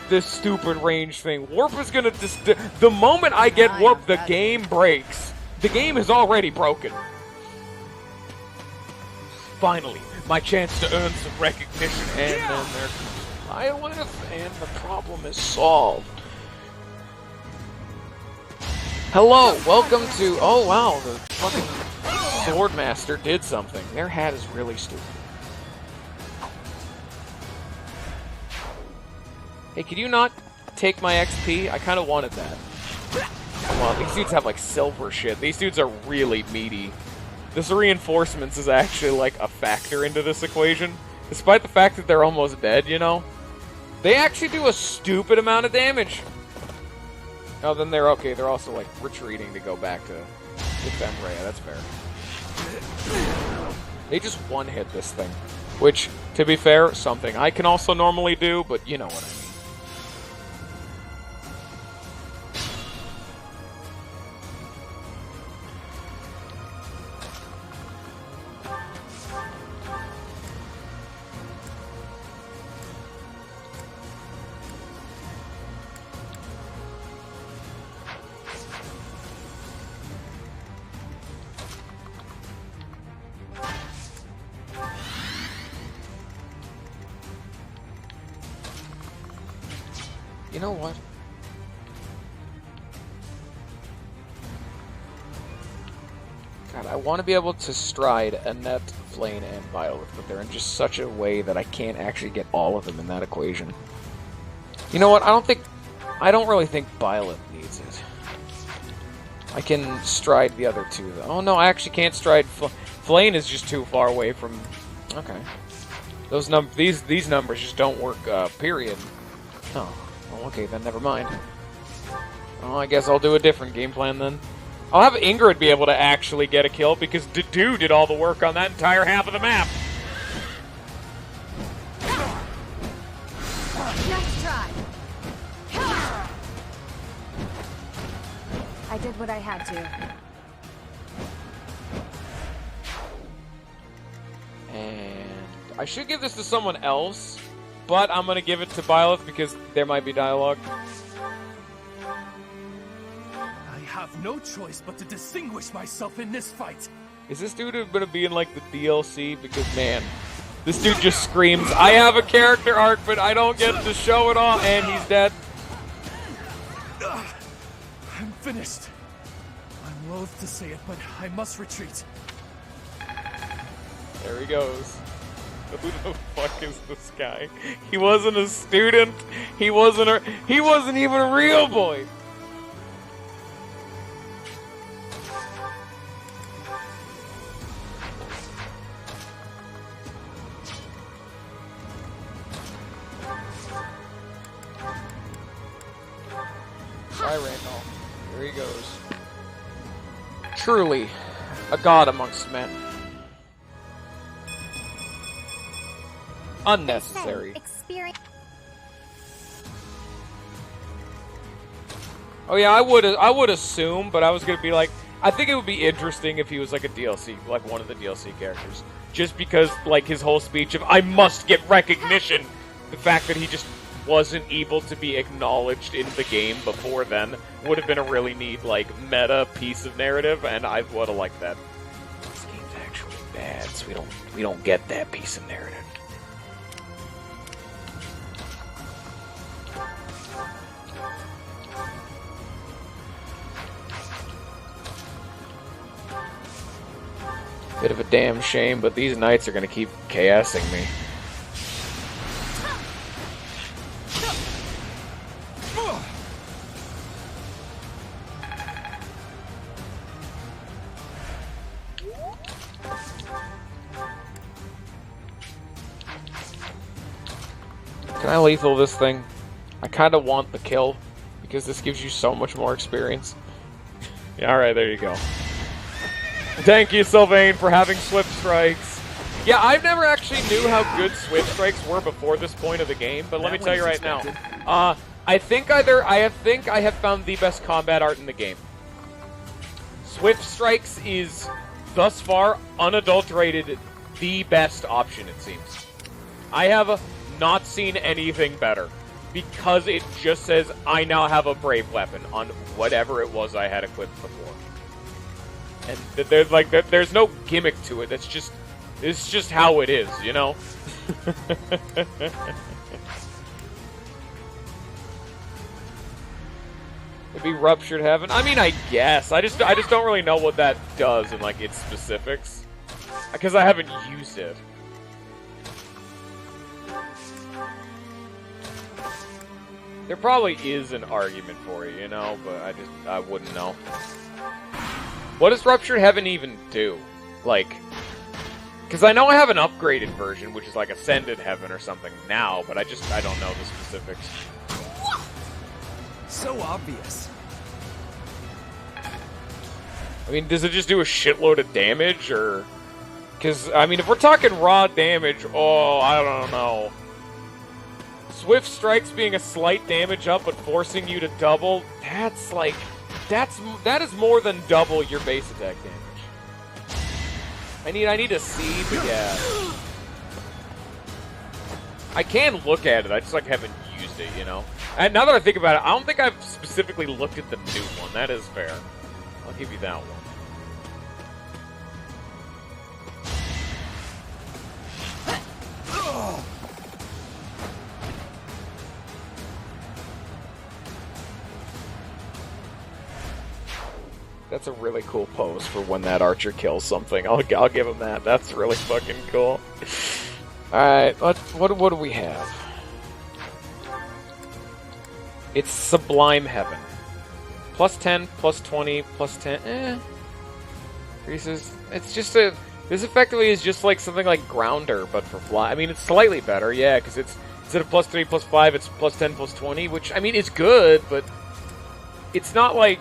this stupid range thing. Warp is gonna just... The moment I get Warp, the game breaks. The game is already broken. Finally, my chance to earn some recognition, and then there's Lilith, and the problem is solved. Hello, welcome to... Oh wow, the fucking Swordmaster did something. Their hat is really stupid. Hey, could you not take my XP? I kind of wanted that. Well, these dudes have like silver shit. These dudes are really meaty. This reinforcements is actually like a factor into this equation. Despite the fact that they're almost dead, you know? They actually do a stupid amount of damage. Oh, then they're okay. They're also like retreating to go back to defend Rhea. That's fair. They just one-hit this thing. Which, to be fair, something I can also normally do, but you know what I mean. You know what? God, I want to be able to stride Annette, Flame, and Violet, but they're in just such a way that I can't actually get all of them in that equation. You know what? I don't really think Violet needs it. I can stride the other two, though. Oh no, I actually can't stride Flame is just too far away from... Okay. These numbers just don't work, period. Oh. Oh, okay, then never mind. Oh, I guess I'll do a different game plan then. I'll have Ingrid be able to actually get a kill because Dedue did all the work on that entire half of the map. Nice try. I did what I had to. And I should give this to someone else. But I'm gonna give it to Byleth because there might be dialogue. I have no choice but to distinguish myself in this fight. Is this dude gonna be in like the DLC? Because man, this dude just screams, I have a character arc, but I don't get to show it all, and he's dead. I'm finished. I'm loath to say it, but I must retreat. There he goes. Who the fuck is this guy? He wasn't a student. He wasn't even a real boy. Hi, Randall. Here he goes. Truly, a god amongst men. Unnecessary. Oh yeah, I would assume, but I was gonna be like, I think it would be interesting if he was like a DLC, like one of the DLC characters, just because like his whole speech of I must get recognition, the fact that he just wasn't able to be acknowledged in the game before then would have been a really neat like meta piece of narrative, and I would have liked that. This game's actually bad, so we don't get that piece of narrative. Bit of a damn shame, but these knights are gonna keep chaosing me. Can I lethal this thing? I kind of want the kill, because this gives you so much more experience. Yeah, alright, there you go. Thank you, Sylvain, for having Swift Strikes. Yeah, I've never actually knew how good Swift Strikes were before this point of the game, but let me tell you right now. I think I have found the best combat art in the game. Swift Strikes is, thus far, unadulterated the best option, it seems. I have not seen anything better. Because it just says, I now have a brave weapon on whatever it was I had equipped before. And there's no gimmick to it. It's just how it is, you know? It'd be Ruptured Heaven. I mean, I guess. I just don't really know what that does in, like, its specifics. Because I haven't used it. There probably is an argument for it, you know, but I wouldn't know. What does Ruptured Heaven even do? Like, because I know I have an upgraded version, which is like Ascended Heaven or something now, but I don't know the specifics. So obvious. I mean, does it just do a shitload of damage, or... Because, I mean, if we're talking raw damage, oh, I don't know. Swift Strikes being a slight damage up, but forcing you to double, that's like... That is more than double your base attack damage. I need to see, but yeah. I can look at it, I just, like, haven't used it, you know? And now that I think about it, I don't think I've specifically looked at the new one. That is fair. I'll give you that one. That's a really cool pose for when that archer kills something. I'll give him that. That's really fucking cool. Alright, what do we have? It's Sublime Heaven. Plus 10, plus 20, plus 10. Increases. It's just a... This effectively is just like something like Grounder, but for fly. I mean, it's slightly better, yeah, because it's... Instead of plus 3, plus 5, it's plus 10, plus 20, which, I mean, it's good, but... It's not like...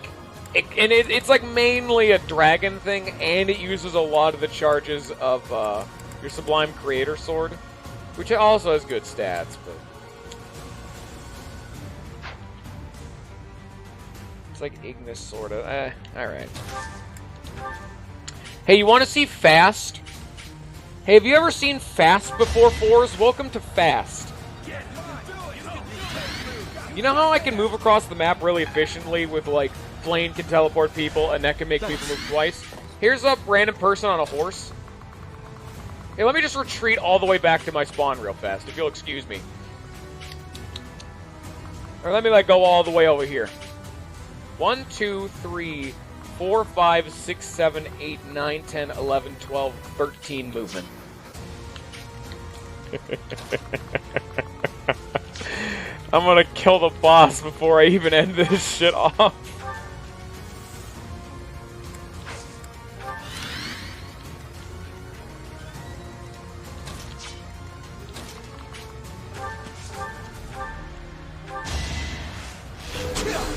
It's like mainly a dragon thing, and it uses a lot of the charges of your Sublime Creator Sword, which also has good stats, but... It's like Ignis, sort of. Alright. Hey, you want to see Fast? Hey, have you ever seen Fast before, Fours? Welcome to Fast. You know how I can move across the map really efficiently with, like, Flame can teleport people, and that can make people move twice? Here's a random person on a horse. Hey, let me just retreat all the way back to my spawn real fast, if you'll excuse me. Or let me, like, go all the way over here. 1, 2, 3, 4, 5, 6, 7, 8, 9, 10, 11, 12, 13 movement. I'm gonna kill the boss before I even end this shit off.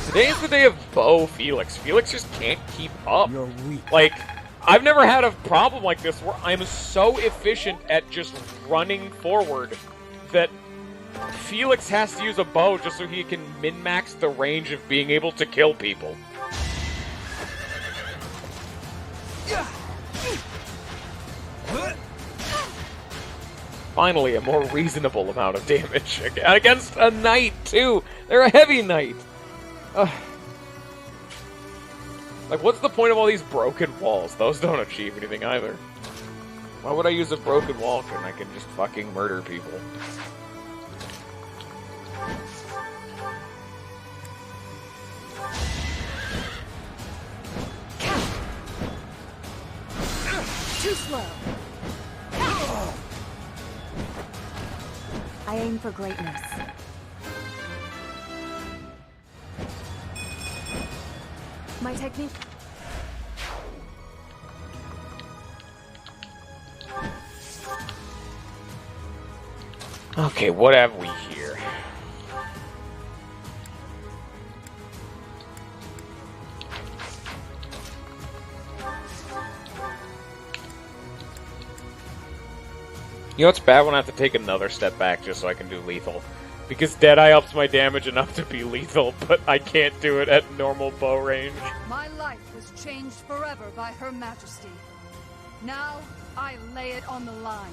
Today is the day of Bo Felix. Felix just can't keep up. You're weak. Like, I've never had a problem like this where I'm so efficient at just running forward that Felix has to use a bow just so he can min-max the range of being able to kill people. Finally, a more reasonable amount of damage against a knight, too. They're a heavy knight. Like, what's the point of all these broken walls? Those don't achieve anything either. Why would I use a broken wall when I can just fucking murder people? Too slow. I aim for greatness. My technique. Okay, what have we here? You know what's bad when I have to take another step back just so I can do lethal? Because Deadeye ups my damage enough to be lethal, but I can't do it at normal bow range. My life was changed forever by Her Majesty. Now, I lay it on the line.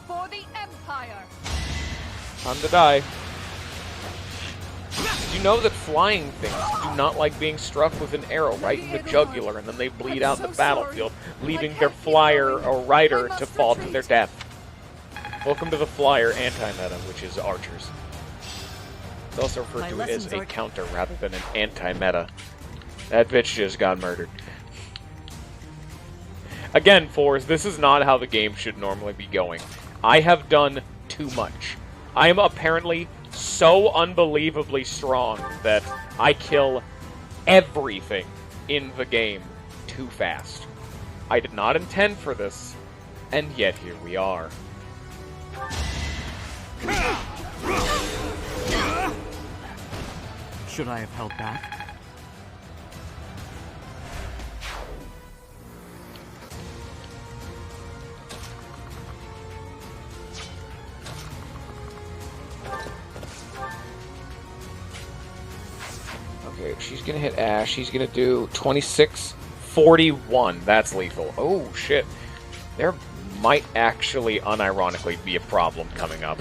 For the Empire! Time to die. Did you know that flying things do not like being struck with an arrow right in the jugular, and then they bleed out in the battlefield, leaving their flyer or rider to fall to their death? Welcome to the flyer anti-meta, which is archers. It's also referred to as a counter rather than an anti-meta. That bitch just got murdered. Again, Forrest, this is not how the game should normally be going. I have done too much. I am apparently so unbelievably strong that I kill everything in the game too fast. I did not intend for this, and yet here we are. Should I have held back? Okay, she's gonna hit Ash. She's gonna do 26-41. That's lethal. Oh, shit. There might actually, unironically, be a problem coming up.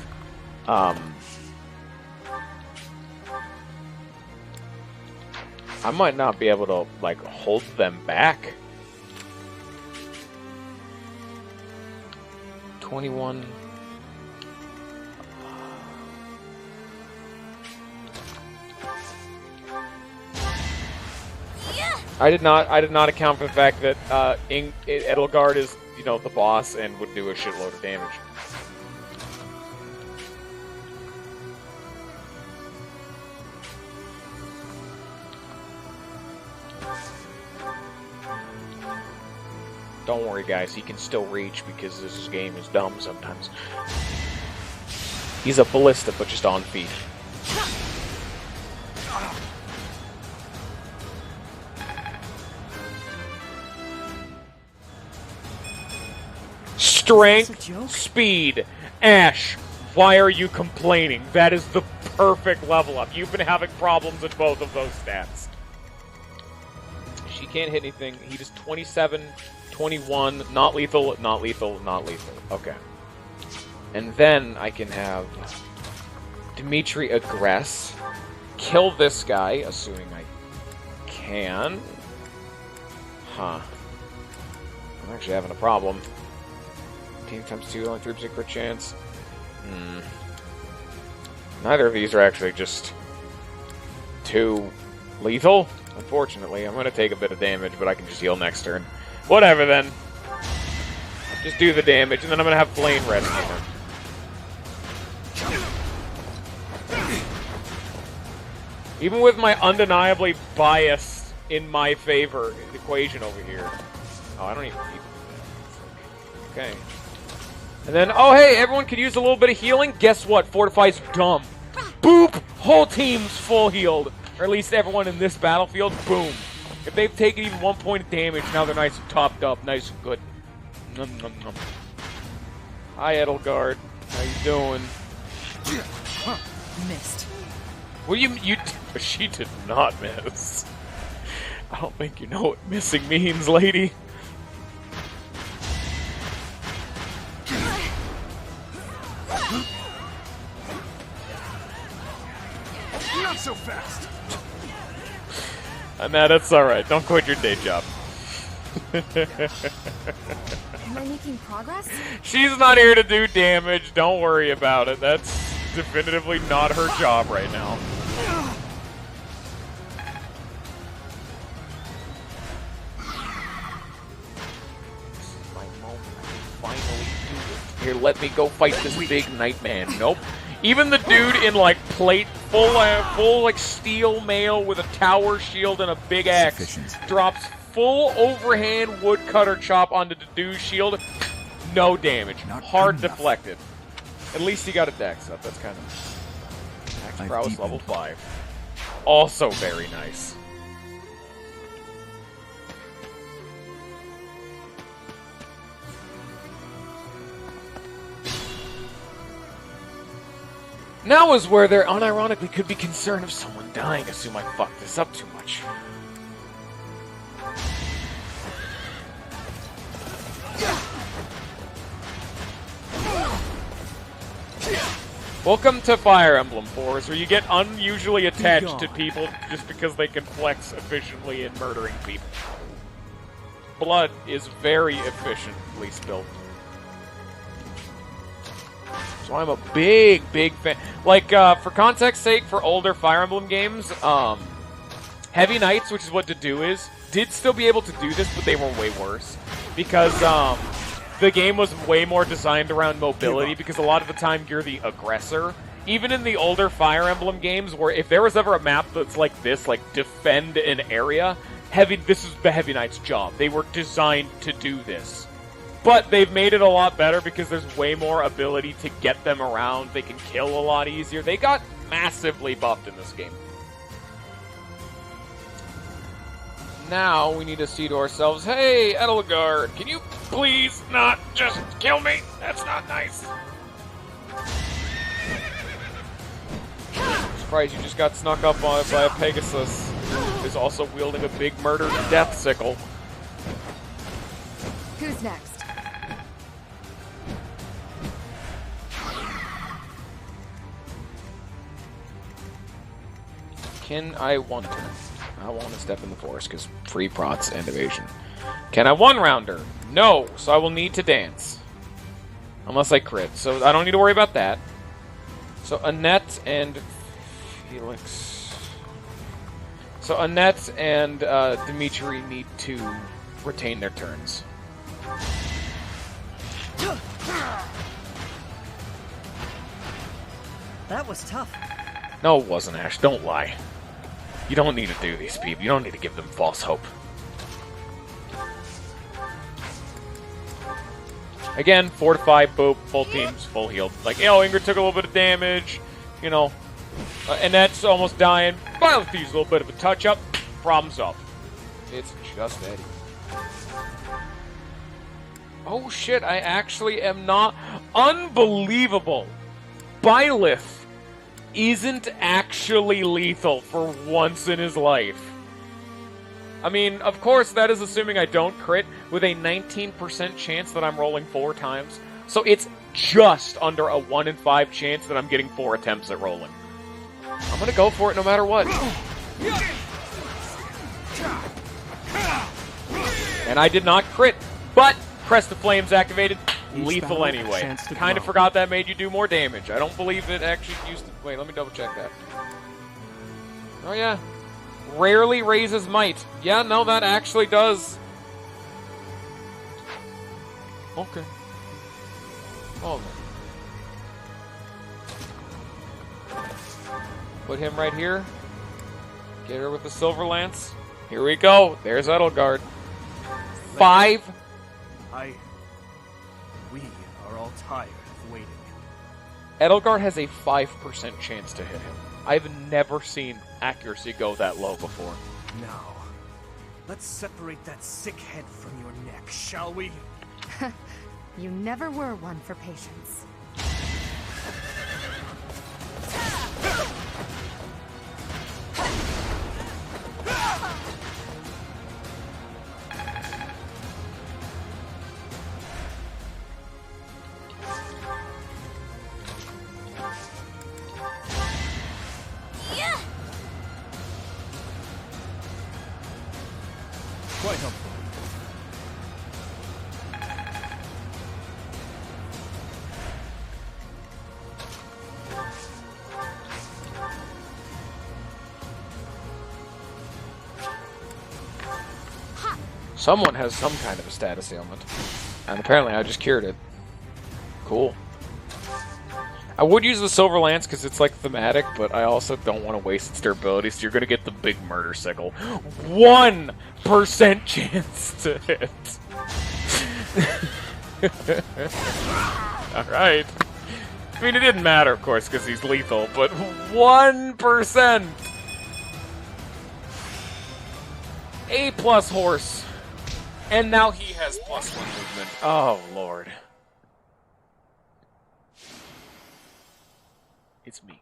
I might not be able to, like, hold them back. 21... I did not account for the fact that Edelgard is, you know, the boss and would do a shitload of damage. Don't worry, guys. He can still reach because this game is dumb sometimes. He's a ballista, but just on feet. Strength, speed, Ash, why are you complaining? That is the perfect level up. You've been having problems with both of those stats. She can't hit anything. He does 27, 21, not lethal, not lethal, not lethal. Okay. And then I can have Dimitri aggress, kill this guy, assuming I can. Huh. I'm actually having a problem. 18 times 2, only 3% crit chance. Neither of these are actually just too lethal. Unfortunately, I'm going to take a bit of damage, but I can just heal next turn. Whatever, then. Just do the damage, and then I'm going to have Blaine rescue him. Even with my undeniably bias in my favor equation over here. Oh, I don't even need that. Okay. And then, oh hey, everyone could use a little bit of healing. Guess what? Fortify's dumb. Boop! Whole team's full healed. Or at least everyone in this battlefield. Boom. If they've taken even 1 point of damage, now they're nice and topped up. Nice and good. Nom, nom, nom. Hi, Edelgard. How you doing? Missed. What do you... She did not miss. I don't think you know what missing means, lady. Not so fast. Nah, that's alright. Don't quit your day job. Am I making progress? She's not here to do damage. Don't worry about it. That's definitively not her job right now. This is my moment. I can finally do it. Here, let me go fight this big Nightman. Nope. Even the dude in, like, plate, full like, steel mail with a tower shield and a big axe drops full overhand woodcutter chop onto the dude's shield. No damage. Hard deflected. At least he got a dex up. That's kind of... Axe prowess level 5. Also very nice. Now is where there unironically could be concern of someone dying. Assume I fucked this up too much. Welcome to Fire Emblem Force, where you get unusually attached to people just because they can flex efficiently in murdering people. Blood is very efficiently spilled. So I'm a big fan. Like, for context's sake, for older Fire Emblem games, Heavy Knights, which is what to do is, did still be able to do this, but they were way worse. Because, the game was way more designed around mobility, because a lot of the time you're the aggressor. Even in the older Fire Emblem games, where if there was ever a map that's like this, like defend an area, this is the Heavy Knight's job. They were designed to do this. But they've made it a lot better because there's way more ability to get them around. They can kill a lot easier. They got massively buffed in this game. Now we need to see to ourselves, hey, Edelgard, can you please not just kill me? That's not nice. I'm surprised you just got snuck up on by a Pegasus, who is also wielding a big murder death sickle. Who's next? Can I want to? I want to step in the forest because free prots and evasion. Can I one-rounder? No, so I will need to dance. Unless I crit, so I don't need to worry about that. So Annette and Felix. So Annette and Dimitri need to retain their turns. That was tough. No, it wasn't, Ash. Don't lie. You don't need to do these people. You don't need to give them false hope. Again, 4 to 5, boop, full teams, full healed. Like, you know, Ingrid took a little bit of damage, you know, and that's almost dying. Violet needs a little bit of a touch-up, problem's up. It's just Eddie. Oh shit, I actually am not... Unbelievable! Byleth isn't actually lethal for once in his life. I mean, of course, that is assuming I don't crit with a 19% chance that I'm rolling 4 times. So it's just under a 1 in 5 chance that I'm getting 4 attempts at rolling. I'm gonna go for it no matter what. And I did not crit, but Crest of Flames activated. Lethal anyway. Kind of forgot that made you do more damage. I don't believe it actually used to... Wait, let me double check that. Oh yeah. Rarely raises might. Yeah, no, that actually does. Okay. Oh. Put him right here. Get her with the Silver Lance. Here we go. There's Edelgard. 5. We are all tired of waiting. Edelgard has a 5% chance to hit him. I've never seen accuracy go that low before. Now, let's separate that sick head from your neck, shall we? You never were one for patience. Quite helpful. Someone has some kind of a status ailment. And apparently I just cured it. Cool. I would use the Silver Lance because it's like thematic, but I also don't want to waste its durability, so you're going to get the big murder sickle. 1% chance to hit. Alright. I mean, it didn't matter, of course, because he's lethal, but 1%! A+ horse. And now he has +1 movement. Oh, Lord. It's me.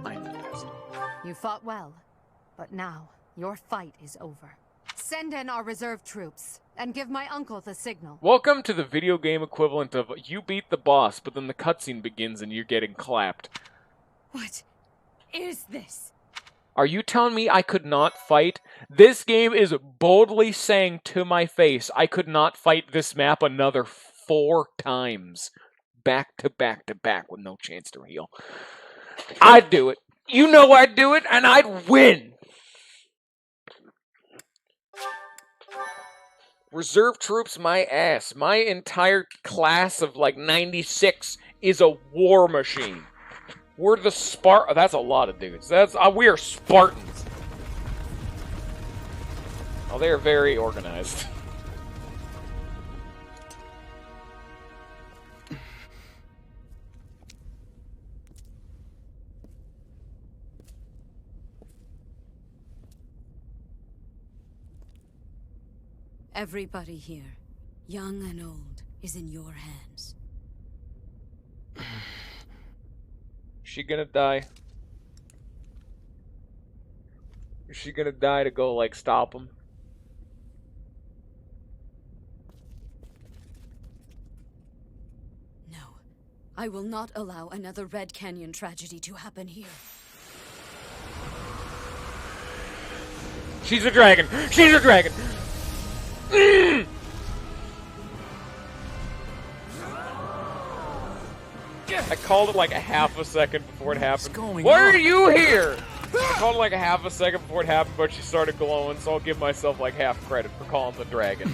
I'm the best. You fought well, but now your fight is over. Send in our reserve troops, and give my uncle the signal. Welcome to the video game equivalent of you beat the boss, but then the cutscene begins and you're getting clapped. What is this? Are you telling me I could not fight? This game is boldly saying to my face, I could not fight this map another 4 times. Back to back to back with no chance to heal. I'd do it. You know I'd do it, and I'd win. Reserve troops, my ass. My entire class of like 96 is a war machine. We're the that's a lot of dudes. We are Spartans. Oh, they are very organized. Everybody here, young and old, is in your hands. She gonna die? Is she gonna die to go, like, stop him? No. I will not allow another Red Canyon tragedy to happen here. She's a dragon! She's a dragon! I called it like a half a second before it happened. Why are you here? I called it like a half a second before it happened, but she started glowing, so I'll give myself like half credit for calling the dragon.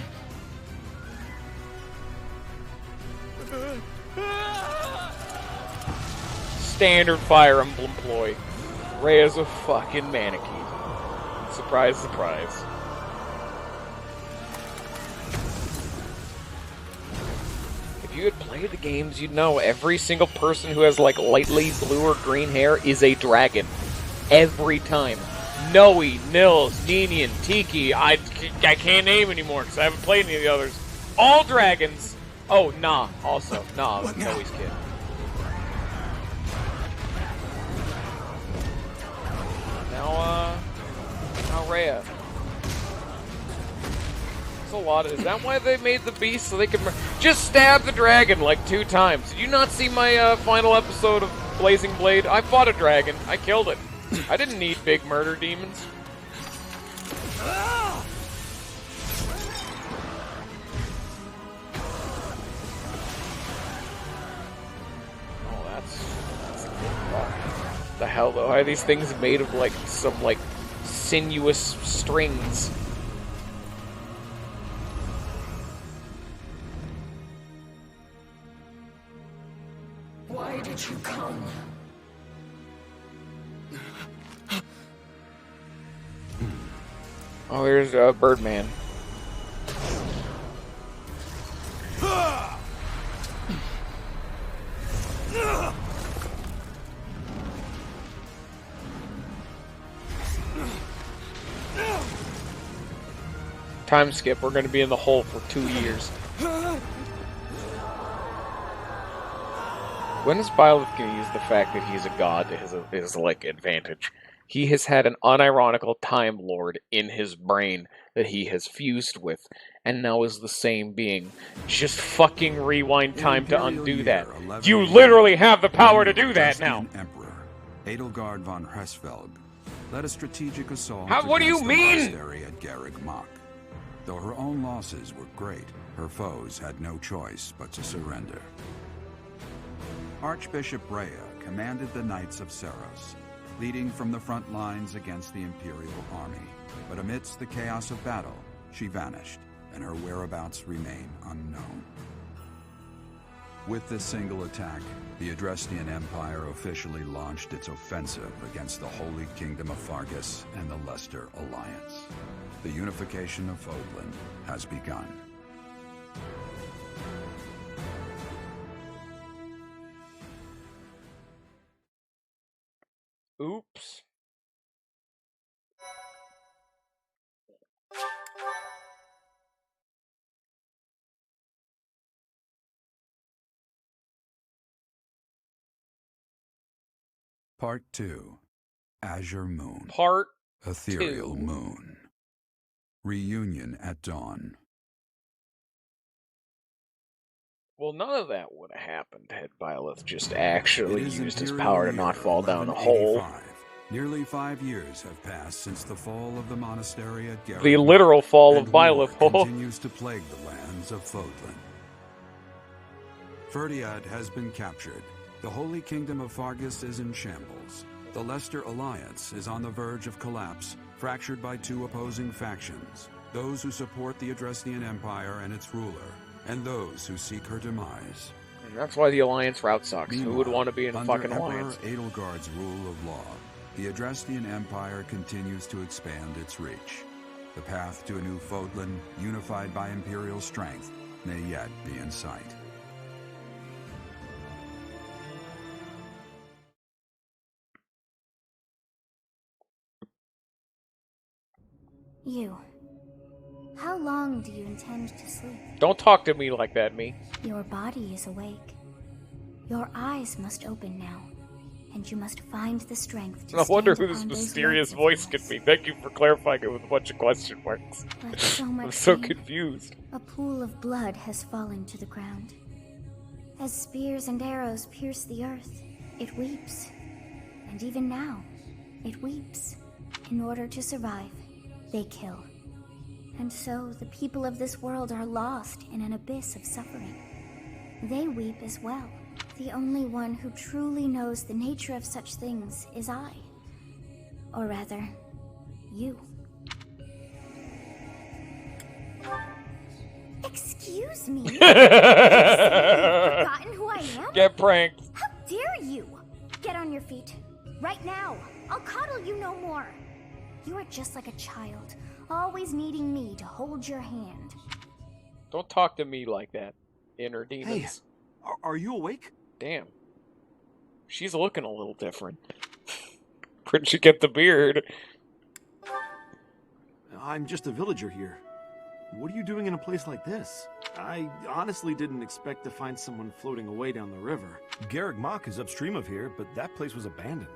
Standard Fire Emblem ploy. Rhea's a fucking mannequin. Surprise, surprise. If you had played the games, you'd know every single person who has like lightly blue or green hair is a dragon. Every time. Noe, Nils, Ninian, Tiki, I can't name anymore because I haven't played any of the others. All dragons. Oh, nah, also. Nah, Noe's kid. Now Rhea. That's a lot of... Is that why they made the beast? So they can... Just stab the dragon like 2 times. Did you not see my final episode of Blazing Blade? I fought a dragon. I killed it. I didn't need big murder demons. Oh, that's a good thought. The hell, though? Why are these things made of, like, some, like, sinuous strings? Why did you come? Oh, here's Birdman. Time skip, we're going to be in the hole for 2 years. When is Byleth going to use the fact that he's a god to his like, advantage? He has had an unironical Time Lord in his brain that he has fused with, and now is the same being. Just fucking rewind time to undo that. You literally have the power to do that now! Emperor, Edelgard von Hresvelg, led a strategic assault what do you against mean? the monastery at Garreg Mach. Though her own losses were great, her foes had no choice but to surrender. Archbishop Rhea commanded the Knights of Seros, leading from the front lines against the Imperial army. But amidst the chaos of battle, she vanished, and her whereabouts remain unknown. With this single attack, the Adrestian Empire officially launched its offensive against the Holy Kingdom of Fargus and the Leicester Alliance. The unification of Fodlan has begun. Oops. Part 2. Azure Moon. Part Ethereal 2. Moon. Reunion at dawn. Well, none of that would have happened had Byleth just actually used his power to not fall down a hole. Nearly 5 years have passed since the fall of the monastery at Garreg. The literal fall of Byleth continues to plague the lands of Fodlan. Ferdiad has been captured. The Holy Kingdom of Fargus is in shambles. The Leicester Alliance is on the verge of collapse, fractured by two opposing factions. Those who support the Adrestian Empire and its ruler, and those who seek her demise. And that's why the Alliance route sucks. Who would want to be in a fucking alliance? Under Emperor Edelgard's rule of law, the Adrestian Empire continues to expand its reach. The path to a new Fodlan, unified by Imperial strength, may yet be in sight. You. How long do you intend to sleep? Don't talk to me like that, me. Your body is awake. Your eyes must open now, and you must find the strength to I wonder stand who this upon those mysterious words of voice could be. Thank you for clarifying it with a bunch of question marks. But so much I'm so pain. confused. A pool of blood has fallen to the ground. As spears and arrows pierce the earth, it weeps. And even now, it weeps. In order to survive, they kill. And so the people of this world are lost in an abyss of suffering. They weep as well. The only one who truly knows the nature of such things is I. Or rather, you. Excuse me? Have you forgotten who I am? Get pranked. How dare you? Get on your feet. Right now. I'll coddle you no more. You are just like a child, always needing me to hold your hand. Don't talk to me like that, inner demons. Hey, are you awake? Damn. She's looking a little different. Where'd she get the beard? I'm just a villager here. What are you doing in a place like this? I honestly didn't expect to find someone floating away down the river. Garreg Mach is upstream of here, but that place was abandoned.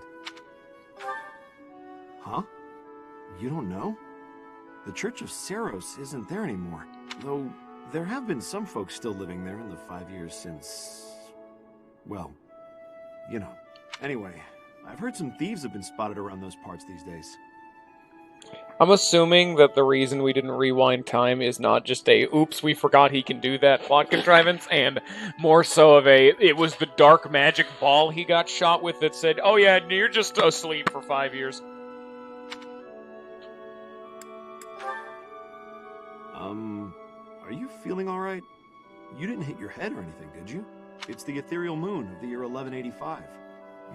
Huh? You don't know? The Church of Saros isn't there anymore. Though, there have been some folks still living there in the 5 years since... well, you know. Anyway, I've heard some thieves have been spotted around those parts these days. I'm assuming that the reason we didn't rewind time is not just a, oops, we forgot he can do that plot contrivance, and more so of a, it was the dark magic ball he got shot with that said, oh yeah, you're just asleep for 5 years. Are you feeling alright? You didn't hit your head or anything, did you? It's the ethereal moon of the year 1185.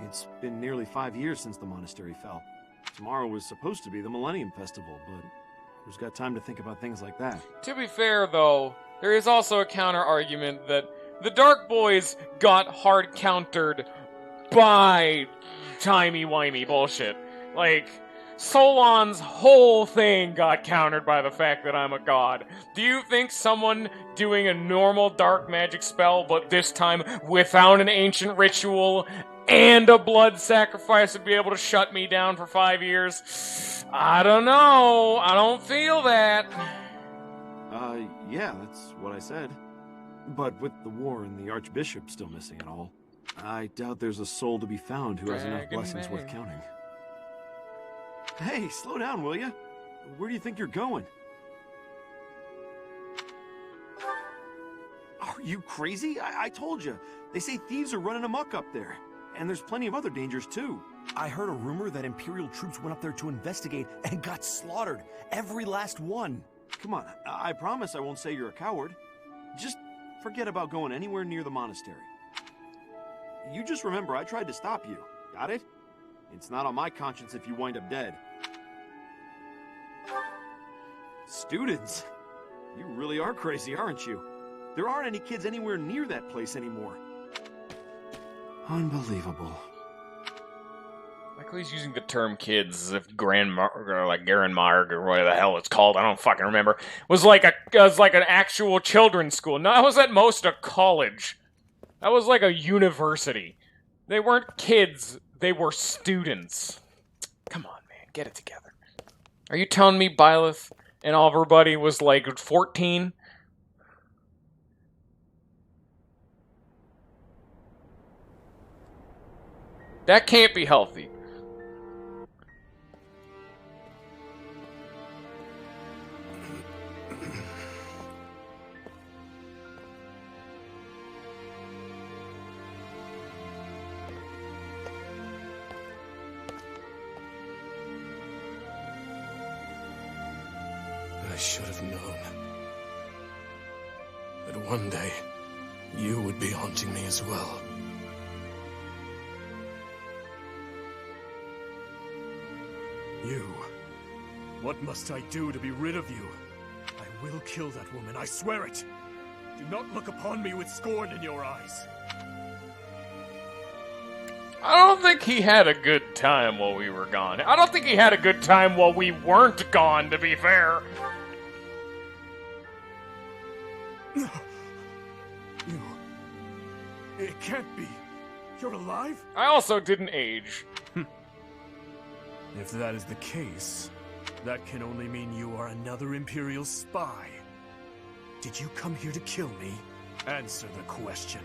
It's been nearly 5 years since the monastery fell. Tomorrow was supposed to be the Millennium Festival, but who's got time to think about things like that? To be fair, though, there is also a counter-argument that the Dark Boys got hard-countered by timey-wimey bullshit. Like, Solon's whole thing got countered by the fact that I'm a god. Do you think someone doing a normal dark magic spell, but this time without an ancient ritual and a blood sacrifice would be able to shut me down for 5 years? I don't know. I don't feel that. Yeah, that's what I said. But with the war and the Archbishop still missing it all, I doubt there's a soul to be found who has enough blessings worth counting. Hey, slow down, will ya? Where do you think you're going? Are you crazy? I told you. They say thieves are running amok up there. And there's plenty of other dangers, too. I heard a rumor that Imperial troops went up there to investigate and got slaughtered. Every last one. Come on, I promise I won't say you're a coward. Just forget about going anywhere near the monastery. You just remember I tried to stop you. Got it? It's not on my conscience if you wind up dead. Students? You really are crazy, aren't you? There aren't any kids anywhere near that place anymore. Unbelievable. Like he's using the term kids as if like Garen Marg or whatever the hell it's called, I don't fucking remember, was like an actual children's school. No, that was at most a college. That was like a university. They weren't kids, they were students. Come on, man, get it together. Are you telling me Byleth and everybody was like 14? That can't be healthy. I should have known that one day you would be haunting me as well. You. What must I do to be rid of you? I will kill that woman, I swear it! Do not look upon me with scorn in your eyes. I don't think he had a good time while we were gone. I don't think he had a good time while we weren't gone, to be fair. You... It can't be. You're alive? I also didn't age. If that is the case, that can only mean you are another Imperial spy. Did you come here to kill me? Answer the question.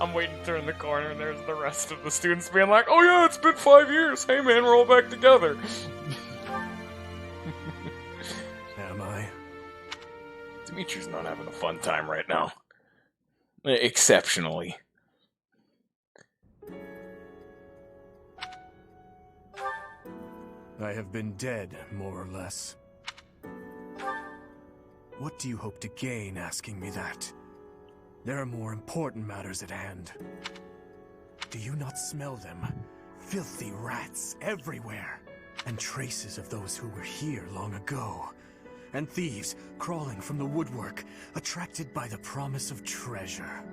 I'm waiting to turn the corner and there's the rest of the students being like, oh yeah, it's been 5 years. Hey man, we're all back together. Am I? Dimitri's not having a fun time right now. Exceptionally. I have been dead, more or less. What do you hope to gain asking me that? There are more important matters at hand. Do you not smell them? Filthy rats everywhere. And traces of those who were here long ago. And thieves crawling from the woodwork, attracted by the promise of treasure.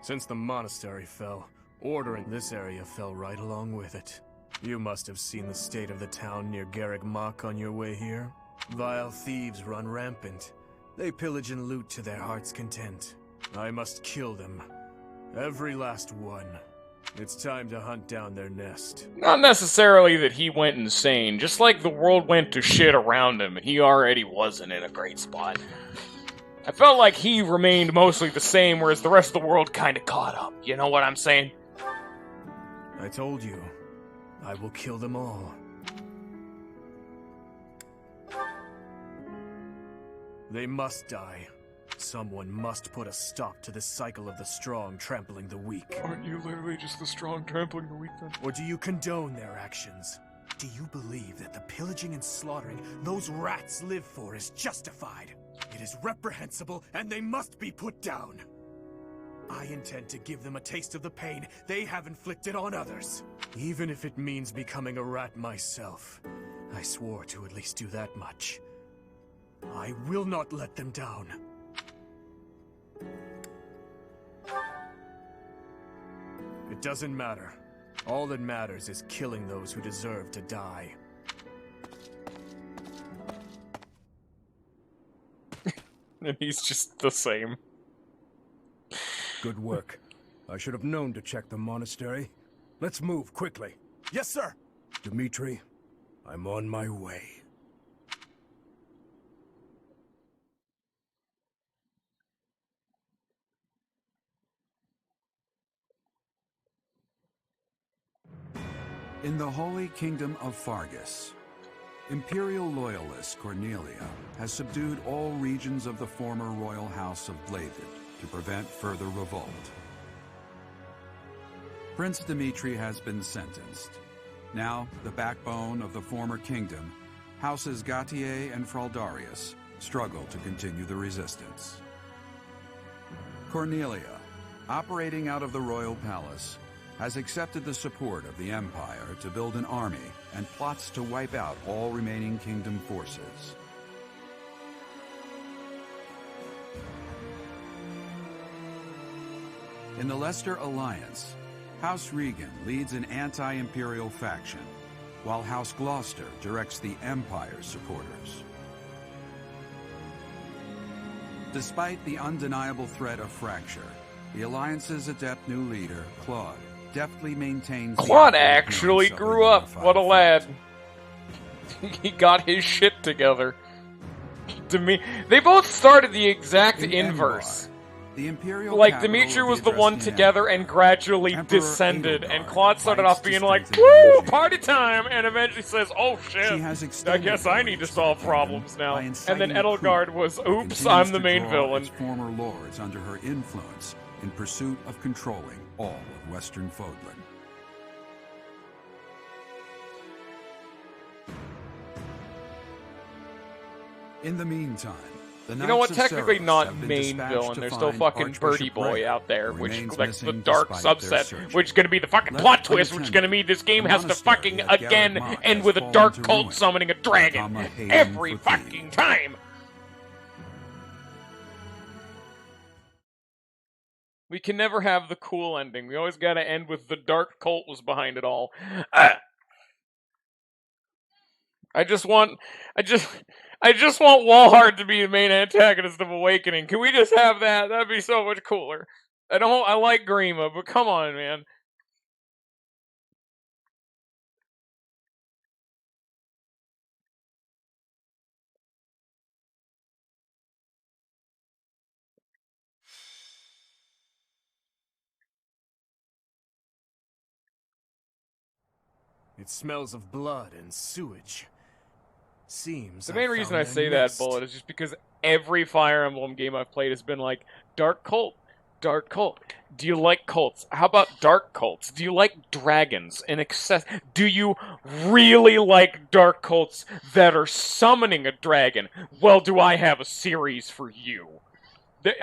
Since the monastery fell, order in this area fell right along with it. You must have seen the state of the town near Garreg Mach on your way here. Vile thieves run rampant. They pillage and loot to their heart's content. I must kill them. Every last one. It's time to hunt down their nest. Not necessarily that he went insane, just like the world went to shit around him. He already wasn't in a great spot. I felt like he remained mostly the same, whereas the rest of the world kinda caught up. You know what I'm saying? I told you, I will kill them all. They must die. Someone must put a stop to this cycle of the strong trampling the weak. Aren't you literally just the strong trampling the weak then? Or do you condone their actions? Do you believe that the pillaging and slaughtering those rats live for is justified? It is reprehensible and they must be put down. I intend to give them a taste of the pain they have inflicted on others. Even if it means becoming a rat myself. I swore to at least do that much. I will not let them down. It doesn't matter. All that matters is killing those who deserve to die. And he's just the same. Good work. I should have known to check the monastery. Let's move quickly. Yes, sir! Dimitri, I'm on my way. In the Holy Kingdom of Fargus, Imperial loyalist Cornelia has subdued all regions of the former royal house of Blavid to prevent further revolt. Prince Dimitri has been sentenced. Now, the backbone of the former kingdom, Houses Gautier and Fraldarius, struggle to continue the resistance. Cornelia, operating out of the royal palace, has accepted the support of the Empire to build an army and plots to wipe out all remaining kingdom forces. In the Leicester Alliance, House Regan leads an anti-imperial faction, while House Gloucester directs the Empire's supporters. Despite the undeniable threat of fracture, the Alliance's adept new leader, Claude, deftly maintains... Claude actually grew up. What a lad. He got his shit together. They both started the exact inverse. The Imperial Like, capital Dimitri of was the the one Adrestian together and gradually Emperor descended, and Edelgard Claude started fights off to being like, strengthen woo, her party time, and eventually says, oh shit, She has I extended guess her I need to reach solve to the kingdom problems now. by And inciting then a coup Edelgard was, that oops, continues I'm the to main draw villain. its former lords under her influence in pursuit of controlling all of Western Fodlan. In the meantime, the You know what? Knights of Technically Ceros not have been main dispatched villain. to There's still find fucking Archbishop Birdie Boy Ray, out there, who which remains like the missing dark despite their subset, search. which is gonna be the fucking Left plot twist, which is unattended, gonna mean this game the has to monastery fucking at again Garreg Mach end has with a fallen dark to cult ruin. summoning a dragon Kama hating every for fucking time. We can never have the cool ending. We always gotta end with the dark cult was behind it all. I just want Walhart to be the main antagonist of Awakening. Can we just have that? That'd be so much cooler. I like Grima, but come on, man. It smells of blood and sewage. Seems The main I reason found I their say nest. that, Bullet, is just because every Fire Emblem game I've played has been like, Dark Cult. Dark Cult. Do you like cults? How about dark cults? Do you like dragons in excess? Do you really like dark cults that are summoning a dragon? Well, do I have a series for you?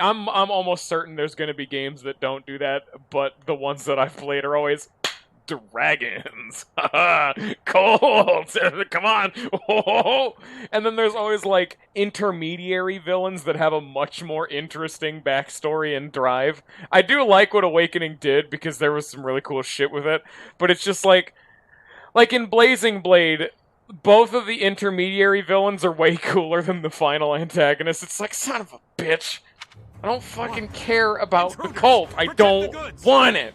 I'm almost certain there's going to be games that don't do that, but the ones that I've played are always dragons. Cults. Come on. And then there's always like intermediary villains that have a much more interesting backstory and drive. I do like what Awakening did because there was some really cool shit with it, but it's just like in Blazing Blade, both of the intermediary villains are way cooler than the final antagonist. It's like, son of a bitch. I don't fucking care about the cult. I don't want it.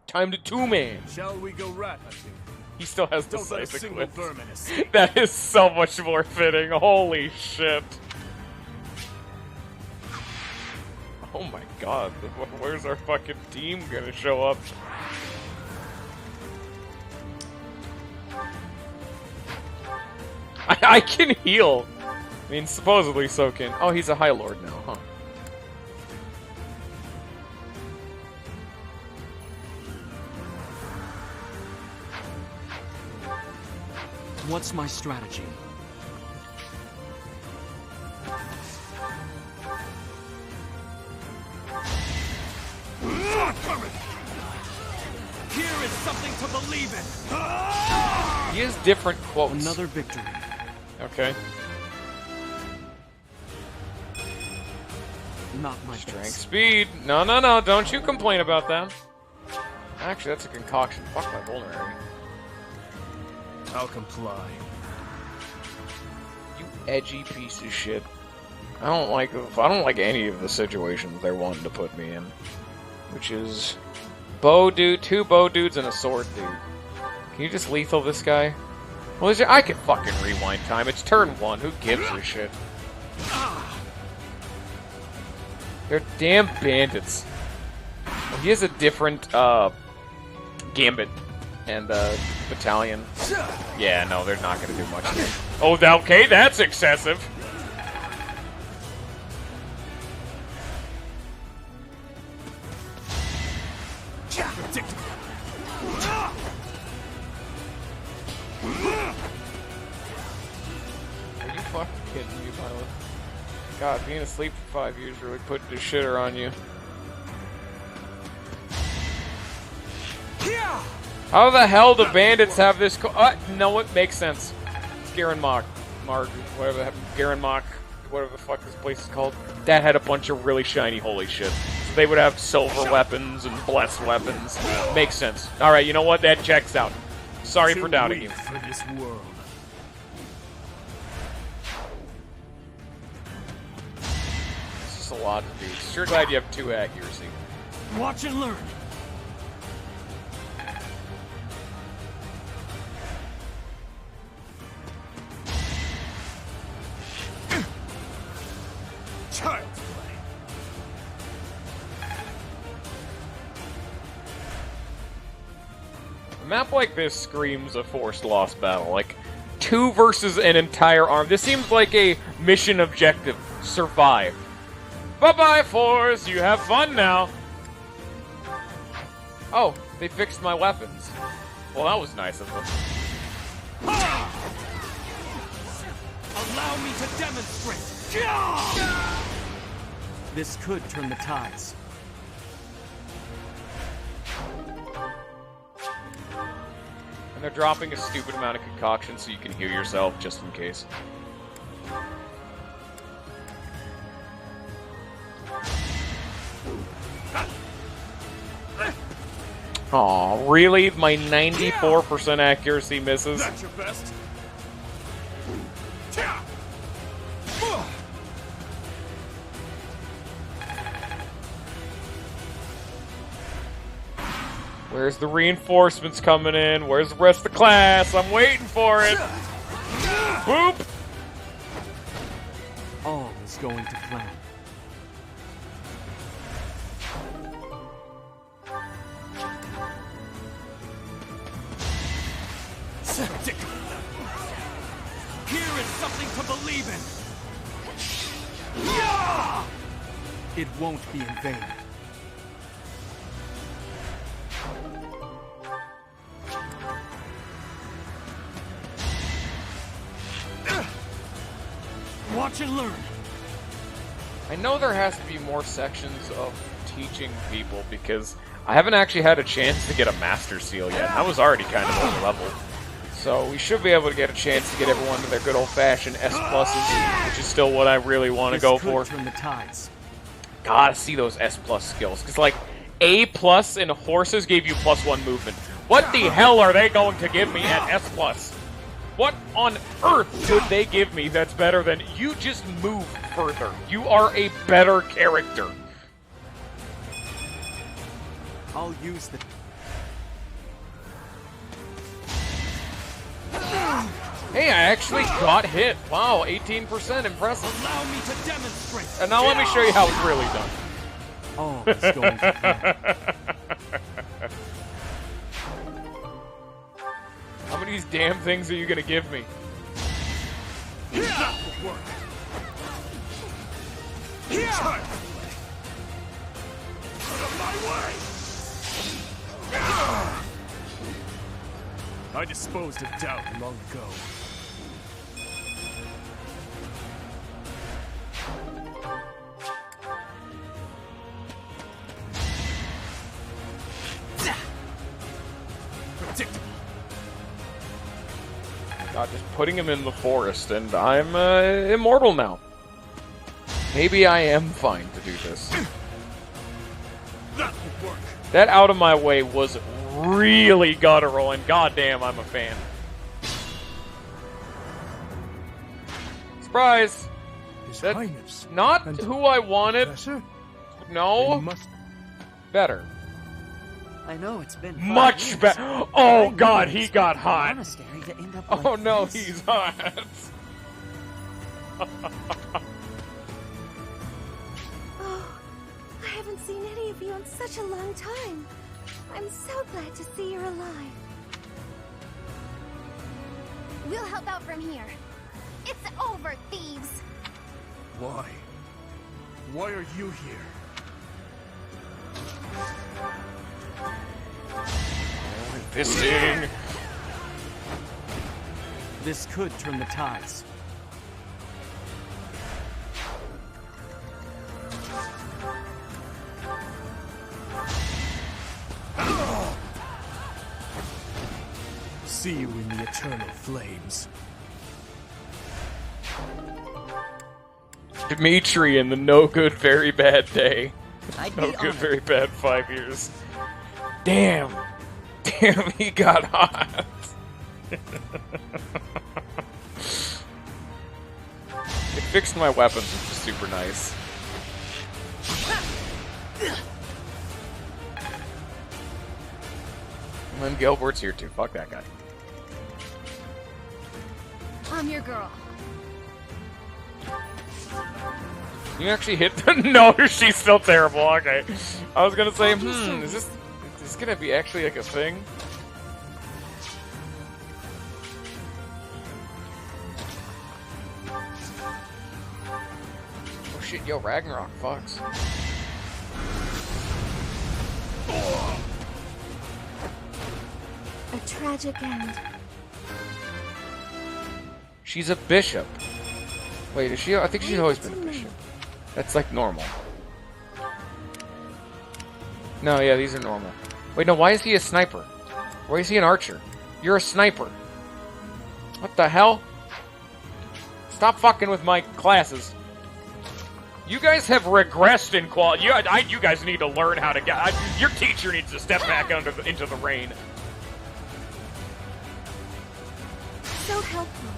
Time to two-man. Shall we go rat hunting? He still has Don't let a decisive single glitch. vermin escape. That is so much more fitting. Holy shit. Oh my god. Where's our fucking team gonna show up? I can heal. I mean, supposedly so can. Oh, he's a High Lord now, huh? What's my strategy? Here is something to believe in. He has different quotes. Another victory. Okay. Not my Strength, best. speed. No, don't you complain about that. Actually, that's a concoction. Fuck my vulnerary. I'll comply. You edgy piece of shit. I don't like any of the situations they're wanting to put me in. Which is bow dude, 2 bow dudes and a sword dude. Can you just lethal this guy? Well, I can fucking rewind time. It's turn 1. Who gives a shit? They're damn bandits. Well, he has a different gambit and battalion. Yeah, no, they're not gonna do much. Oh, okay, that's excessive. Are you fucking kidding me, Violet? God, being asleep for 5 years really put the shitter on you. How the hell do bandits have this? No, it makes sense. It's Garen Mach, whatever the fuck this place is called. That had a bunch of really shiny holy shit. So they would have silver weapons and blessed weapons. Makes sense. All right, you know what? That checks out. Sorry for doubting you. For this world. It's just a lot to do. Sure glad you have 2 accuracy. Watch and learn. map like this screams a forced lost battle. Like, 2 versus an entire army. This seems like a mission objective. Survive. Bye-bye, Force! You have fun now! Oh, they fixed my weapons. Well, that was nice of them. Allow me to demonstrate! This could turn the tides. And they're dropping a stupid amount of concoction so you can heal yourself, just in case. Aw, really? My 94% accuracy misses? That's your best. Where's the reinforcements coming in? Where's the rest of the class? I'm waiting for it! Boop! All is going to plan. Here is something to believe in. It won't be in vain. Watch and learn. I know there has to be more sections of teaching people because I haven't actually had a chance to get a Master Seal yet. I was already kind of over level. So we should be able to get a chance to get everyone to their good old-fashioned S+s, which is still what I really want to go for. Turn the tides. Gotta see those S+ skills, because like A+ in horses gave you +1 movement. What the hell are they going to give me at S+? What on earth could they give me that's better than you just move further? You are a better character. I'll use the... Hey, I actually got hit. Wow, 18%, impressive. Allow me to demonstrate. And now let me show you how it's really done. Oh, it's going to plan. How many of these damn things are you gonna give me? That will work. Out of my way! I disposed of doubt long ago. Predictable. God, just putting him in the forest, and I'm immortal now. Maybe I am fine to do this. That will work. That out of my way was really guttural, and goddamn, I'm a fan. Surprise! His That's Highness. not And who I wanted. Professor? No. Must... Better. I know, it's been Much better. Oh god, he got hot. Monastery to end up Oh like no, this. he's hot. Oh, I haven't seen any of you in such a long time. I'm so glad to see you're alive. We'll help out from here. It's over, thieves. Why? Why are you here? Fisting. This could turn the tides. See you in the eternal flames. Dimitri in the no good, very bad day. I'd No be good, honored. very bad 5 years. Damn. Damn, he got hot. It fixed my weapons, which is super nice. And then Gilbert's here too. Fuck that guy. I'm your girl. You actually hit the... No, she's still terrible. Okay. I was gonna say, is this gonna be actually like a thing? shit, yo, Ragnarok fucks. A tragic end. She's a bishop. Wait, is she? I think she's always been a bishop. That's like normal. No, yeah, these are normal. Wait, no, why is he a sniper? Why is he an archer? You're a sniper. What the hell? Stop fucking with my classes. You guys have regressed in quality. You guys need to learn how to get... your teacher needs to step back into the rain. So helpful.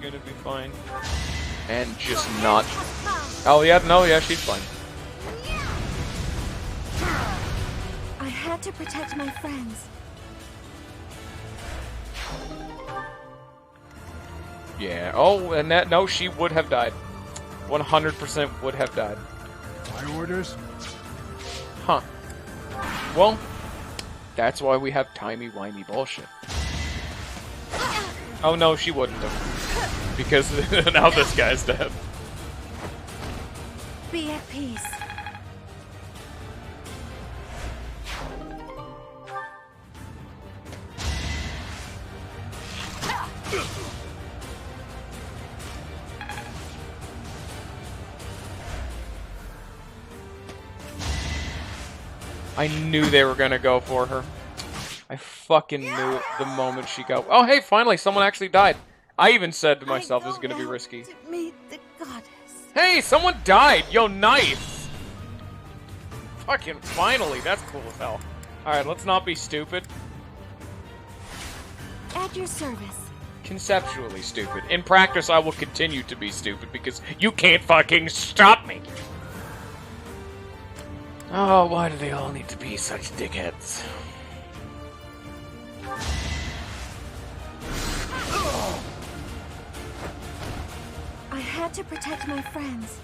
Gonna be fine. And just not... Oh, yeah, no, yeah, she's fine. I had to protect my friends. Yeah, oh, and that... No, she would have died. 100% would have died. My orders? Huh. Well, that's why we have timey-wimey bullshit. Oh, no, she wouldn't have. Because now this guy's dead. Be at peace. I knew they were gonna go for her. I fucking knew it the moment she got... Oh, hey, finally, someone actually died. I even said to myself, this is gonna be risky. Meet the goddess. Hey, someone died! Yo, nice! Fucking finally, that's cool as hell. Alright, let's not be stupid. At your service. Conceptually stupid. In practice, I will continue to be stupid because you can't fucking stop me! Oh, why do they all need to be such dickheads? I had to protect my friends.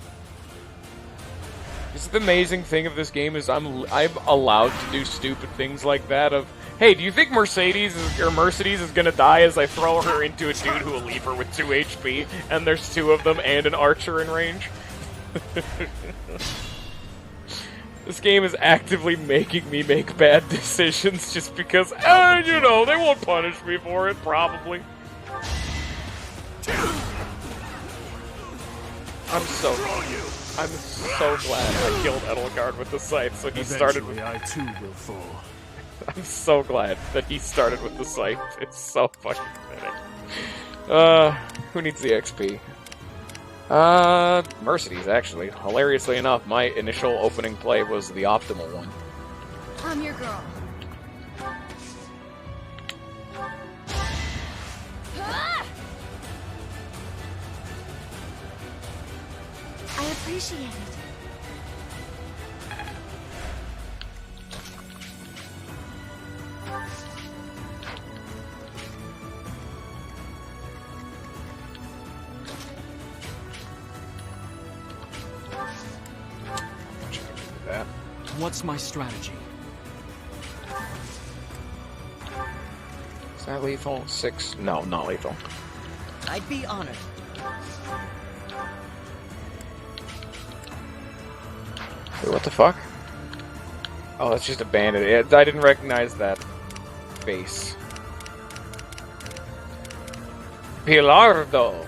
This is the amazing thing of this game is I'm allowed to do stupid things like that of, hey, do you think Mercedes is gonna die as I throw her into a dude who will leave her with 2 HP and there's 2 of them and an archer in range? This game is actively making me make bad decisions just because, you know, they won't punish me for it, probably. I'm so glad I killed Edelgard with the scythe, so he started with... I too will fall. I'm so glad that he started with the scythe. It's so fucking pathetic. Who needs the XP? Mercedes, actually. Hilariously enough, my initial opening play was the optimal one. I'm your girl. I appreciate it. What's my strategy? Is that lethal? 6? No, not lethal. I'd be honored. Wait, what the fuck? Oh, that's just a bandit. I didn't recognize that face. Pilardo!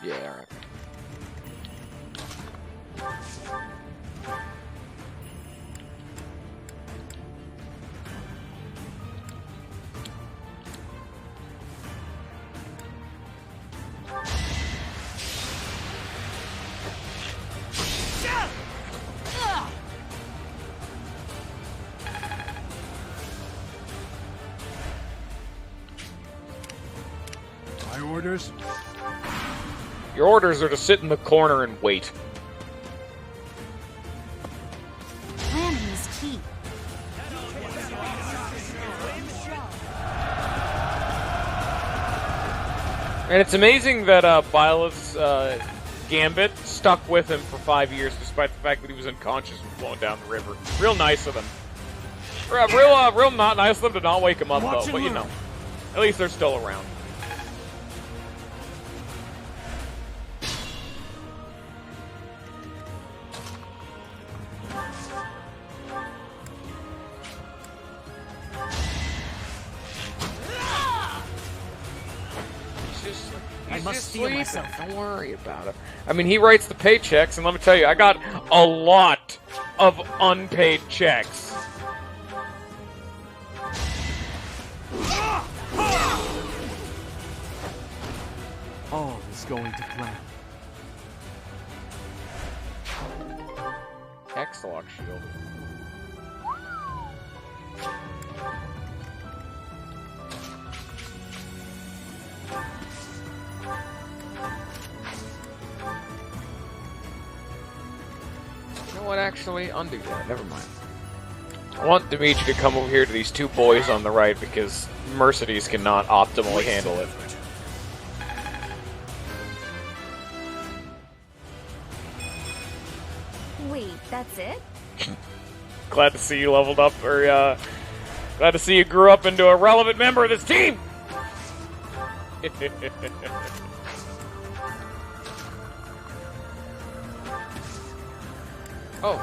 Yeah, alright. Orders? Your orders are to sit in the corner and wait. Planning is key. And it's amazing that Byleth's Gambit stuck with him for 5 years, despite the fact that he was unconscious and flown down the river. Real nice of them. Real not nice of them to not wake him up, though. But you know, at least they're still around. I must steel myself. Don't worry about it. I mean, he writes the paychecks, and let me tell you, I got a lot of unpaid checks. All is going to plan. X-Lock shield. You know what, actually? Undo that. Never mind. I want Dimitri to come over here to these two boys on the right because Mercedes cannot optimally handle it. Wait, that's it? Glad to see you leveled up, or glad to see you grew up into a relevant member of this team! Oh.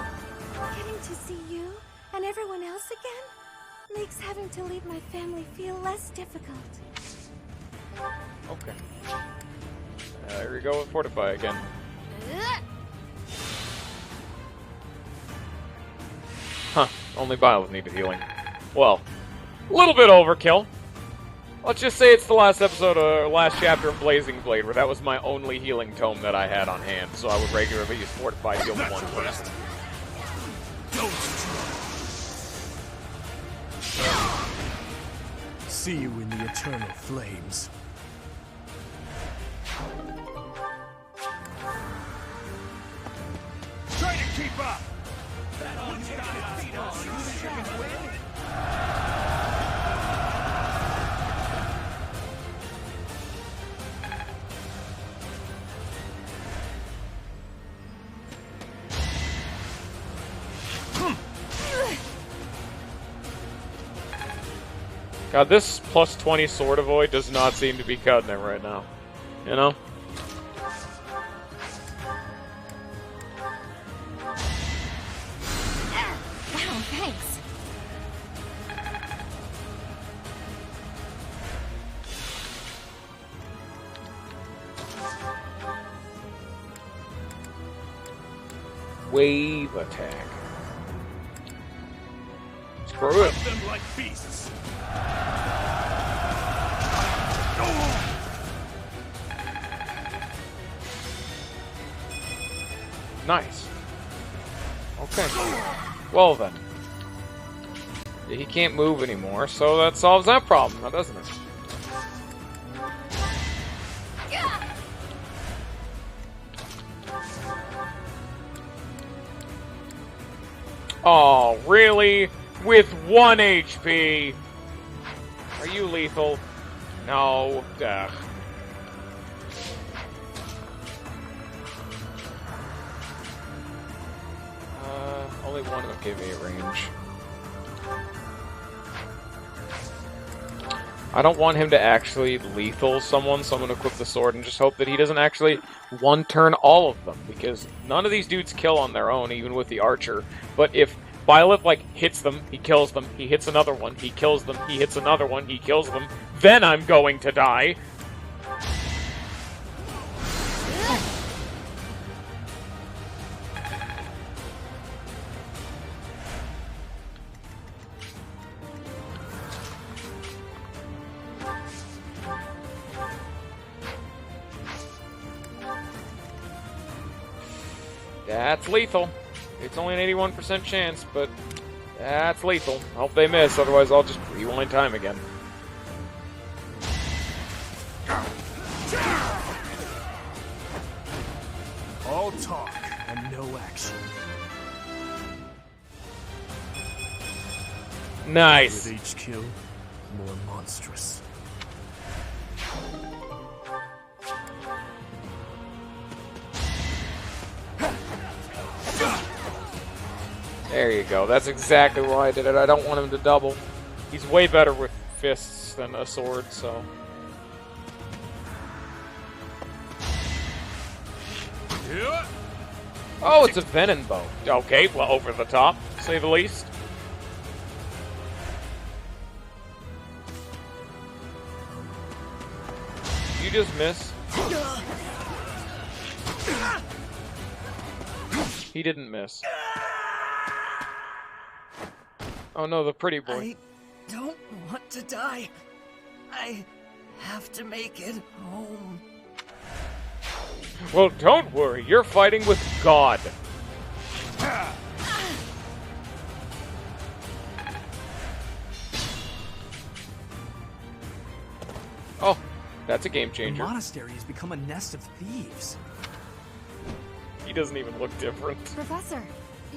Getting to see you and everyone else again makes having to leave my family feel less difficult. Okay. Here we go with Fortify again. Huh. Only Byleth needed healing. Well, a little bit overkill. Let's just say it's the last episode, or last chapter of Blazing Blade, where that was my only healing tome that I had on hand, so I would regularly use Fortify to heal one first. See you in the eternal flames. Try to keep up! God, this plus 20 Sword Avoid does not seem to be cutting it right now. You know? Wow, thanks. Wave attack. Screw it. Them like beasts. Nice. Okay. Well then. He can't move anymore, so that solves that problem, now doesn't it? Oh, really? With 1 HP? Are you lethal? No. Ugh. Only one of them gave me a range. I don't want him to actually lethal someone, so I'm going to equip the sword and just hope that he doesn't actually one-turn all of them, because none of these dudes kill on their own, even with the archer. But if Byleth, like, hits them, he kills them, he hits another one, he kills them, he hits another one, he kills them, then I'm going to die. That's lethal. It's only an 81% chance, but that's lethal. I hope they miss, otherwise I'll just rewind time again. All talk and no action. Nice. With each kill, more monstrous. There you go. That's exactly why I did it. I don't want him to double. He's way better with fists than a sword, so... Oh, it's a venom bow. Okay, well, over the top, to say the least. You just miss. He didn't miss. Oh no, the pretty boy. I don't want to die. I have to make it home. Well, don't worry. You're fighting with God. Oh, that's a game changer. The monastery has become a nest of thieves. He doesn't even look different. Professor,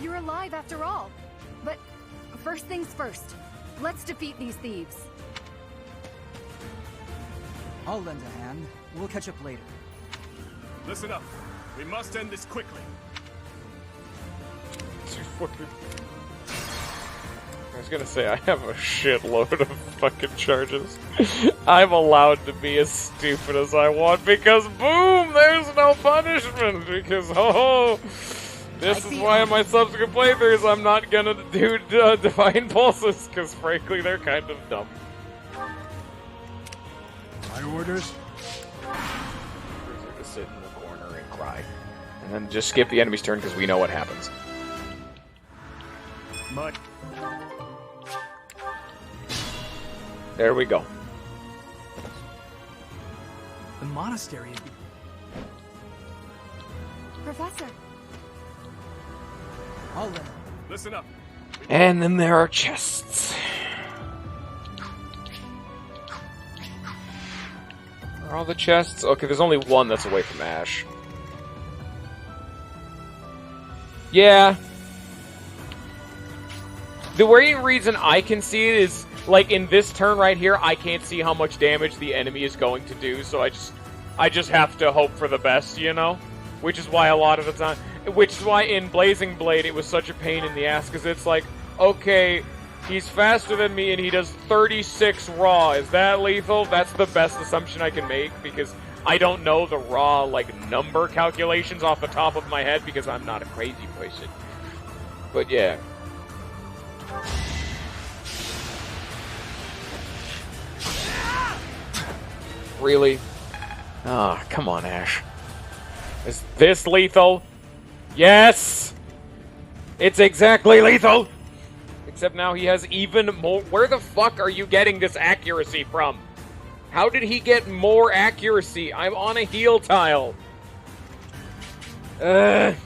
you're alive after all. But first things first. Let's defeat these thieves. I'll lend a hand. We'll catch up later. Listen up. We must end this quickly. I was gonna say, I have a shitload of fucking charges. I'm allowed to be as stupid as I want because, boom, there's no punishment. Because, this is why in my subsequent playthroughs I'm not gonna do Divine Pulses, because frankly, they're kind of dumb. My orders? Just sit in the corner and cry. And then just skip the enemy's turn because we know what happens. Mud. There we go. The monastery is... Professor. I'll lend. Listen up. And then there are chests. Are all the chests? Okay, there's only one that's away from Ash. Yeah. The only reason I can see it is, like, in this turn right here, I can't see how much damage the enemy is going to do, so I just have to hope for the best, you know? Which is why a lot of the time... Which is why in Blazing Blade it was such a pain in the ass, because it's like, okay, he's faster than me and he does 36 raw. Is that lethal? That's the best assumption I can make, because I don't know the raw, like, number calculations off the top of my head, because I'm not a crazy person. But yeah. Really? Ah, come on, Ash. Is this lethal? Yes! It's exactly lethal! Except now he has even more... Where the fuck are you getting this accuracy from? How did he get more accuracy? I'm on a heal tile. If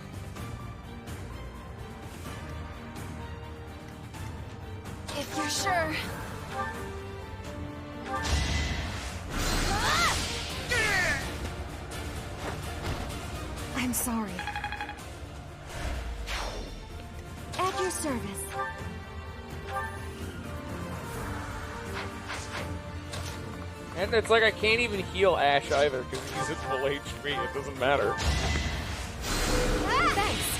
you're sure. I'm sorry. At your service. And it's like I can't even heal Ash either, because he's at full HP. It doesn't matter. Thanks.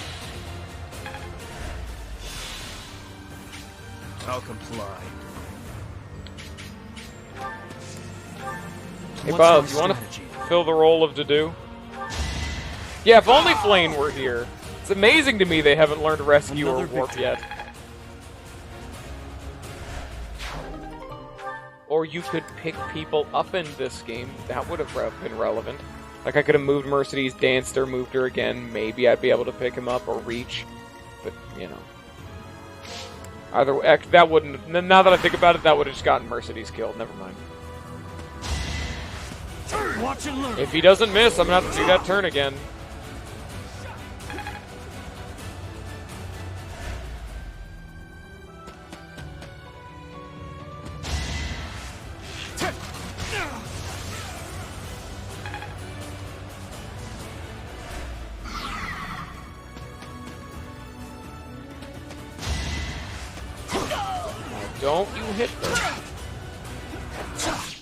I'll comply. Hey Bob, you want to fill the role of Dedue? Yeah, if only Flame were here. It's amazing to me they haven't learned Rescue or Warp yet. Or you could pick people up in this game. That would have been relevant. Like, I could have moved Mercedes, danced her, moved her again. Maybe I'd be able to pick him up or reach. But, you know. Either that wouldn't... Now that I think about it, that would have just gotten Mercedes killed. Never mind. Watch and learn. If he doesn't miss, I'm going to have to do that turn again. Don't you hit her.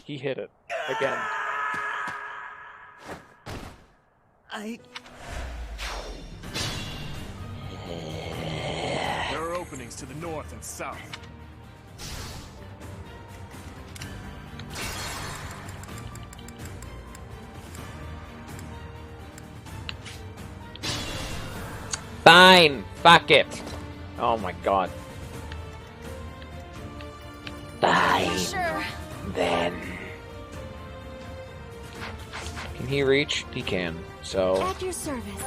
He hit it. Again. They're open. armies to the north and south. Fine. Fuck it. Oh my god. Fine. Sure. Then. Can he reach? He can. So At your service.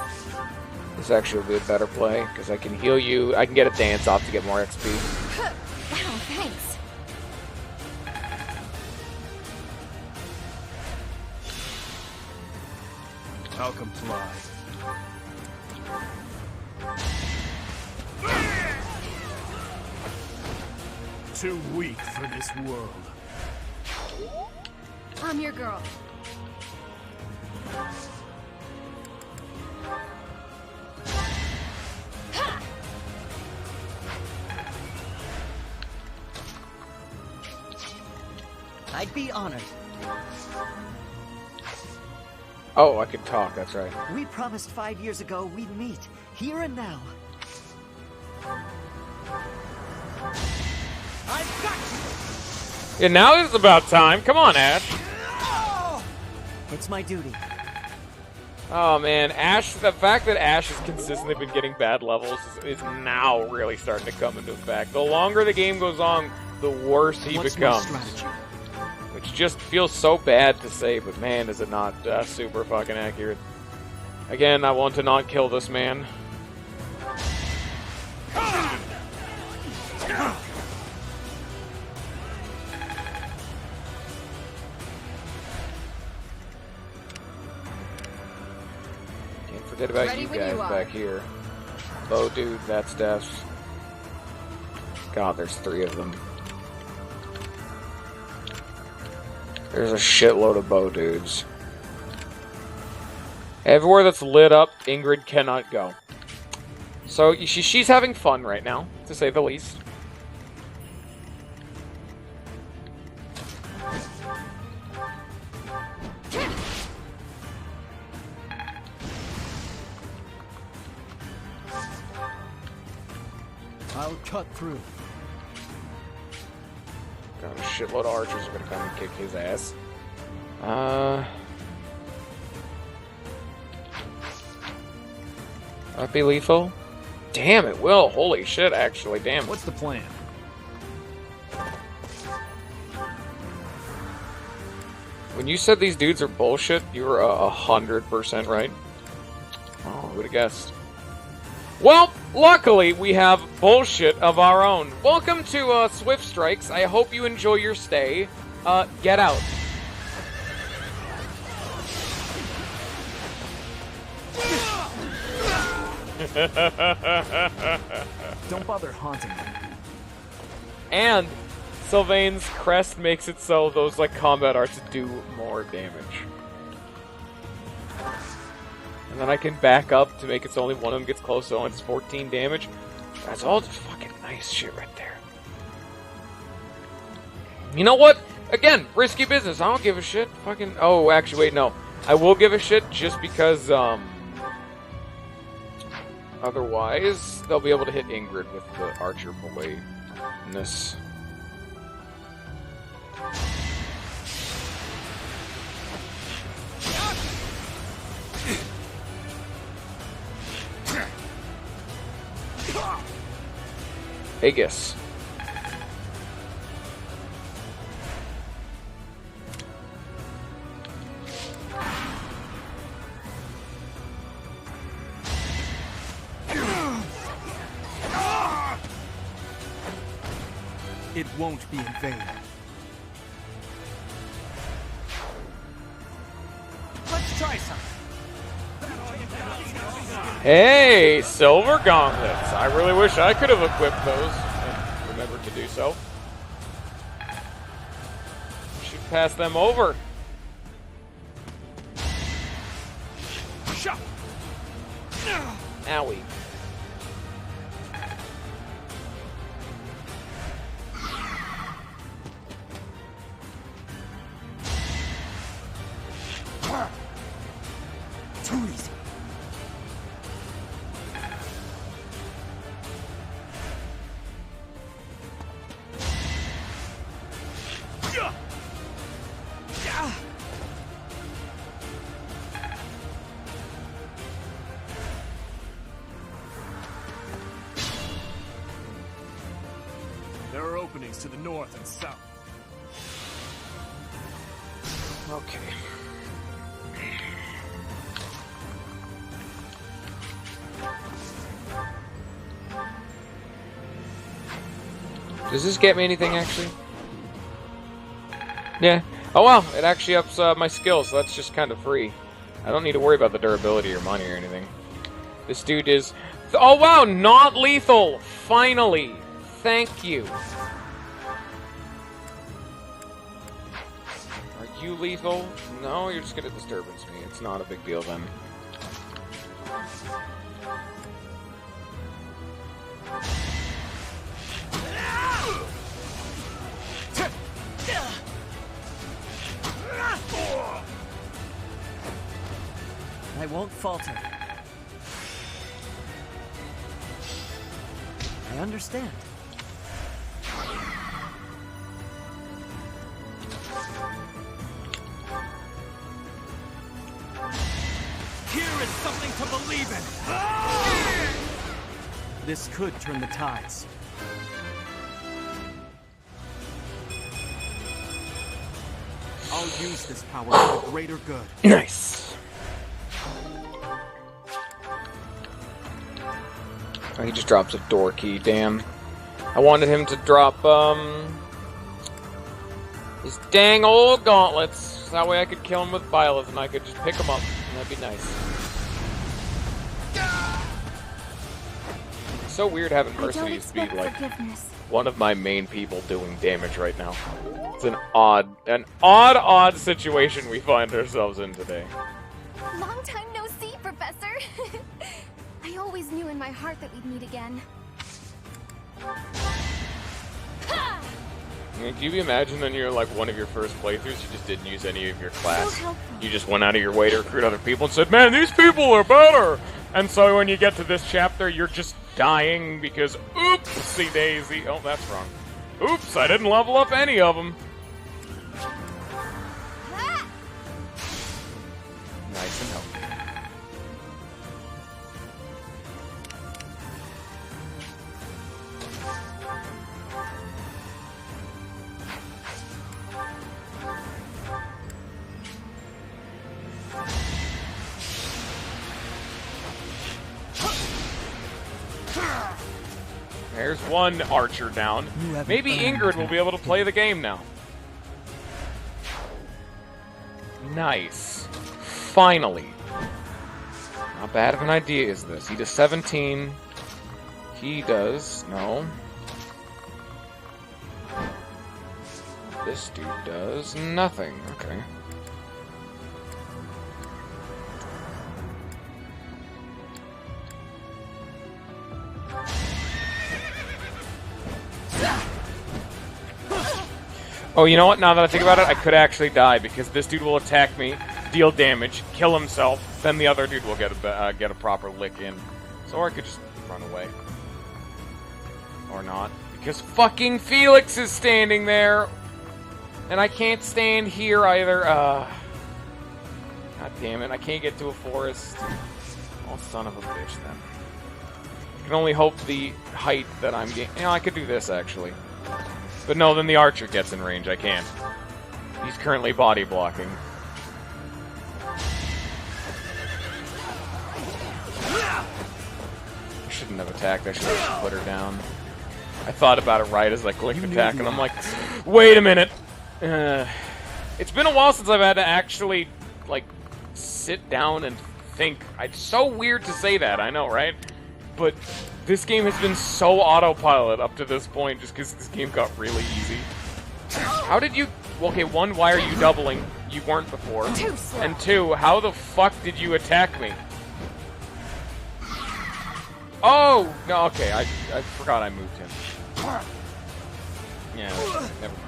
this actually will be a better play because I can heal you. I can get a dance off to get more XP. Oh, thanks. I'll comply. Too weak for this world. I'm your girl. I'd be honored. Oh, I can talk. That's right. We promised 5 years ago we'd meet, here and now. I've got you! Yeah, now it's about time. Come on, Ash. It's my duty. Oh man, Ash. The fact that Ash has consistently been getting bad levels is now really starting to come into effect. The longer the game goes on, the worse he becomes. Which just feels so bad to say, but man, is it not super fucking accurate. Again, I want to not kill this man. Can't forget about you guys back here. Oh, dude, that's death. God, there's 3 of them. There's a shitload of bow dudes. Everywhere that's lit up, Ingrid cannot go. So she's having fun right now, to say the least. I'll cut through. Got a shitload of archers are gonna come and kick his ass. That'd be lethal? Damn, it will. Holy shit, actually. Damn. What's the plan? When you said these dudes are bullshit, you were 100% right. Oh, who would have guessed? Well, luckily, we have bullshit of our own. Welcome to Swift Strikes. I hope you enjoy your stay. Get out. Don't bother haunting me. And Sylvain's crest makes it so those like combat arts do more damage. And then I can back up to make it so only one of them gets close, so it's 14 damage. That's all just fucking nice shit right there. You know what? Again, risky business. I don't give a shit. Fucking. Oh, actually, wait, no. I will give a shit just because, otherwise, they'll be able to hit Ingrid with the archer boy-ness. Aegis. It won't be in vain. Let's try some. Hey, silver gauntlets. I really wish I could have equipped those and remembered to do so. Should pass them over. Owie. Too easy. openings to the north and south. Okay. Does this get me anything, actually? Yeah. Oh, well, it actually ups my skills, so that's just kind of free. I don't need to worry about the durability or money or anything. This dude is... Oh, wow, not lethal! Finally! Thank you. Are you lethal? No, you're just gonna disturbance me. It's not a big deal then. I won't falter. I understand. Here is something to believe in! This could turn the tides. I'll use this power for the greater good. Nice. Oh, he just drops a door key, damn. I wanted him to drop, his dang old gauntlets. That way I could kill him with Byleth and I could just pick him up. And that'd be nice. It's so weird having Mercedes be, like, one of my main people doing damage right now. It's an odd situation we find ourselves in today. Long time no see, Professor. I always knew in my heart that we'd meet again. Can you imagine then you're like one of your first playthroughs, you just didn't use any of your class. You just went out of your way to recruit other people and said, man, these people are better! And so when you get to this chapter, you're just dying because, oopsie daisy. Oh, that's wrong. Oops, I didn't level up any of them. Nice and healthy. There's one archer down. Maybe Ingrid will be able to play the game now. Nice. Finally. Not bad of an idea is this. He does 17. He does... No. This dude does nothing. Okay. Oh, you know what? Now that I think about it, I could actually die because this dude will attack me, deal damage, kill himself, then the other dude will get a proper lick in. So I could just run away. Or not. Because fucking Felix is standing there! And I can't stand here either. God damn it, I can't get to a forest. Oh, son of a bitch, then. I can only hope the height that I'm getting... You know, I could do this, actually. But no, then the archer gets in range. I can't. He's currently body blocking. I shouldn't have attacked. I should have just put her down. I thought about it right as I clicked attack, and I'm like, wait a minute. It's been a while since I've had to actually, like, sit down and think. It's so weird to say that, I know, right? But this game has been so autopilot up to this point just because this game got really easy. How did you... Okay, one, why are you doubling? You weren't before. And two, how the fuck did you attack me? Oh! No, okay, I forgot I moved him. Yeah, never mind.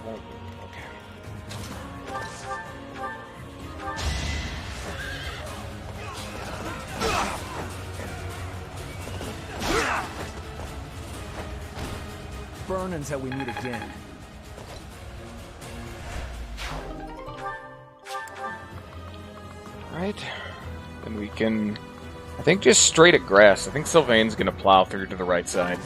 won't. Burn until we meet again. Alright. Then we can... I think just straight at grass. I think Sylvain's gonna plow through to the right side.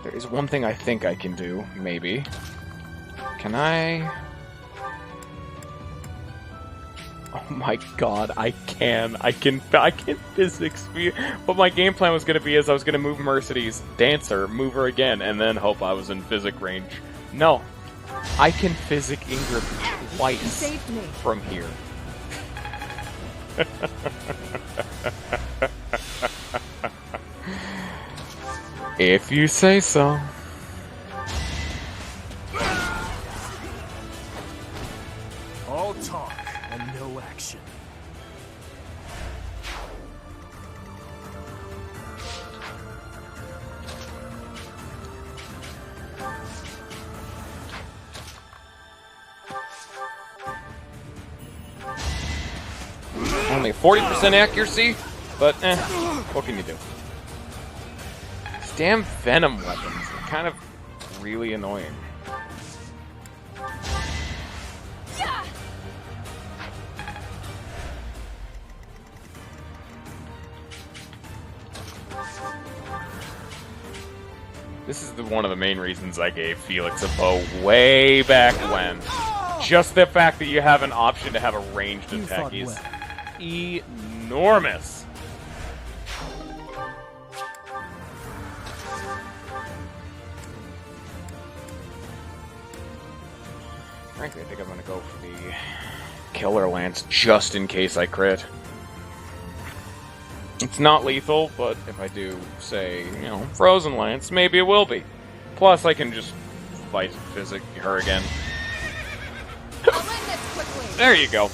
There is one thing I think I can do, maybe. Can I... Oh my god, I can physics fear. What my game plan was gonna be is I was gonna move Mercedes, Dancer, move her again, and then hope I was in physic range. No. I can physic Ingrid twice from here. If you say so. All talk and no action. Only 40% accuracy, but what can you do? These damn venom weapons are kind of really annoying. This is one of the main reasons I gave Felix a bow way back when. Just the fact that you have an option to have a ranged attack is enormous. Frankly, I think I'm going to go for the Killer Lance just in case I crit. It's not lethal, but if I do, say, you know, Frozen Lance, maybe it will be. Plus, I can just fight physic her again. There you go.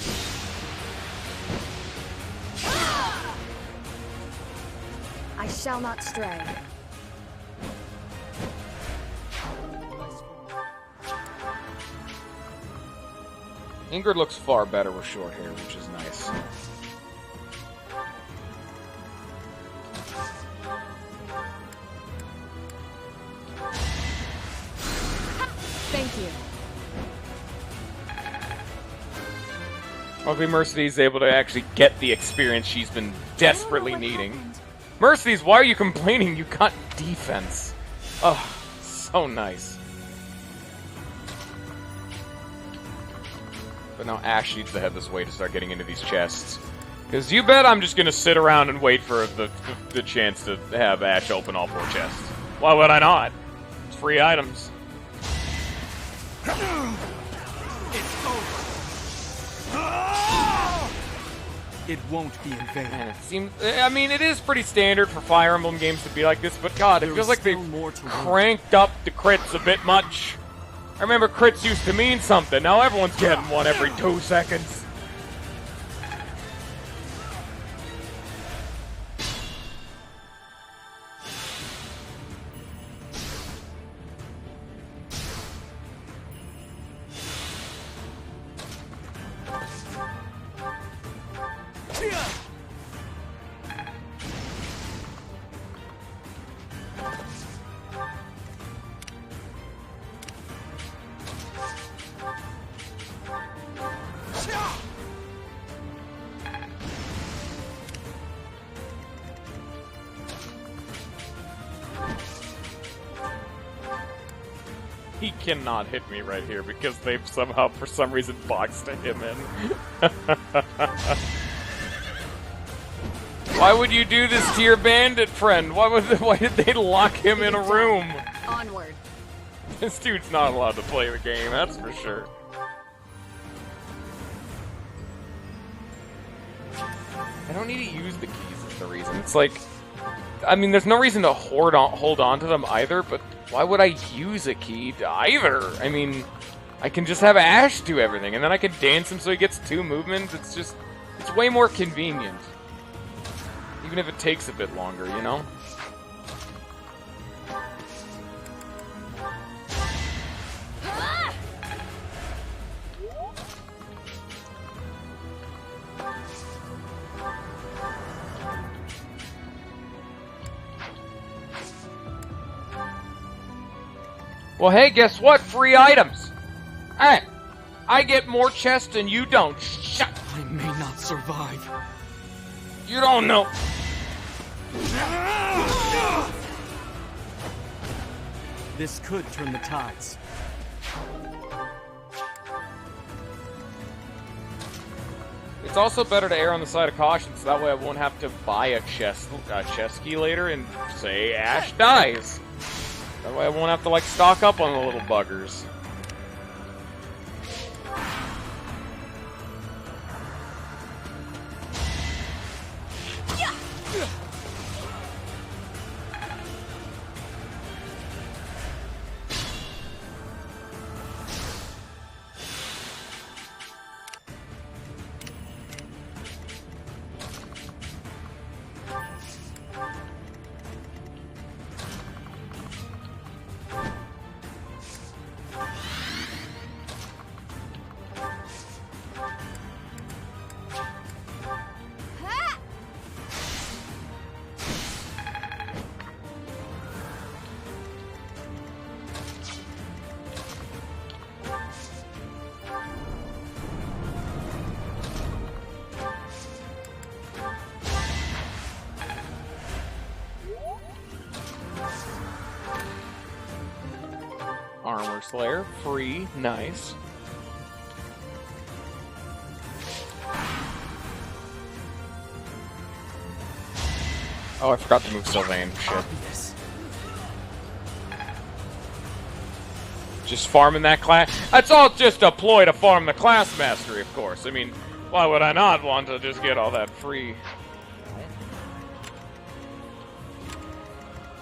I shall not stray. Ingrid looks far better with short hair, which is nice. Thank you. Hopefully Mercedes is able to actually get the experience she's been desperately needing. Mercedes, why are you complaining? You got defense. Oh, so nice. But now Ash needs to head this way to start getting into these chests. Because you bet I'm just going to sit around and wait for the chance to have Ash open all 4 chests. Why would I not? It's free items. It's over. It won't be in vain. Man, it seems. I mean, it is pretty standard for Fire Emblem games to be like this, but God, it feels like they've cranked up the crits a bit much. I remember crits used to mean something. Now everyone's getting one every 2 seconds. He cannot hit me right here because they've somehow, for some reason, boxed him in. Why would you do this to your bandit friend? Why did they lock him in a room? Onward. This dude's not allowed to play the game, that's for sure. I don't need to use the keys is the reason. It's like, I mean, there's no reason to hold on to them either, but why would I use a key either? I mean, I can just have Ash do everything, and then I can dance him so he gets 2 movements. It's way more convenient. Even if it takes a bit longer, you know? Well, hey, guess what? Free items. Hey, I get more chests than you don't. Shut. I may not survive. You don't know. This could turn the tides. It's also better to err on the side of caution, so that way I won't have to buy a chest key later and say Ash dies. That way I won't have to, like, stock up on the little buggers. Armor Slayer, free, nice. Oh, I forgot to move Sylvain. Shit. Just farming that class. That's all just a ploy to farm the class mastery, of course. I mean, why would I not want to just get all that free?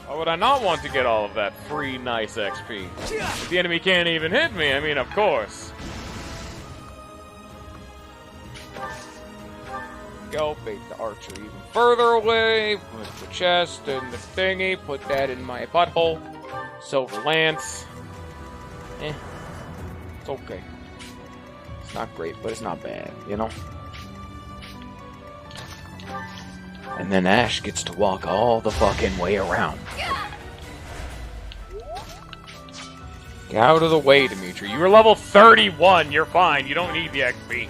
Why would I not want to get all of that free nice XP? If the enemy can't even hit me, I mean, of course. Go, bait the archer even further away. Put the chest and the thingy. Put that in my butthole. Silver lance. It's okay. It's not great, but it's not bad, you know? And then Ash gets to walk all the fucking way around. Get out of the way, Dimitri. You were level 31. You're fine. You don't need the XP.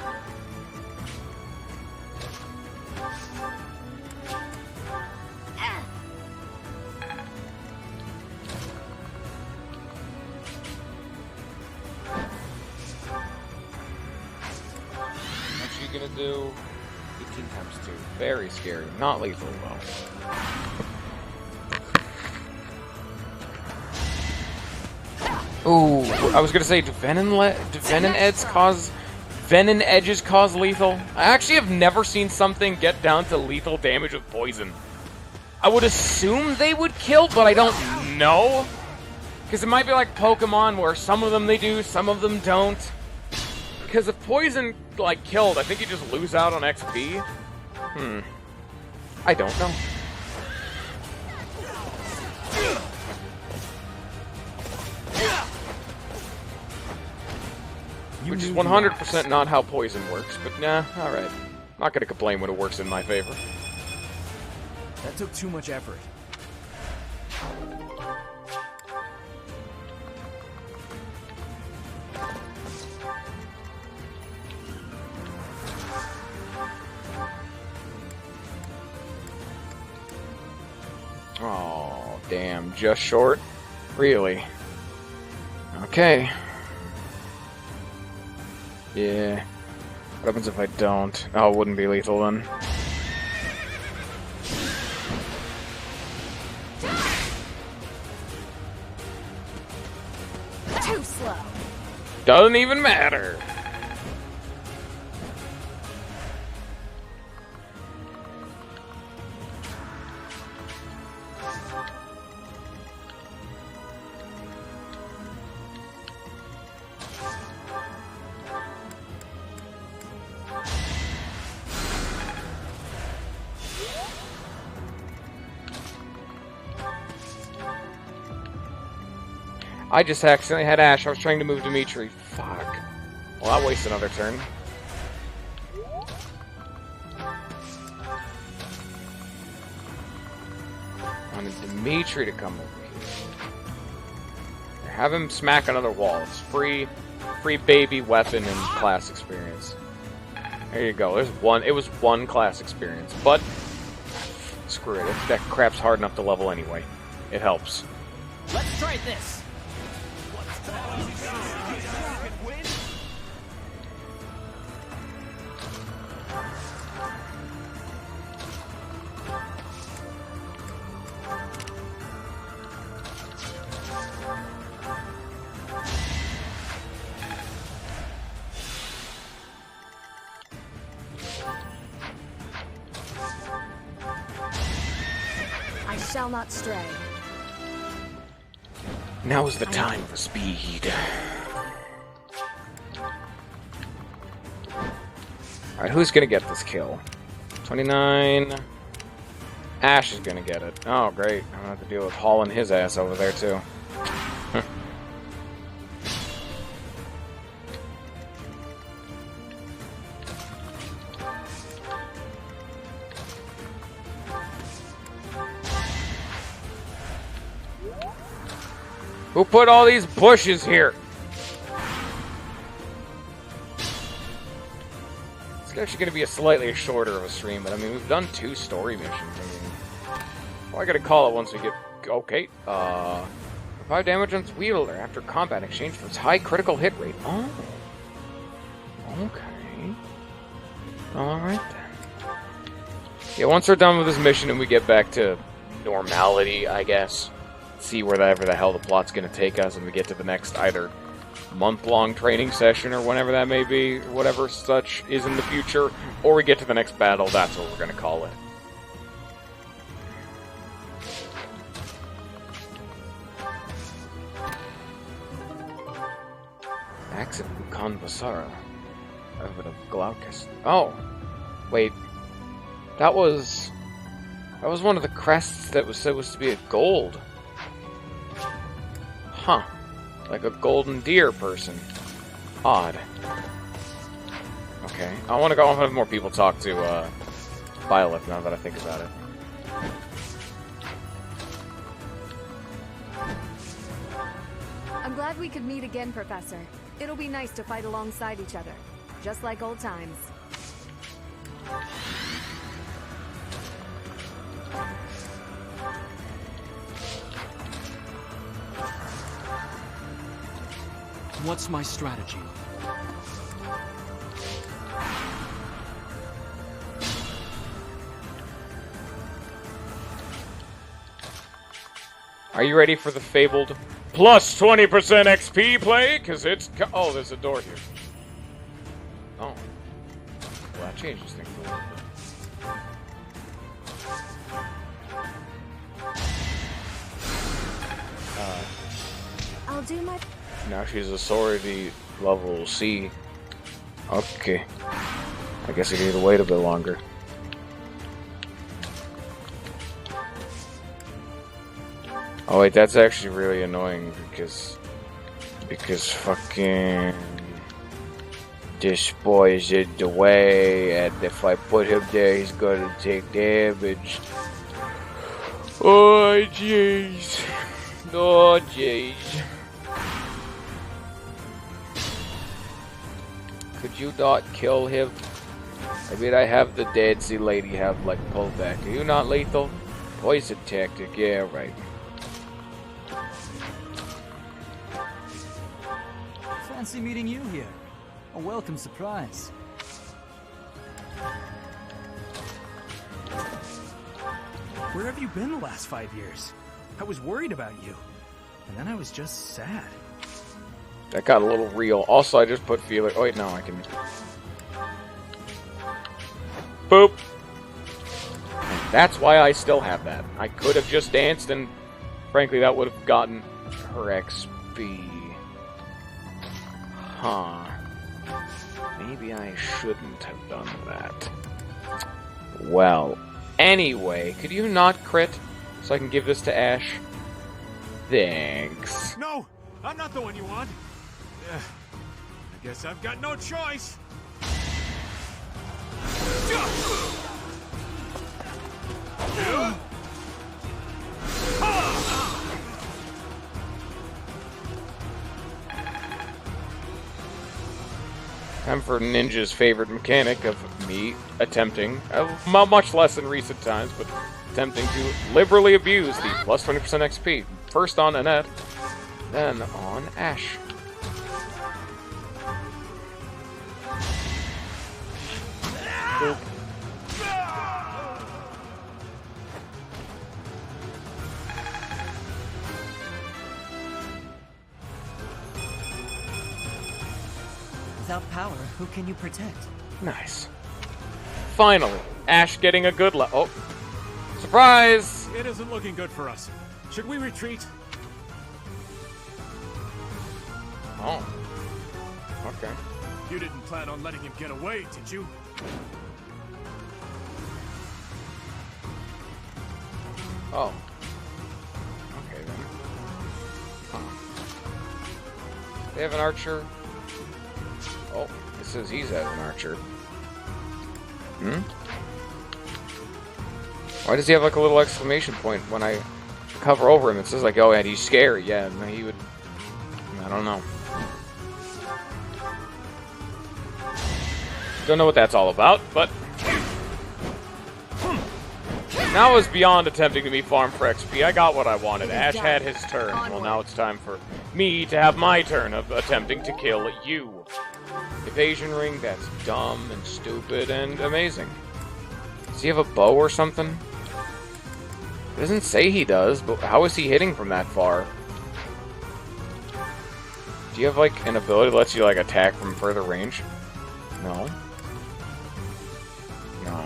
What's she gonna do? 18 times 2. Very scary. Not lethal, though. Ooh, I was gonna say, do Venom edges cause lethal? I actually have never seen something get down to lethal damage with poison. I would assume they would kill, but I don't know. Because it might be like Pokemon, where some of them they do, some of them don't. Because if poison, like, killed, I think you just lose out on XP. I don't know. Which is 100% not how poison works, but nah, alright. Not gonna complain when it works in my favor. That took too much effort. Oh, damn, just short? Really? Okay. Yeah. What happens if I don't? Oh, it wouldn't be lethal then. Too slow. Doesn't even matter. I just accidentally had Ash. I was trying to move Dimitri. Fuck. Well, I'll waste another turn. I wanted Dimitri to come over here. Have him smack another wall. It's free baby weapon and class experience. There you go. There's one. It was one class experience, but screw it. That crap's hard enough to level anyway. It helps. Let's try this. I shall not stray. Now is the time for speed. Alright, who's gonna get this kill? 29. Ash is gonna get it. Oh, great. I don't have to deal with hauling his ass over there, too. Who put all these bushes here? It's actually going to be a slightly shorter of a stream, but I mean, we've done 2 story missions. I mean, well, I got to call it once we get... Okay. 5 damage on its wielder after combat in exchange for its high critical hit rate. Oh. Okay. Alright then. Yeah, once we're done with this mission and we get back to normality, I guess. See wherever the hell the plot's going to take us, and we get to the next either month-long training session or whenever that may be, or whatever such is in the future, or we get to the next battle. That's what we're going to call it. Axe of Bukan Basara. Of Glaucus. Oh! Wait. That was one of the crests that was supposed to be a gold. Huh. Like a golden deer person. Odd. Okay. I want to go have more people talk to, Violet now that I think about it. I'm glad we could meet again, Professor. It'll be nice to fight alongside each other. Just like old times. What's my strategy? Are you ready for the fabled plus 20% XP play? Because it's... Oh, there's a door here. Oh. Well, that changes things a little bit. I'll do my... Now she's authority level C. Okay. I guess I need to wait a bit longer. Oh wait, that's actually really annoying because fucking this boy is in the way, and if I put him there, he's gonna take damage. Oh jeez. Oh jeez. Could you not kill him? I mean, I have the Dancy lady have, like, pullback. Are you not lethal? Poison tactic, yeah, right. Fancy meeting you here. A welcome surprise. Where have you been the last 5 years? I was worried about you. And then I was just sad. That got a little real. Also, I just put feeler. Oh wait, no, I can. Boop. And that's why I still have that. I could have just danced, and frankly, that would have gotten her XP. Huh. Maybe I shouldn't have done that. Well, anyway, could you not crit so I can give this to Ash? Thanks. No, I'm not the one you want. I guess I've got no choice. Time for Ninja's favorite mechanic of me attempting, much less in recent times, but attempting to liberally abuse the plus 20% XP. First on Annette, then on Ash. Boop. Without power, who can you protect? Nice. Finally, Ash getting a good oh. Surprise! It isn't looking good for us. Should we retreat? Oh. Okay. You didn't plan on letting him get away, did you? Oh. Okay then. Huh. They have an archer. Oh, it says he's as an archer. Hmm? Why does he have like a little exclamation point when I cover over him? It says like, oh, and he's scary. Yeah, no, he would... I don't know. Don't know what that's all about, but... Now I was beyond attempting to be farm for XP. I got what I wanted. Ash had his turn. Well, now it's time for me to have my turn of attempting to kill you. Evasion ring, that's dumb and stupid and amazing. Does he have a bow or something? It doesn't say he does, but how is he hitting from that far? Do you have like an ability that lets you like attack from further range? No. No.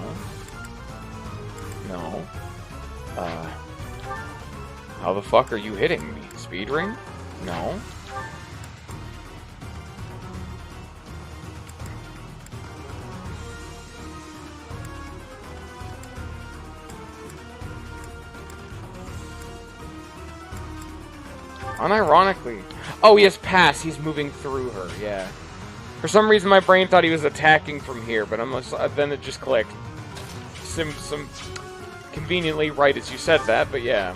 No. How the fuck are you hitting me? Speed ring? No. Unironically. Oh, he has pass. He's moving through her, yeah. For some reason, my brain thought he was attacking from here, but then it just clicked. Some conveniently right as you said that, but yeah.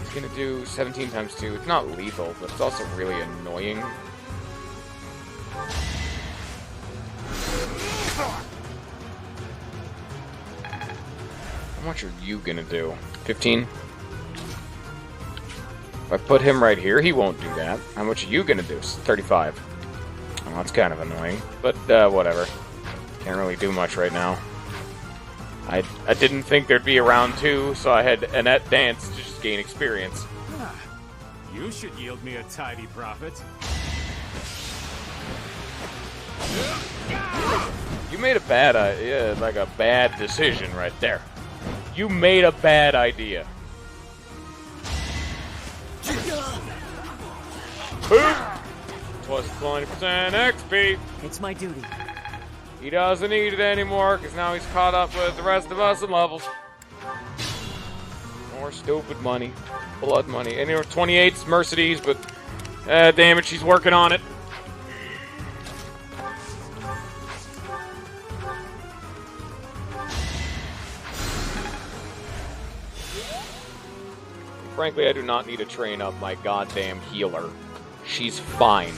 He's gonna do 17 times 2. It's not lethal, but it's also really annoying. How much are you gonna do? 15? If I put him right here, he won't do that. How much are you gonna do? 35. Oh, that's kind of annoying, but whatever. Can't really do much right now. I didn't think there'd be a round 2, so I had Annette dance to just gain experience. You should yield me a tidy profit. You made a bad, like a bad decision right there. You made a bad idea. Boop! Plus 20% XP. It's my duty. He doesn't need it anymore, because now he's caught up with the rest of us in levels. More stupid money. Blood money. And 28's Mercedes, but damn it, she's working on it. Frankly, I do not need to train up my goddamn healer. She's fine.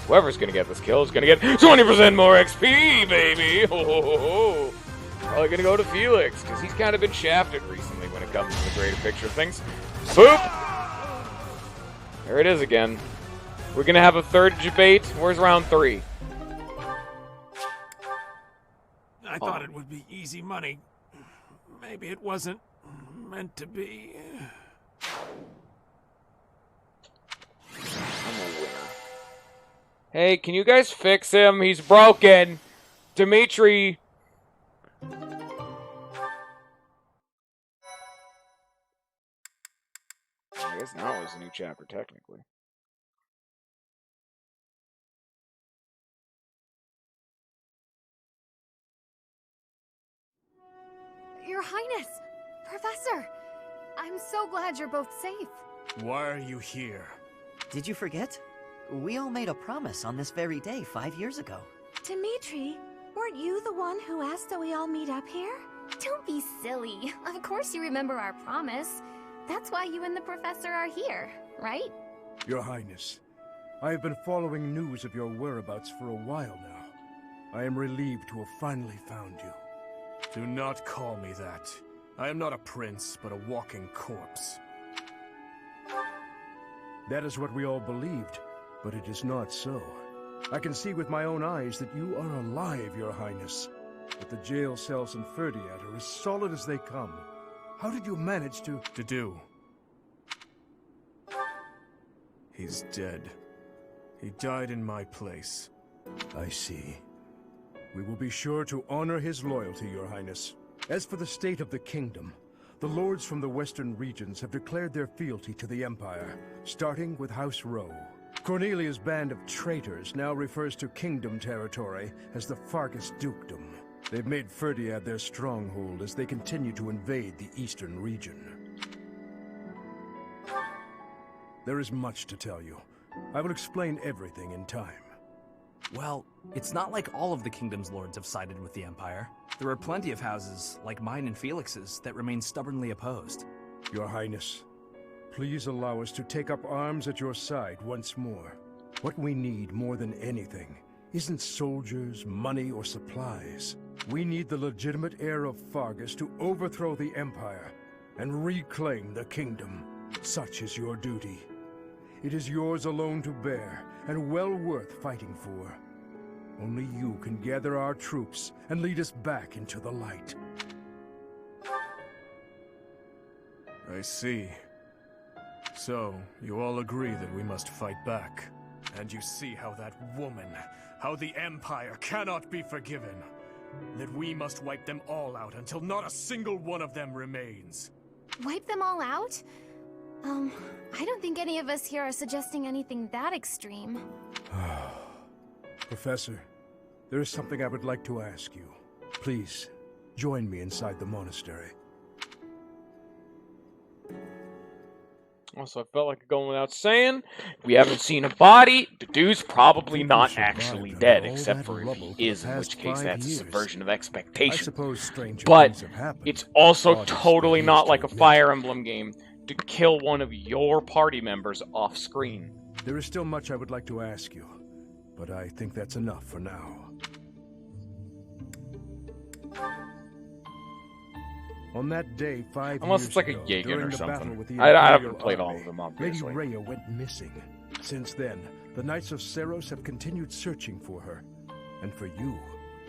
Whoever's gonna get this kill is gonna get 20% more XP, baby! Ho, ho, ho, ho. Probably gonna go to Felix, because he's kind of been shafted recently when it comes to the greater picture of things. Boop! There it is again. We're gonna have a third debate. Where's round 3? I thought it would be easy money. Maybe it wasn't meant to be. I'm a winner. Hey, can you guys fix him? He's broken. Dimitri. I guess now is a new chapter, technically. Your Highness! Professor! I'm so glad you're both safe. Why are you here? Did you forget? We all made a promise on this very day 5 years ago. Dimitri, weren't you the one who asked that we all meet up here? Don't be silly. Of course you remember our promise. That's why you and the professor are here, right? Your Highness, I have been following news of your whereabouts for a while now. I am relieved to have finally found you. Do not call me that. I am not a prince, but a walking corpse. That is what we all believed, but it is not so. I can see with my own eyes that you are alive, Your Highness. But the jail cells in Ferdiad are as solid as they come. How did you manage to... do? He's dead. He died in my place. I see. We will be sure to honor his loyalty, Your Highness. As for the state of the kingdom, the lords from the western regions have declared their fealty to the Empire, starting with House Rowe. Cornelia's band of traitors now refers to kingdom territory as the Fargus Dukedom. They've made Ferdiad their stronghold as they continue to invade the eastern region. There is much to tell you. I will explain everything in time. Well, it's not like all of the kingdom's lords have sided with the Empire. There are plenty of houses, like mine and Felix's, that remain stubbornly opposed. Your Highness, please allow us to take up arms at your side once more. What we need more than anything isn't soldiers, money, or supplies. We need the legitimate heir of Fargus to overthrow the Empire and reclaim the kingdom. Such is your duty. It is yours alone to bear, and well worth fighting for. Only you can gather our troops and lead us back into the light. I see. So, you all agree that we must fight back. And you see how that woman, how the Empire cannot be forgiven. That we must wipe them all out until not a single one of them remains. Wipe them all out? I don't think any of us here are suggesting anything that extreme. Professor, there is something I would like to ask you. Please, join me inside the monastery. Also, I felt like going without saying, we haven't seen a body. The dude's probably not actually dead, except for if he is, in which case that's a subversion of expectation. But it's also totally not like a Fire Emblem game to kill one of your party members off screen. There is still much I would like to ask you, but I think that's enough for now. On that day, 5 Unless years it's like a ago, Jaeger during or the something. battle with the I haven't Imperial played all Army, of them, obviously. Lady Rhea went missing. Since then, the Knights of Seiros have continued searching for her. And for you,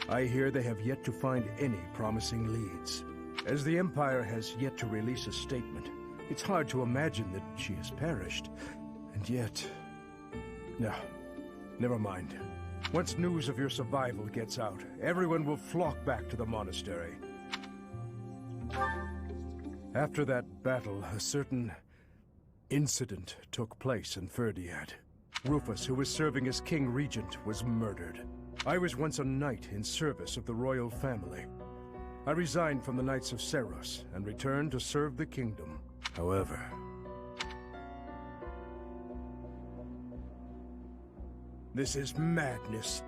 I hear they have yet to find any promising leads. As the Empire has yet to release a statement, it's hard to imagine that she has perished. And yet... No, never mind. Once news of your survival gets out, everyone will flock back to the monastery. After that battle, a certain incident took place in Ferdiad. Rufus, who was serving as King Regent, was murdered. I was once a knight in service of the royal family. I resigned from the Knights of Seiros and returned to serve the kingdom. However... This is madness.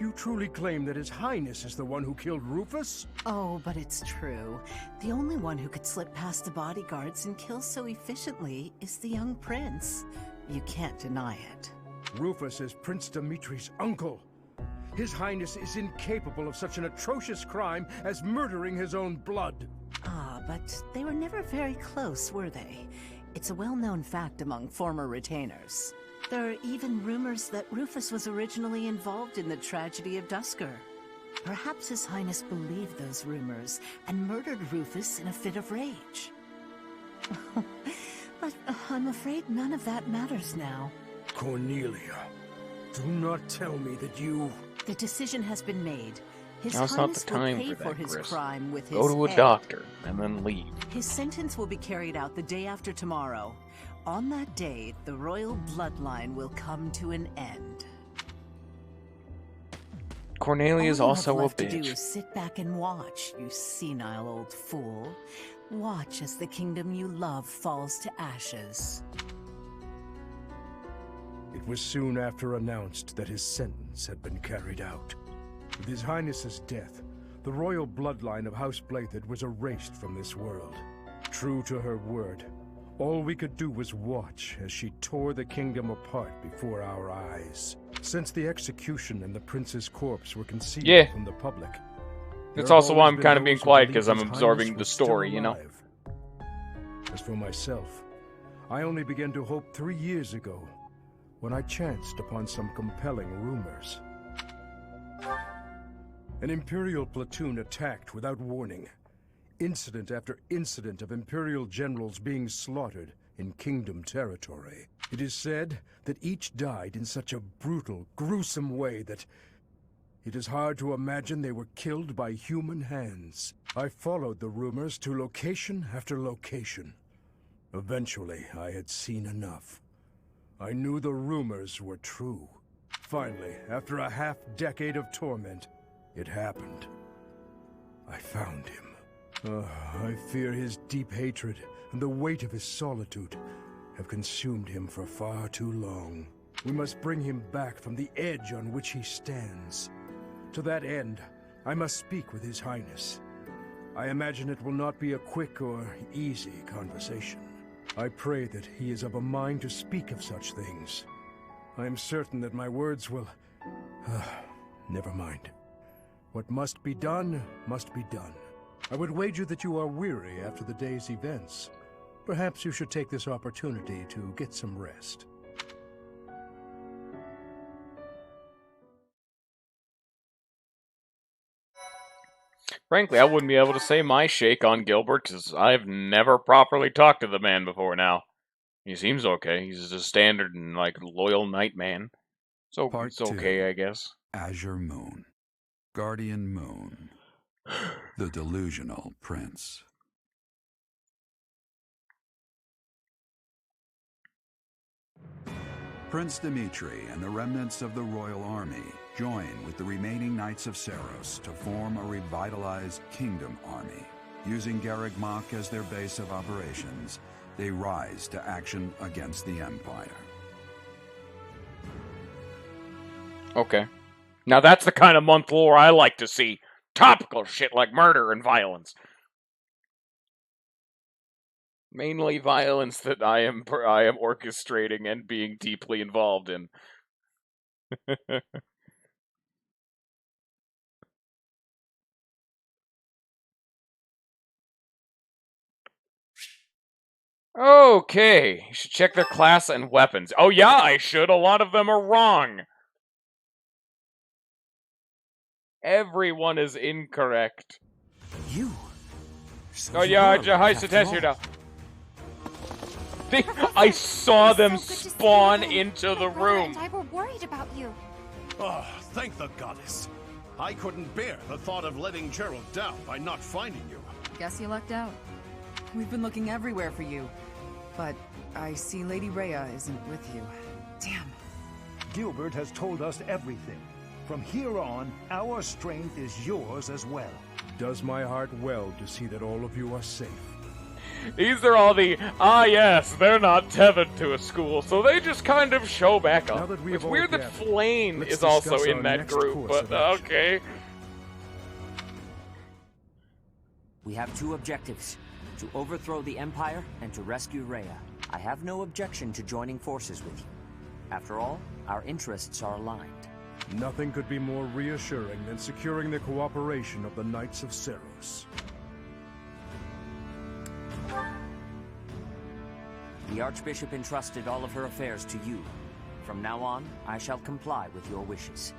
You truly claim that His Highness is the one who killed Rufus? Oh, but it's true. The only one who could slip past the bodyguards and kill so efficiently is the young prince. You can't deny it. Rufus is Prince Dimitri's uncle. His Highness is incapable of such an atrocious crime as murdering his own blood. Ah, but they were never very close, were they? It's a well-known fact among former retainers. There are even rumors that Rufus was originally involved in the tragedy of Dusker. Perhaps His Highness believed those rumors and murdered Rufus in a fit of rage. But I'm afraid none of that matters now. Cornelia, do not tell me that you... The decision has been made. His Now's Highness not the time will pay for for that, his Chris. crime with his Go to a head. doctor and then leave. His sentence will be carried out the day after tomorrow. On that day, the royal bloodline will come to an end. Cornelia is All you also have a left to do bitch. is sit back and watch, you senile old fool. Watch as the kingdom you love falls to ashes. It was soon after announced that his sentence had been carried out. With His Highness's death, the royal bloodline of House Blathid was erased from this world. True to her word, All we could do was watch as she tore the kingdom apart before our eyes. Since the execution and the prince's corpse were concealed from the public. That's also why I'm kind of being quiet, because I'm absorbing the story, you know? As for myself, I only began to hope 3 years ago, when I chanced upon some compelling rumors. An Imperial platoon attacked without warning. Incident after incident of Imperial generals being slaughtered in Kingdom territory. It is said that each died in such a brutal, gruesome way that it is hard to imagine they were killed by human hands. I followed the rumors to location after location. Eventually, I had seen enough. I knew the rumors were true. Finally, after a half-decade of torment, it happened. I found him. I fear his deep hatred and the weight of his solitude have consumed him for far too long. We must bring him back from the edge on which he stands. To that end, I must speak with His Highness. I imagine it will not be a quick or easy conversation. I pray that he is of a mind to speak of such things. I am certain that my words will... never mind. What must be done, must be done. I would wager that you are weary after the day's events. Perhaps you should take this opportunity to get some rest. Frankly, I wouldn't be able to say my shake on Gilbert, because I've never properly talked to the man before now. He seems okay. He's a standard and, like, loyal knight man. So it's okay, I guess. Azure Moon. Guardian Moon. The Delusional Prince. Prince Dimitri and the remnants of the royal army join with the remaining Knights of Seiros to form a revitalized kingdom army. Using Garreg Mach as their base of operations, they rise to action against the Empire. Okay. Now that's the kind of month lore I like to see. Topical shit like murder and violence. Mainly violence that I am orchestrating and being deeply involved in. Okay, you should check their class and weapons. Oh yeah, I should. A lot of them are wrong. Everyone is incorrect. You? Oh yeah, I suggest you now. I saw them spawn into the room. And I were worried about you. Oh, thank the goddess. I couldn't bear the thought of letting Gerald down by not finding you. Guess you lucked out. We've been looking everywhere for you. But I see Lady Rhea isn't with you. Damn. Gilbert has told us everything. From here on, our strength is yours as well. Does my heart well to see that all of you are safe. These are all the, yes, they're not tethered to a school, so they just kind of show back up. It's weird that Flame is also in that group, but okay. We have two objectives. To overthrow the Empire and to rescue Rhea. I have no objection to joining forces with you. After all, our interests are aligned. Nothing could be more reassuring than securing the cooperation of the Knights of Seiros. The Archbishop entrusted all of her affairs to you. From now on, I shall comply with your wishes.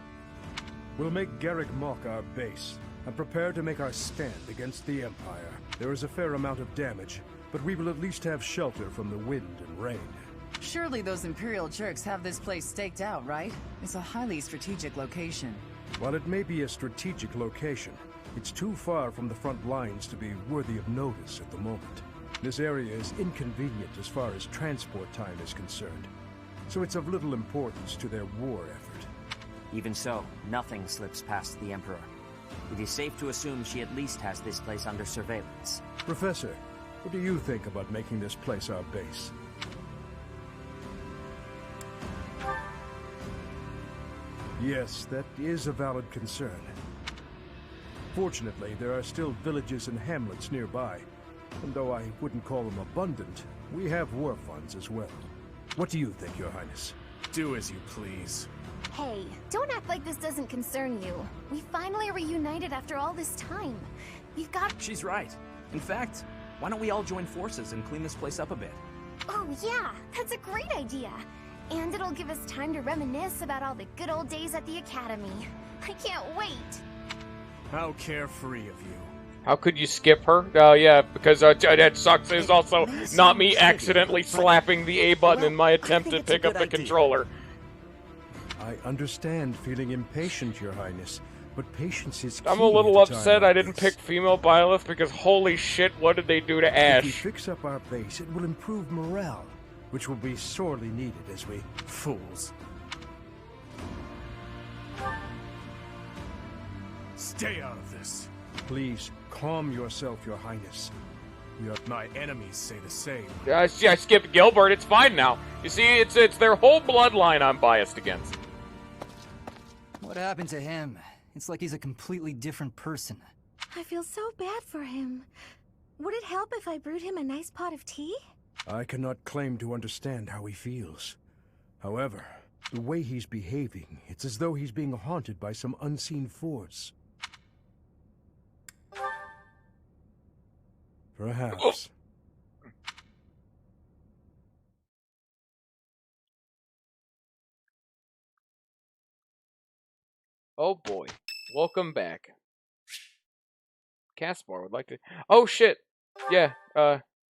We'll make Garreg Mach our base, and prepare to make our stand against the Empire. There is a fair amount of damage, but we will at least have shelter from the wind and rain. Surely those Imperial jerks have this place staked out, right? It's a highly strategic location. While it may be a strategic location, it's too far from the front lines to be worthy of notice at the moment. This area is inconvenient as far as transport time is concerned, so it's of little importance to their war effort. Even so, nothing slips past the Emperor. It is safe to assume she at least has this place under surveillance. Professor, what do you think about making this place our base? Yes, that is a valid concern. Fortunately, there are still villages and hamlets nearby, And though I wouldn't call them abundant, we have war funds as well. What do you think, Your Highness? Do as you please. Hey, don't act like this doesn't concern you. We finally reunited after all this time. We've got... She's right. In fact, why don't we all join forces and clean this place up a bit? Oh yeah, that's a great idea. And it'll give us time to reminisce about all the good old days at the Academy. I can't wait. How carefree of you. How could you skip her? Yeah, because that sucks is also not me accidentally slapping the A button in my attempt to pick up the controller. I understand feeling impatient, Your Highness, but patience is key. I'm a little at a time upset like I didn't this. pick female Byleth because holy shit, what did they do to Ash? If we fix up our base, it will improve morale, which will be sorely needed as we... Fools. Stay out of this. Please, calm yourself, Your Highness. My enemies say the same. I skipped Gilbert, it's fine now. You see, it's their whole bloodline I'm biased against. What happened to him? It's like he's a completely different person. I feel so bad for him. Would it help if I brewed him a nice pot of tea? I cannot claim to understand how he feels. However, the way he's behaving, it's as though he's being haunted by some unseen force. Perhaps. Oh boy. Welcome back. Caspar would like to... Oh shit! Yeah,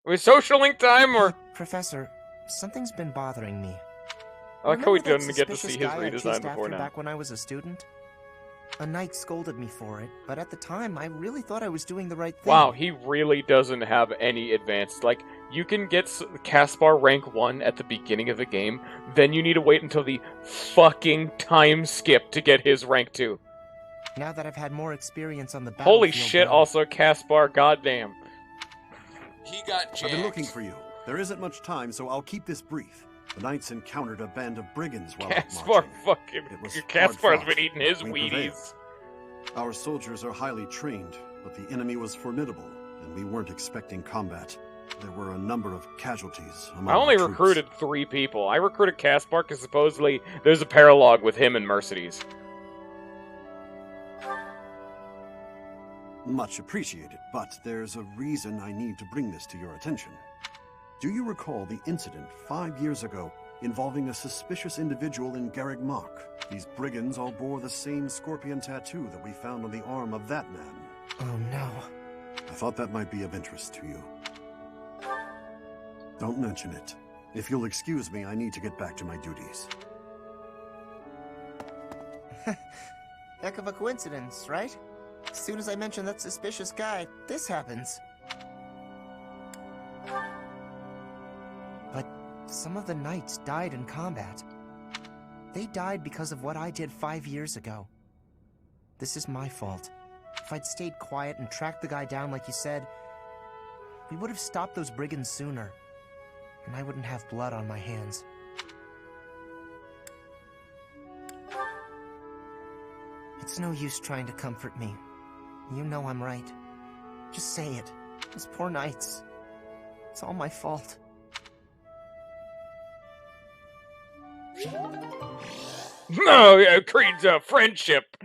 was social link time, or... Professor, something's been bothering me. I like how we Remember that didn't get to see his suspicious guy I redesign chased before after now. back when I was a student? A knight scolded me for it, but at the time, I really thought I was doing the right thing. Wow, he really doesn't have any advanced. Like, you can get Caspar rank 1 at the beginning of the game, then you need to wait until the fucking time skip to get his rank 2. Now that I've had more experience on the battlefield... Holy shit, though, also Caspar, goddamn. He got I've been looking for you. There isn't much time, so I'll keep this brief. The knights encountered a band of brigands while out Caspar marching. fucking... It was Caspar's hard-fought. been eating his We Wheaties. prevailed. Our soldiers are highly trained, but the enemy was formidable, and we weren't expecting combat. There were a number of casualties among I only our troops. recruited 3 people. I recruited Caspar because supposedly there's a paralogue with him and Mercedes. Much appreciated, but there's a reason I need to bring this to your attention. Do you recall the incident 5 years ago involving a suspicious individual in Garreg Mach? These brigands all bore the same scorpion tattoo that we found on the arm of that man. Oh no. I thought that might be of interest to you. Don't mention it. If you'll excuse me, I need to get back to my duties. Heck of a coincidence, right? As soon as I mention that suspicious guy, this happens. But some of the knights died in combat. They died because of what I did 5 years ago. This is my fault. If I'd stayed quiet and tracked the guy down like you said, we would have stopped those brigands sooner. And I wouldn't have blood on my hands. It's no use trying to comfort me. You know I'm right. Just say it. Those poor knights. It's all my fault. No, yeah, Creed's friendship.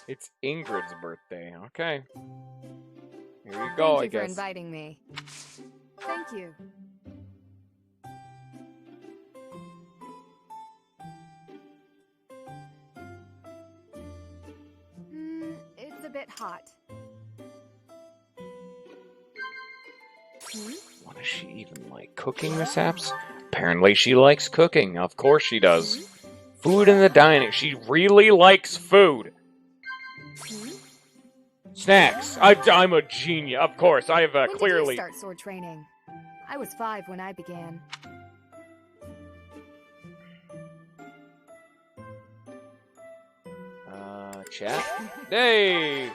It's Ingrid's birthday. Okay. Here you go, I Thank you for guess. inviting me. Thank you. It's a bit hot. What does she even like? Cooking mishaps? Apparently she likes cooking. Of course she does. Food in the dining. She really likes food. Snacks. I'm a genius. Of course, I have When clearly... did you start sword training? I was 5 when I began. Chat? Hey!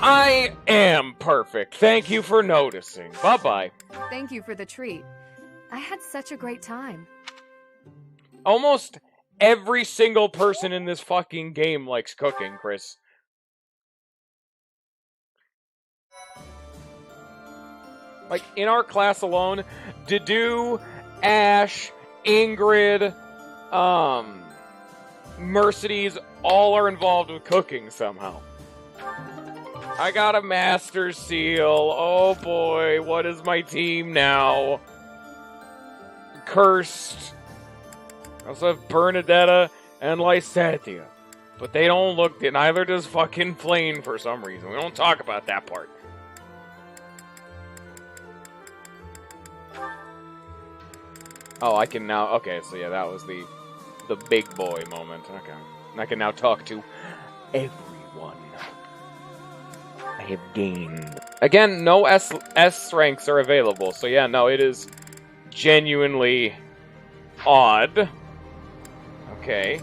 I am perfect. Thank you for noticing. Bye-bye. Thank you for the treat. I had such a great time. Almost Every single person in this fucking game likes cooking, Chris. Like, in our class alone, Dedue, Ash, Ingrid, Mercedes, all are involved with cooking somehow. I got a Master Seal. Oh boy, what is my team now? Cursed. I also have Bernadetta and Lysatia. But they don't look, neither does fucking Flame for some reason. We don't talk about that part. Oh, I can now, okay, so yeah, that was the big boy moment. Okay. I can now talk to everyone. I have gained. Again, no S ranks are available, so yeah, no, it is genuinely odd. Okay.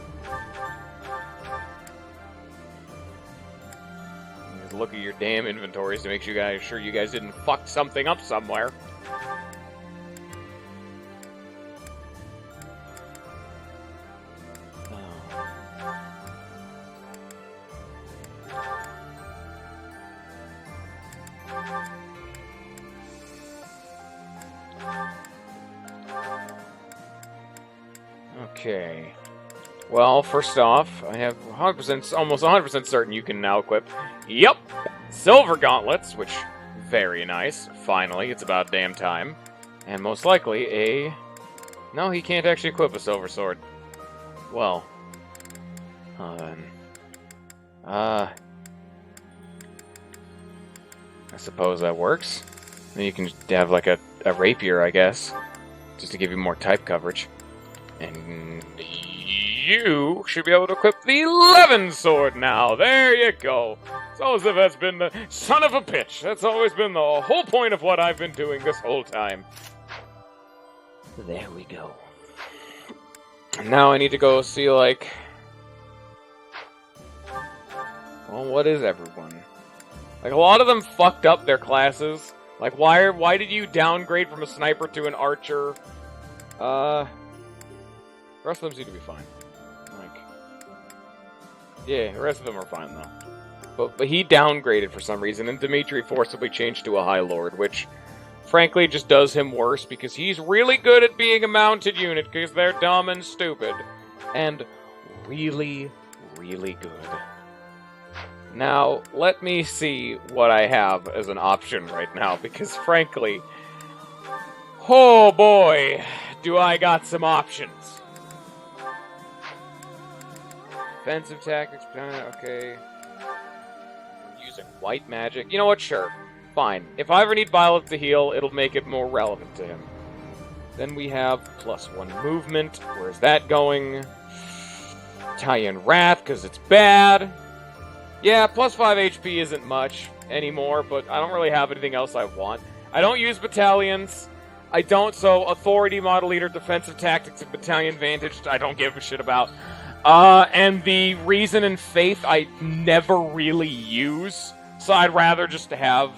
Just look at your damn inventories to make sure you guys didn't fuck something up somewhere. Okay. Well, first off, I have 100%, almost 100% certain you can now equip. Yep! Silver Gauntlets, which, very nice. Finally, it's about damn time. And most likely a... No, he can't actually equip a Silver Sword. Well. Then. I suppose that works. Then you can have like a rapier, I guess. Just to give you more type coverage. And you should be able to equip the 11 sword now. There you go. It's always if that's been the son of a bitch. That's always been the whole point of what I've been doing this whole time. There we go. And now I need to go see, like... Well, what is everyone? Like, a lot of them fucked up their classes. Like, why did you downgrade from a sniper to an archer? The rest of them seem to be fine. Like, yeah, the rest of them are fine, though. But he downgraded for some reason, and Dimitri forcibly changed to a High Lord, which, frankly, just does him worse, because he's really good at being a mounted unit, because they're dumb and stupid. And really, really good. Now, let me see what I have as an option right now, because, frankly, oh boy, do I got some options. Defensive tactics, okay. Using white magic. You know what? Sure. Fine. If I ever need Violet to heal, it'll make it more relevant to him. Then we have +1 movement. Where's that going? Italian Wrath, because it's bad. Yeah, +5 HP isn't much anymore, but I don't really have anything else I want. I don't use battalions. I don't, so Authority, Model Leader, Defensive Tactics, and Battalion Vantage, I don't give a shit about. And the Reason and Faith I never really use, so I'd rather just have...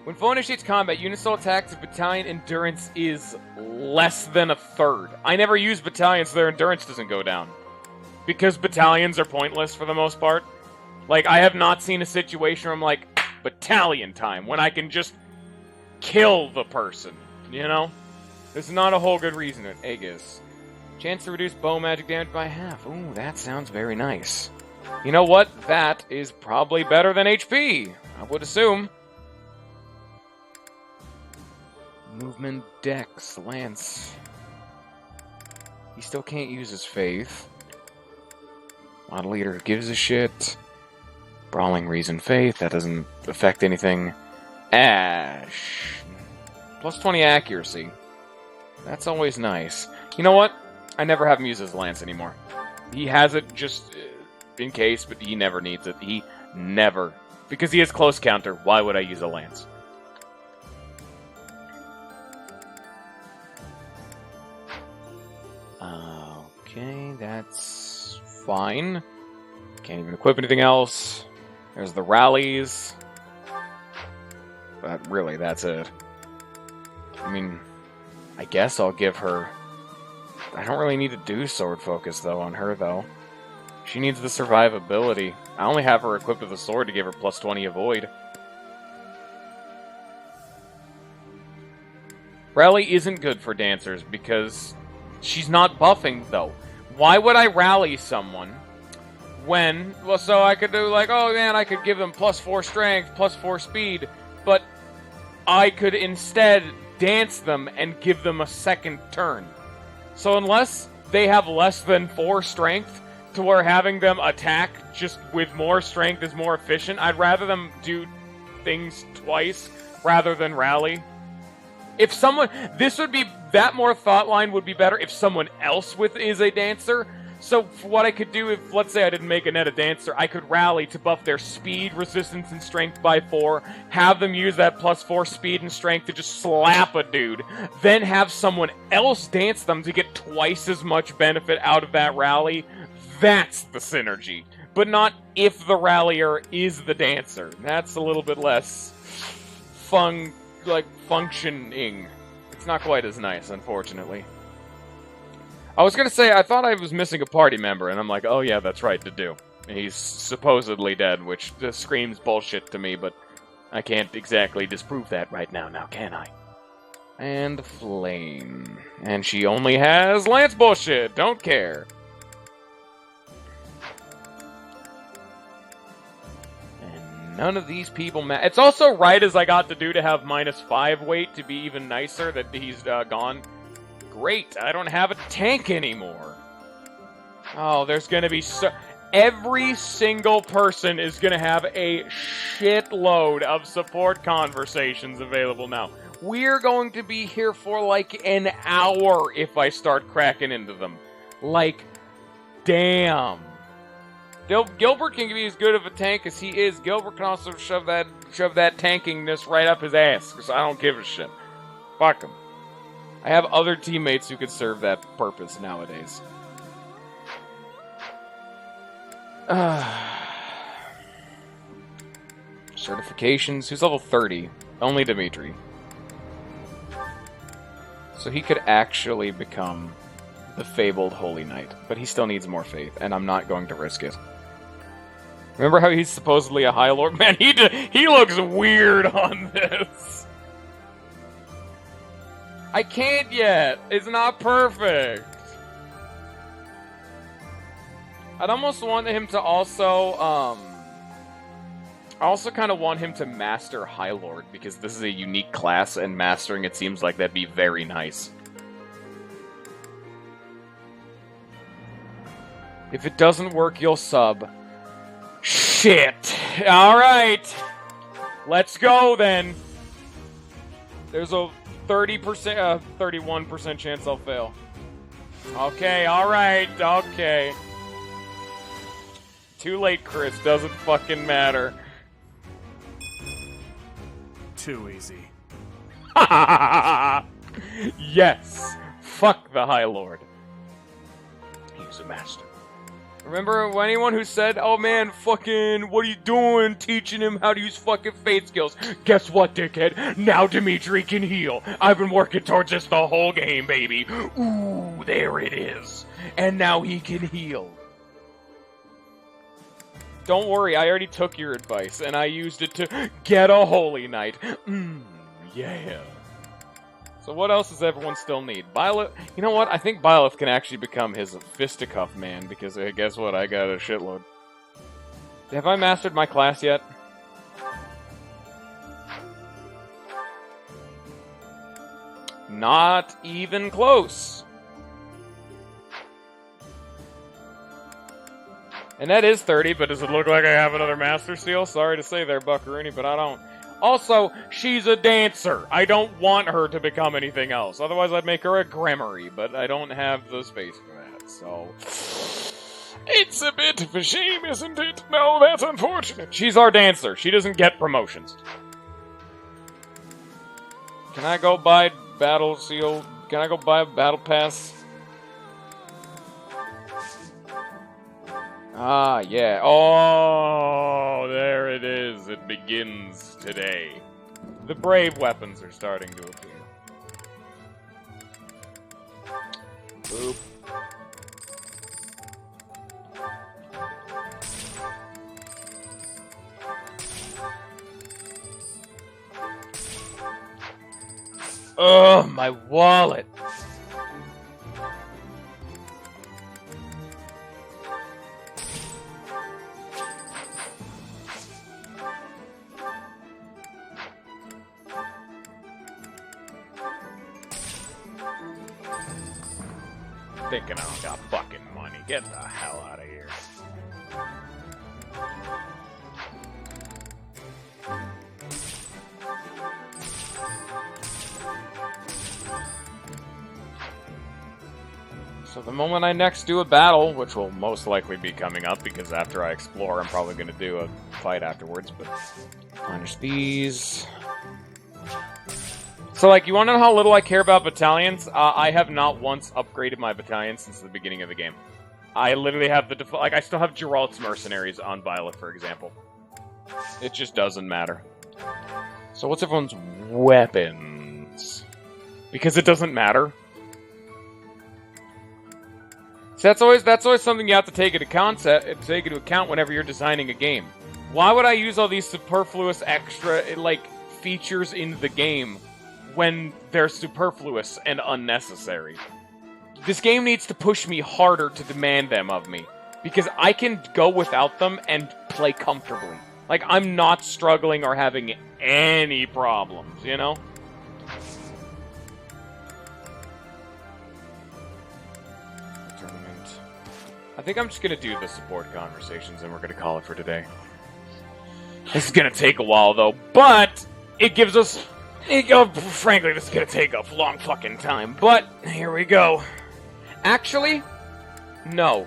When foe initiates combat, unit soul attacks battalion endurance is less than 1/3. I never use battalions so their endurance doesn't go down. Because battalions are pointless for the most part. Like, I have not seen a situation where I'm like, battalion time, when I can just kill the person, you know? There's not a whole good reason to Aegis. Chance to reduce bow magic damage by half. Ooh, that sounds very nice. You know what? That is probably better than HP, I would assume. Movement, Dex, Lance. He still can't use his Faith. Model Leader who gives a shit. Brawling, Reason, Faith. That doesn't affect anything. Ash. +20 accuracy. That's always nice. You know what? I never have him use his Lance anymore. He has it just in case, but he never needs it. He never. Because he has close counter. Why would I use a Lance? Okay, that's fine. Can't even equip anything else. There's the rallies. But really, that's it. I mean, I guess I'll give her... I don't really need to do sword focus, though, on her, though. She needs the survivability. I only have her equipped with a sword to give her plus 20 avoid. Rally isn't good for dancers because she's not buffing, though. Why would I rally someone when... Well, so I could do like, oh man, I could give them plus 4 strength, plus 4 speed, but I could instead dance them and give them a second turn. So unless they have less than 4 strength, to where having them attack just with more strength is more efficient, I'd rather them do things twice rather than rally. If someone... This would be... That more thought line would be better if someone else is a dancer. So what I could do if, let's say I didn't make Annette a dancer, I could rally to buff their speed, resistance, and strength by 4, have them use that plus 4 speed and strength to just slap a dude, then have someone else dance them to get twice as much benefit out of that rally. That's the synergy. But not if the rallier is the dancer. That's a little bit less functioning. It's not quite as nice, unfortunately. I was gonna say, I thought I was missing a party member, and I'm like, oh yeah, that's right, to do. He's supposedly dead, which just screams bullshit to me, but I can't exactly disprove that right now, can I? And Flame. And she only has Lance bullshit, don't care. And none of these people It's also right as I got to do to have -5 weight to be even nicer that he's gone. Great, I don't have a tank anymore. Oh, there's gonna be every single person is gonna have a shitload of support conversations available now. We're going to be here for like an hour if I start cracking into them. Like, damn. Gilbert can be as good of a tank as he is. Gilbert can also shove that tankingness right up his ass, because I don't give a shit. Fuck him. I have other teammates who could serve that purpose nowadays. Certifications. Who's level 30? Only Dimitri. So he could actually become the fabled Holy Knight, but he still needs more faith, and I'm not going to risk it. Remember how he's supposedly a High Lord? Man, he looks weird on this. I can't yet. It's not perfect. I'd almost want him to also, I also kind of want him to master High Lord, because this is a unique class, and mastering it seems like that'd be very nice. If it doesn't work, you'll sub. Shit. Alright. Let's go, then. There's a 30%, 31% chance I'll fail. Okay, alright, okay. Too late, Chris. Doesn't fucking matter. Too easy. Yes! Fuck the High Lord. He's a master. Remember anyone who said, oh man, fucking, what are you doing teaching him how to use fucking faith skills? Guess what, dickhead? Now Dimitri can heal. I've been working towards this the whole game, baby. Ooh, there it is. And now he can heal. Don't worry, I already took your advice, and I used it to get a Holy Knight. Yeah. So what else does everyone still need? Byleth, you know what? I think Byleth can actually become his fisticuff man, because guess what? I got a shitload. Have I mastered my class yet? Not even close. And that is 30, but does it look like I have another Master Seal? Sorry to say there, Buckaroonie, but I don't. Also, she's a dancer. I don't want her to become anything else. Otherwise, I'd make her a Gremory, but I don't have the space for that, so... It's a bit of a shame, isn't it? No, that's unfortunate. She's our dancer. She doesn't get promotions. Can I go buy Battle Seal? Can I go buy a Battle Pass? Ah, yeah. Oh, there it is. It begins today. The brave weapons are starting to appear. Boop. Oh, my wallet. Thinking I don't got fucking money. Get the hell out of here. So the moment I next do a battle, which will most likely be coming up, because after I explore, I'm probably going to do a fight afterwards, but minus these. So, like, you want to know how little I care about battalions? I have not once upgraded my battalion since the beginning of the game. I literally have the like, I still have Geralt's mercenaries on Violet, for example. It just doesn't matter. So what's everyone's weapons? Because it doesn't matter. So that's always something you have to take into account whenever you're designing a game. Why would I use all these superfluous extra, like, features in the game when they're superfluous and unnecessary? This game needs to push me harder to demand them of me, because I can go without them and play comfortably. Like, I'm not struggling or having any problems, you know? Tournament. I think I'm just gonna do the support conversations and we're gonna call it for today. This is gonna take a while, though, but it gives us... frankly, this is gonna take a long fucking time, but here we go. Actually, no.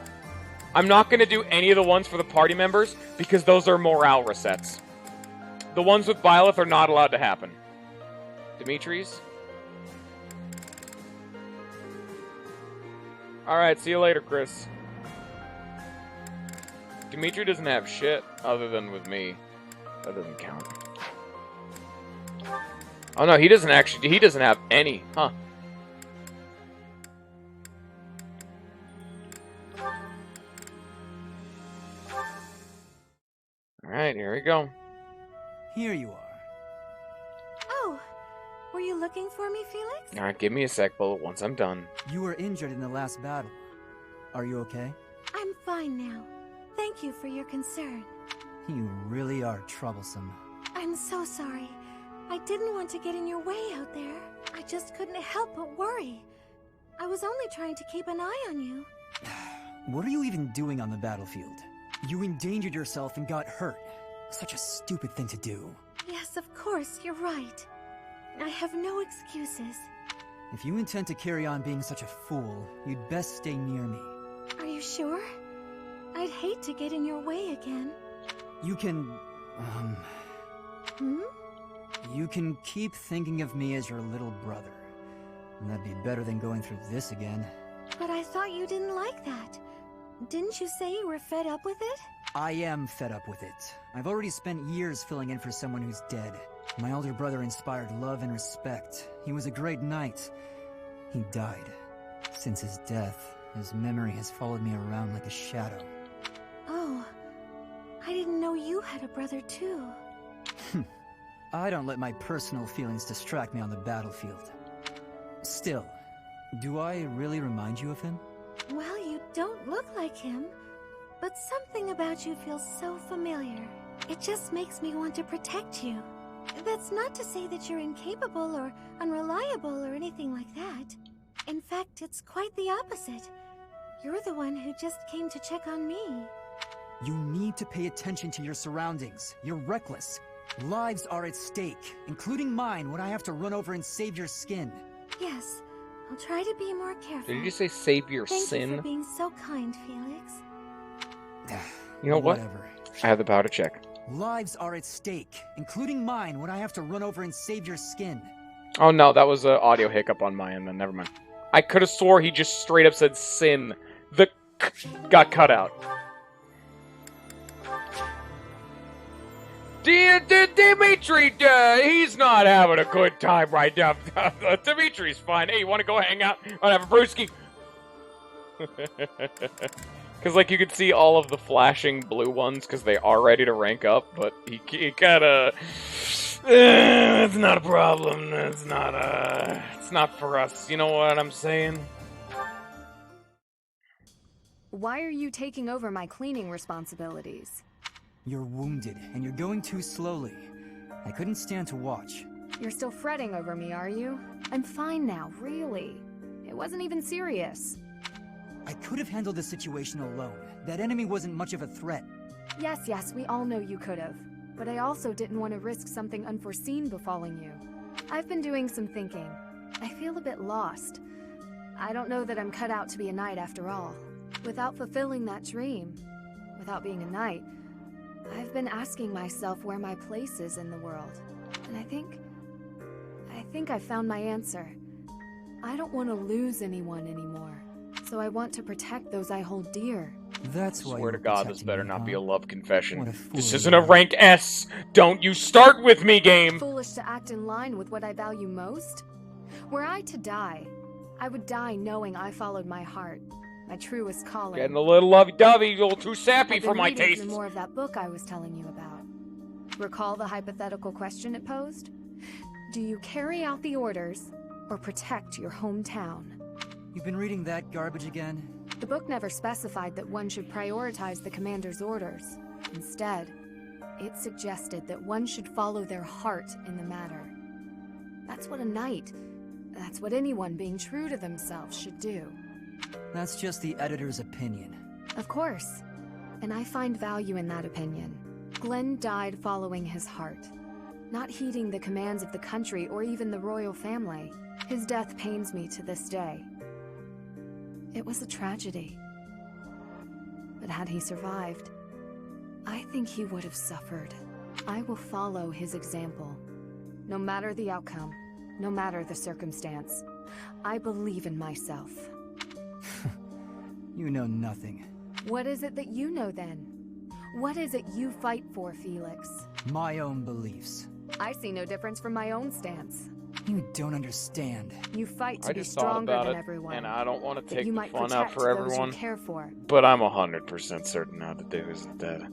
I'm not gonna do any of the ones for the party members, because those are morale resets. The ones with Byleth are not allowed to happen. Dimitri's? Alright, see you later, Chris. Dimitri doesn't have shit, other than with me. That doesn't count. Oh no, he doesn't have any, huh? Alright, here we go. Here you are. Oh, were you looking for me, Felix? Alright, give me a sec, Bullet, once I'm done. You were injured in the last battle. Are you okay? I'm fine now. Thank you for your concern. You really are troublesome. I'm so sorry. I didn't want to get in your way out there. I just couldn't help but worry. I was only trying to keep an eye on you. What are you even doing on the battlefield? You endangered yourself and got hurt. Such a stupid thing to do. Yes, of course, you're right. I have no excuses. If you intend to carry on being such a fool, you'd best stay near me. Are you sure? I'd hate to get in your way again. You can... You can keep thinking of me as your little brother. And that'd be better than going through this again. But I thought you didn't like that. Didn't you say you were fed up with it? I am fed up with it. I've already spent years filling in for someone who's dead. My older brother inspired love and respect. He was a great knight. He died. Since his death, his memory has followed me around like a shadow. Oh, I didn't know you had a brother too. I don't let my personal feelings distract me on the battlefield. Still, do I really remind you of him? Well, you don't look like him, but something about you feels so familiar. It just makes me want to protect you. That's not to say that you're incapable or unreliable or anything like that. In fact, it's quite the opposite. You're the one who just came to check on me. You need to pay attention to your surroundings. You're reckless. Lives are at stake, including mine when I have to run over and save your skin. Yes, I'll try to be more careful. Did you say save your sin? sin? Thank you for being so kind, Felix. You know what? Whatever. I have the power to check. Lives are at stake, including mine when I have to run over and save your skin. Oh no, that was an audio hiccup on my end then, never mind. I could have swore he just straight up said sin. The got cut out. Dimitri, he's not having a good time right now. Dimitri's fine. Hey, you want to go hang out and have a brewski? Because, like, you can see all of the flashing blue ones because they are ready to rank up, but he kind of... it's not a problem. It's not for us. You know what I'm saying? Why are you taking over my cleaning responsibilities? You're wounded, and you're going too slowly. I couldn't stand to watch. You're still fretting over me, are you? I'm fine now, really. It wasn't even serious. I could have handled the situation alone. That enemy wasn't much of a threat. Yes, we all know you could have. But I also didn't want to risk something unforeseen befalling you. I've been doing some thinking. I feel a bit lost. I don't know that I'm cut out to be a knight after all. Without fulfilling that dream, without being a knight, I've been asking myself where my place is in the world. And I think I found my answer. I don't want to lose anyone anymore. So I want to protect those I hold dear. That's why. Swear to God, this better not be a love confession. This isn't a rank S. Don't you start with me, game. Foolish to act in line with what I value most? Were I to die, I would die knowing I followed my heart, my truest calling. Getting a little lovey-dovey, a little too sappy for my I've been taste. reading more of that book I was telling you about. Recall the hypothetical question it posed? Do you carry out the orders or protect your hometown? You've been reading that garbage again? The book never specified that one should prioritize the commander's orders. Instead, it suggested that one should follow their heart in the matter. That's what a knight, that's what anyone being true to themselves should do. That's just the editor's opinion. Of course. And I find value in that opinion. Glenn died following his heart, not heeding the commands of the country or even the royal family. His death pains me to this day. It was a tragedy. But had he survived, I think he would have suffered. I will follow his example. No matter the outcome, no matter the circumstance, I believe in myself. You know nothing. What is it that you know then? What is it you fight for, Felix? My own beliefs. I see no difference from my own stance. You don't understand. You fight to I be just thought stronger about than it, everyone. and I don't want to take you the might fun out protect for those everyone. you care for. But I'm 100% certain now that Dave isn't dead.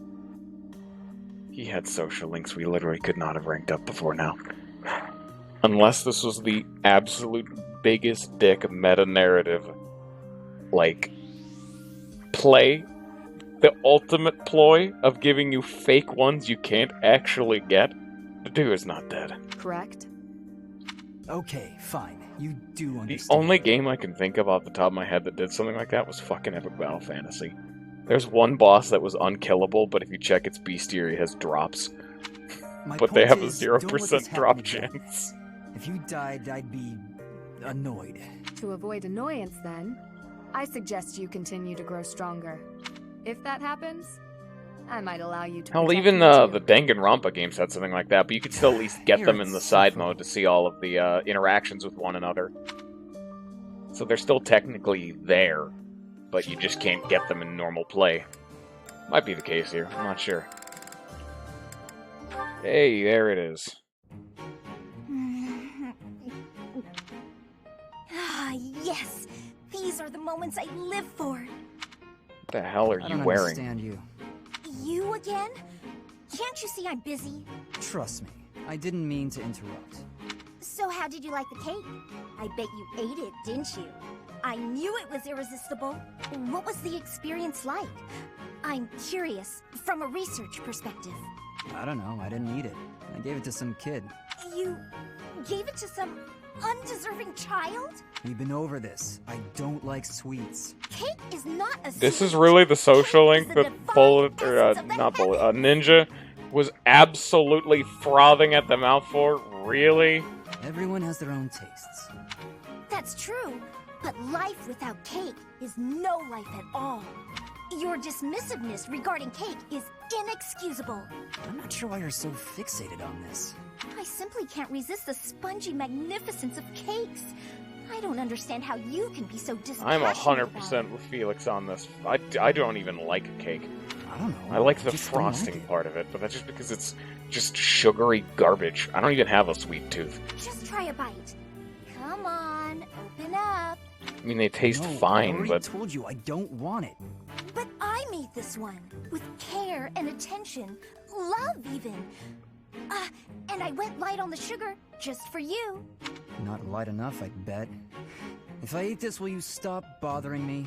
He had social links we literally could not have ranked up before now. Unless this was the absolute biggest dick meta-narrative, like, play, the ultimate ploy of giving you fake ones you can't actually get, the dude is not dead. Correct? Okay, fine. You do The understand. only game I can think of off the top of my head that did something like that was fucking Epic Battle Fantasy. There's one boss that was unkillable, but if you check its bestiary, it has drops. But they have a 0% drop chance. If you died, I'd be annoyed. To avoid annoyance, then, I suggest you continue to grow stronger. If that happens, I might allow you to. Hell, even the Danganronpa games had something like that, but you could still at least get them in the side mode to see all of the interactions with one another. So they're still technically there, but you just can't get them in normal play. Might be the case here, I'm not sure. Hey, there it is. Ah, yes! These are the moments I live for! What the hell are I you don't wearing? understand you. You again? Can't you see I'm busy? Trust me, I didn't mean to interrupt. So how did you like the cake? I bet you ate it, didn't you? I knew it was irresistible. What was the experience like? I'm curious, from a research perspective. I don't know, I didn't eat it. I gave it to some kid. You gave it to some undeserving child? We've been over this. I don't like sweets. Cake is not a This is really the social link that Ninja was absolutely frothing at the mouth for? Really? Everyone has their own tastes. That's true, but life without cake is no life at all. Your dismissiveness regarding cake is inexcusable. I'm not sure why you're so fixated on this. I simply can't resist the spongy magnificence of cakes. I don't understand how you can be so dispassionate I'm about 100% with Felix on this. I don't even like a cake. I don't know. I like the Just don't like frosting it. part of it, but that's just because it's just sugary garbage. I don't even have a sweet tooth. Just try a bite. Come on, open up. I mean, they taste No, I fine, already but told you I don't want it. But I made this one with care and attention, love even. And I went light on the sugar just for you. Not light enough, I bet. If I eat this, will you stop bothering me?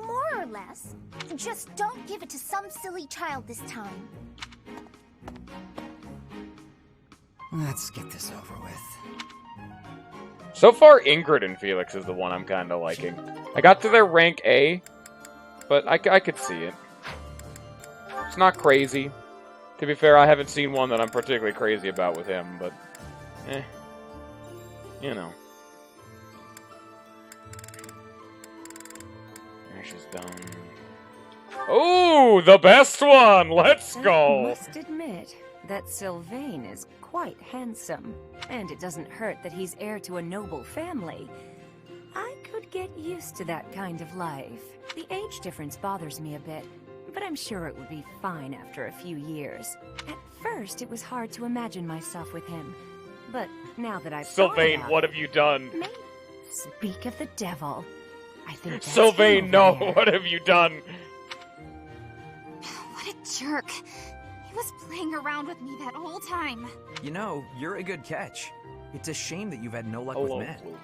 More or less. Just don't give it to some silly child this time. Let's get this over with. so far Ingrid and Felix is the one I'm kind of liking. I got to their rank A, but I could see it. It's not crazy. To be fair, I haven't seen one that I'm particularly crazy about with him, but you know. There she's done. Oh, the best one! Let's go! I must admit that Sylvain is quite handsome, and it doesn't hurt that he's heir to a noble family. I could get used to that kind of life. The age difference bothers me a bit, but I'm sure it would be fine after a few years. At first, it was hard to imagine myself with him, but now that I've Sylvain, what have you done? Speak of the devil. I think that's Sylvain, him no, over there. what have you done? What a jerk. He was playing around with me that whole time. You know, you're a good catch. It's a shame that you've had no luck Hello, with men. Luke.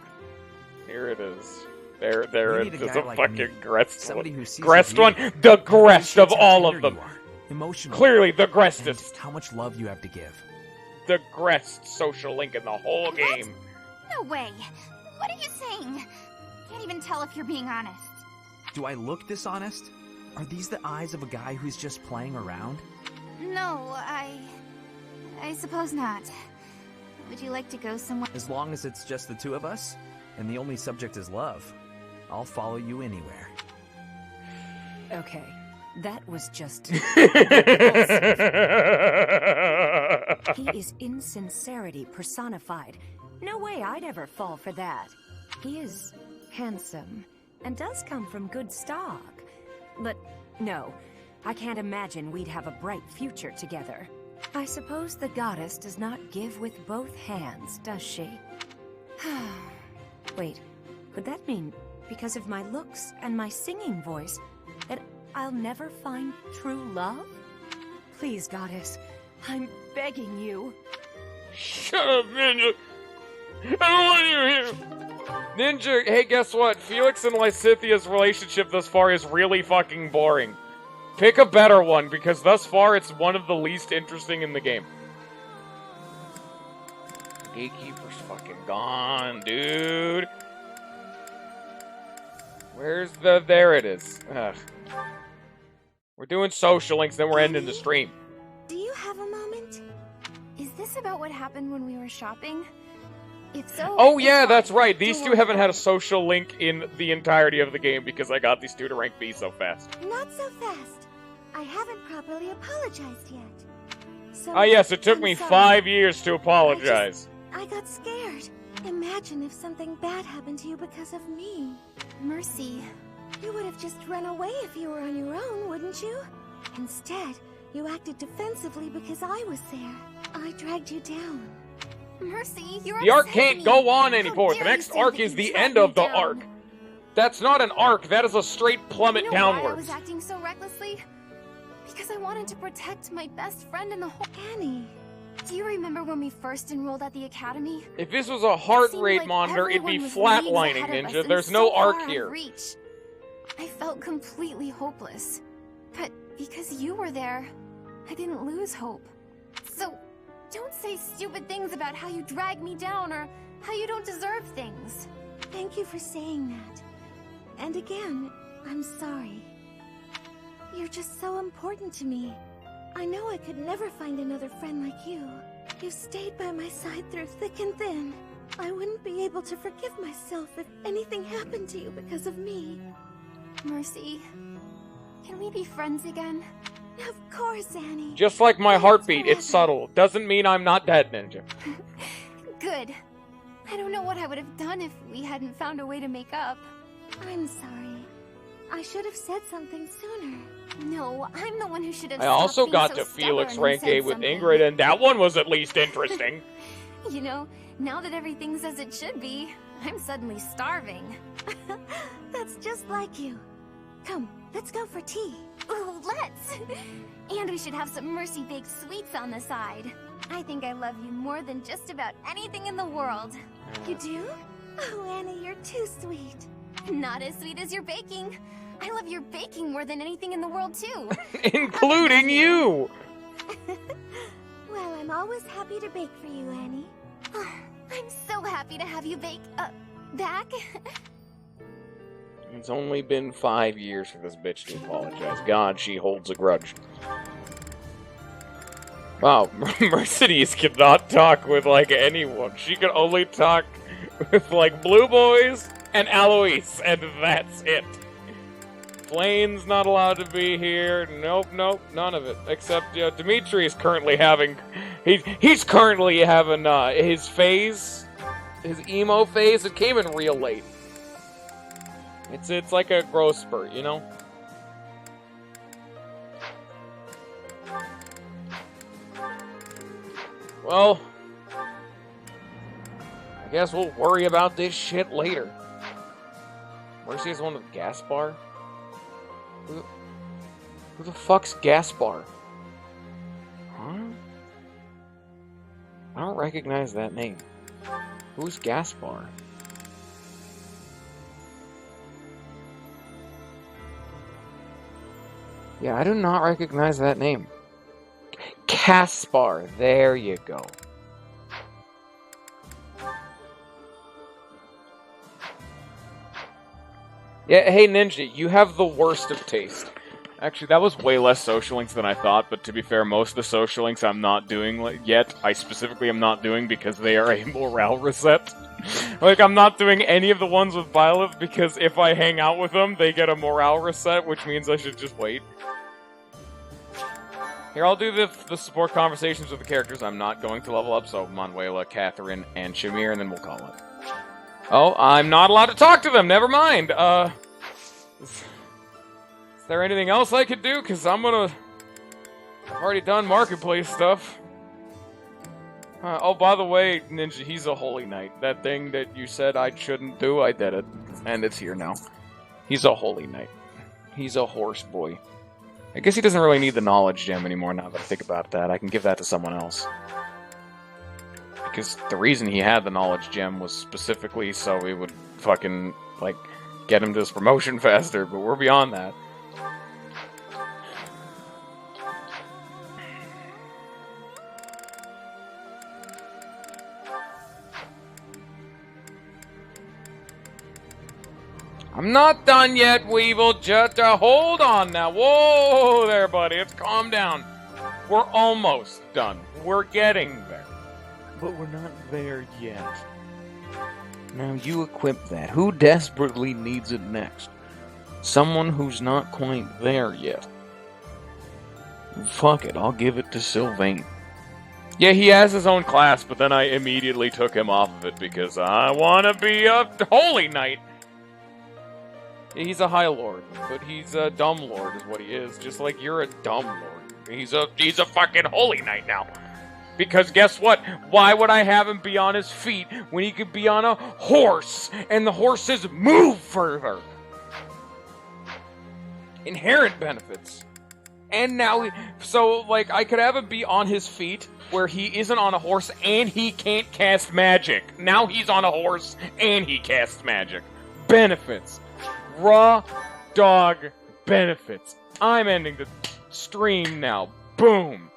Here it is. There You it need is. a It's guy a like fucking me. Grest Somebody one. who sees Grest the one. beauty, The Grest of appreciates how all of tender them. you are, emotional, Clearly the and Grestest. how much love you have to give. The Grest social link in the whole game. No way. What are you saying? Can't even tell if you're being honest. Do I look dishonest? Are these the eyes of a guy who's just playing around? No, I suppose not. Would you like to go somewhere? As long as it's just the two of us, and the only subject is love, I'll follow you anywhere. Okay, that was just... He is insincerity personified. No way I'd ever fall for that. He is handsome, and does come from good stock. But no, I can't imagine we'd have a bright future together. I suppose the goddess does not give with both hands, does she? Wait, could that mean, because of my looks and my singing voice, that I'll never find true love? Please, goddess, I'm begging you. Shut up, Ninja! I don't want you here! Ninja, hey, guess what? Felix and Lysithia's relationship thus far is really fucking boring. Pick a better one, because thus far it's one of the least interesting in the game. Gatekeeper's fucking gone, dude. Where's the... There it is. Ugh. We're doing social links, then we're ending the stream. Do you have a moment? Is this about what happened when we were shopping? If so... Oh yeah, that's right. These two haven't had a social link in the entirety of the game because I got these two to rank B so fast. Not so fast. I haven't properly apologized yet. So Ah yes, it took I'm me sorry. 5 years to apologize. I got scared. Imagine if something bad happened to you because of me. Mercy, you would have just run away if you were on your own, wouldn't you? Instead, you acted defensively because I was there. I dragged you down. Mercy, you're The arc upsetting can't go me. on How anymore. dare The you next say arc that is you the dragged end me of the down? arc. That's not an arc, that is a straight plummet You know why I downwards. was acting so recklessly? Because I wanted to protect my best friend in the whole... Annie, do you remember when we first enrolled at the academy? If this was a heart seemed rate like monitor, it'd be everyone was leagues flatlining, ahead of us Ninja. and There's so no far arc out of here. reach. I felt completely hopeless. But because you were there, I didn't lose hope. So, don't say stupid things about how you drag me down or how you don't deserve things. Thank you for saying that. And again, I'm sorry. You're just so important to me. I know I could never find another friend like you. You stayed by my side through thick and thin. I wouldn't be able to forgive myself if anything happened to you because of me. Mercy, can we be friends again? Of course, Annie. Just like my heartbeat, it's subtle. Doesn't mean I'm not dead, Ninja. Good. I don't know what I would have done if we hadn't found a way to make up. I'm sorry. I should have said something sooner. No, I'm the one who should have I also stopped got being to so Felix stubborn and rank A said with something. Ingrid, and that one was at least interesting. You know, now that everything's as it should be, I'm suddenly starving. That's just like you. Come, let's go for tea. Ooh, let's! And we should have some Mercy baked sweets on the side. I think I love you more than just about anything in the world. You do? Oh, Anna, you're too sweet. Not as sweet as your baking. I love your baking more than anything in the world, too. Including you! Well, I'm always happy to bake for you, Annie. I'm so happy to have you bake, back. It's only been 5 years for this bitch to apologize. God, she holds a grudge. Wow, Mercedes cannot talk with, like, anyone. She can only talk with, like, Blue Boys and Alois, and that's it. Flane's not allowed to be here. Nope, none of it. Except, Dimitri is currently having... He's currently having, his phase, his emo phase. It came in real late. It's like a growth spurt, you know? Well, I guess we'll worry about this shit later. Mercy is one with Gaspar? Who the fuck's Gaspar? Huh? I don't recognize that name. Who's Gaspar? Yeah, I do not recognize that name. Caspar, there you go. Yeah, hey Ninja, you have the worst of taste. Actually, that was way less social links than I thought, but to be fair, most of the social links I'm not doing yet, I specifically am not doing because they are a morale reset. Like, I'm not doing any of the ones with Violet because if I hang out with them, they get a morale reset, which means I should just wait. Here, I'll do the support conversations with the characters I'm not going to level up, so Manuela, Catherine, and Shamir, and then we'll call it. Oh, I'm not allowed to talk to them, never mind! Is there anything else I could do? Because I've already done Marketplace stuff. Oh, by the way, Ninja, he's a Holy Knight. That thing that you said I shouldn't do, I did it. And it's here now. He's a Holy Knight. He's a horse boy. I guess he doesn't really need the knowledge gem anymore now that I think about that. I can give that to someone else. Because the reason he had the knowledge gem was specifically so it would fucking, like, get him to his promotion faster, but we're beyond that. I'm not done yet, Weevil. Just hold on now. Whoa there, buddy. Let's calm down. We're almost done. We're getting there. But we're not there yet. Now you equip that. Who desperately needs it next? Someone who's not quite there yet. Fuck it. I'll give it to Sylvain. Yeah, he has his own class, but then I immediately took him off of it because I want to be a Holy Knight. He's a High Lord, but he's a Dumb Lord is what he is, just like you're a Dumb Lord. He's a fucking Holy Knight now. Because guess what? Why would I have him be on his feet when he could be on a horse, and the horses move further? Inherent benefits. And now, so, like, I could have him be on his feet, where he isn't on a horse, and he can't cast magic. Now he's on a horse, and he casts magic. Benefits. Raw dog benefits. I'm ending the stream now. Boom.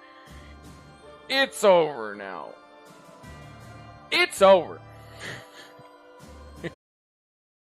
It's over now. It's over.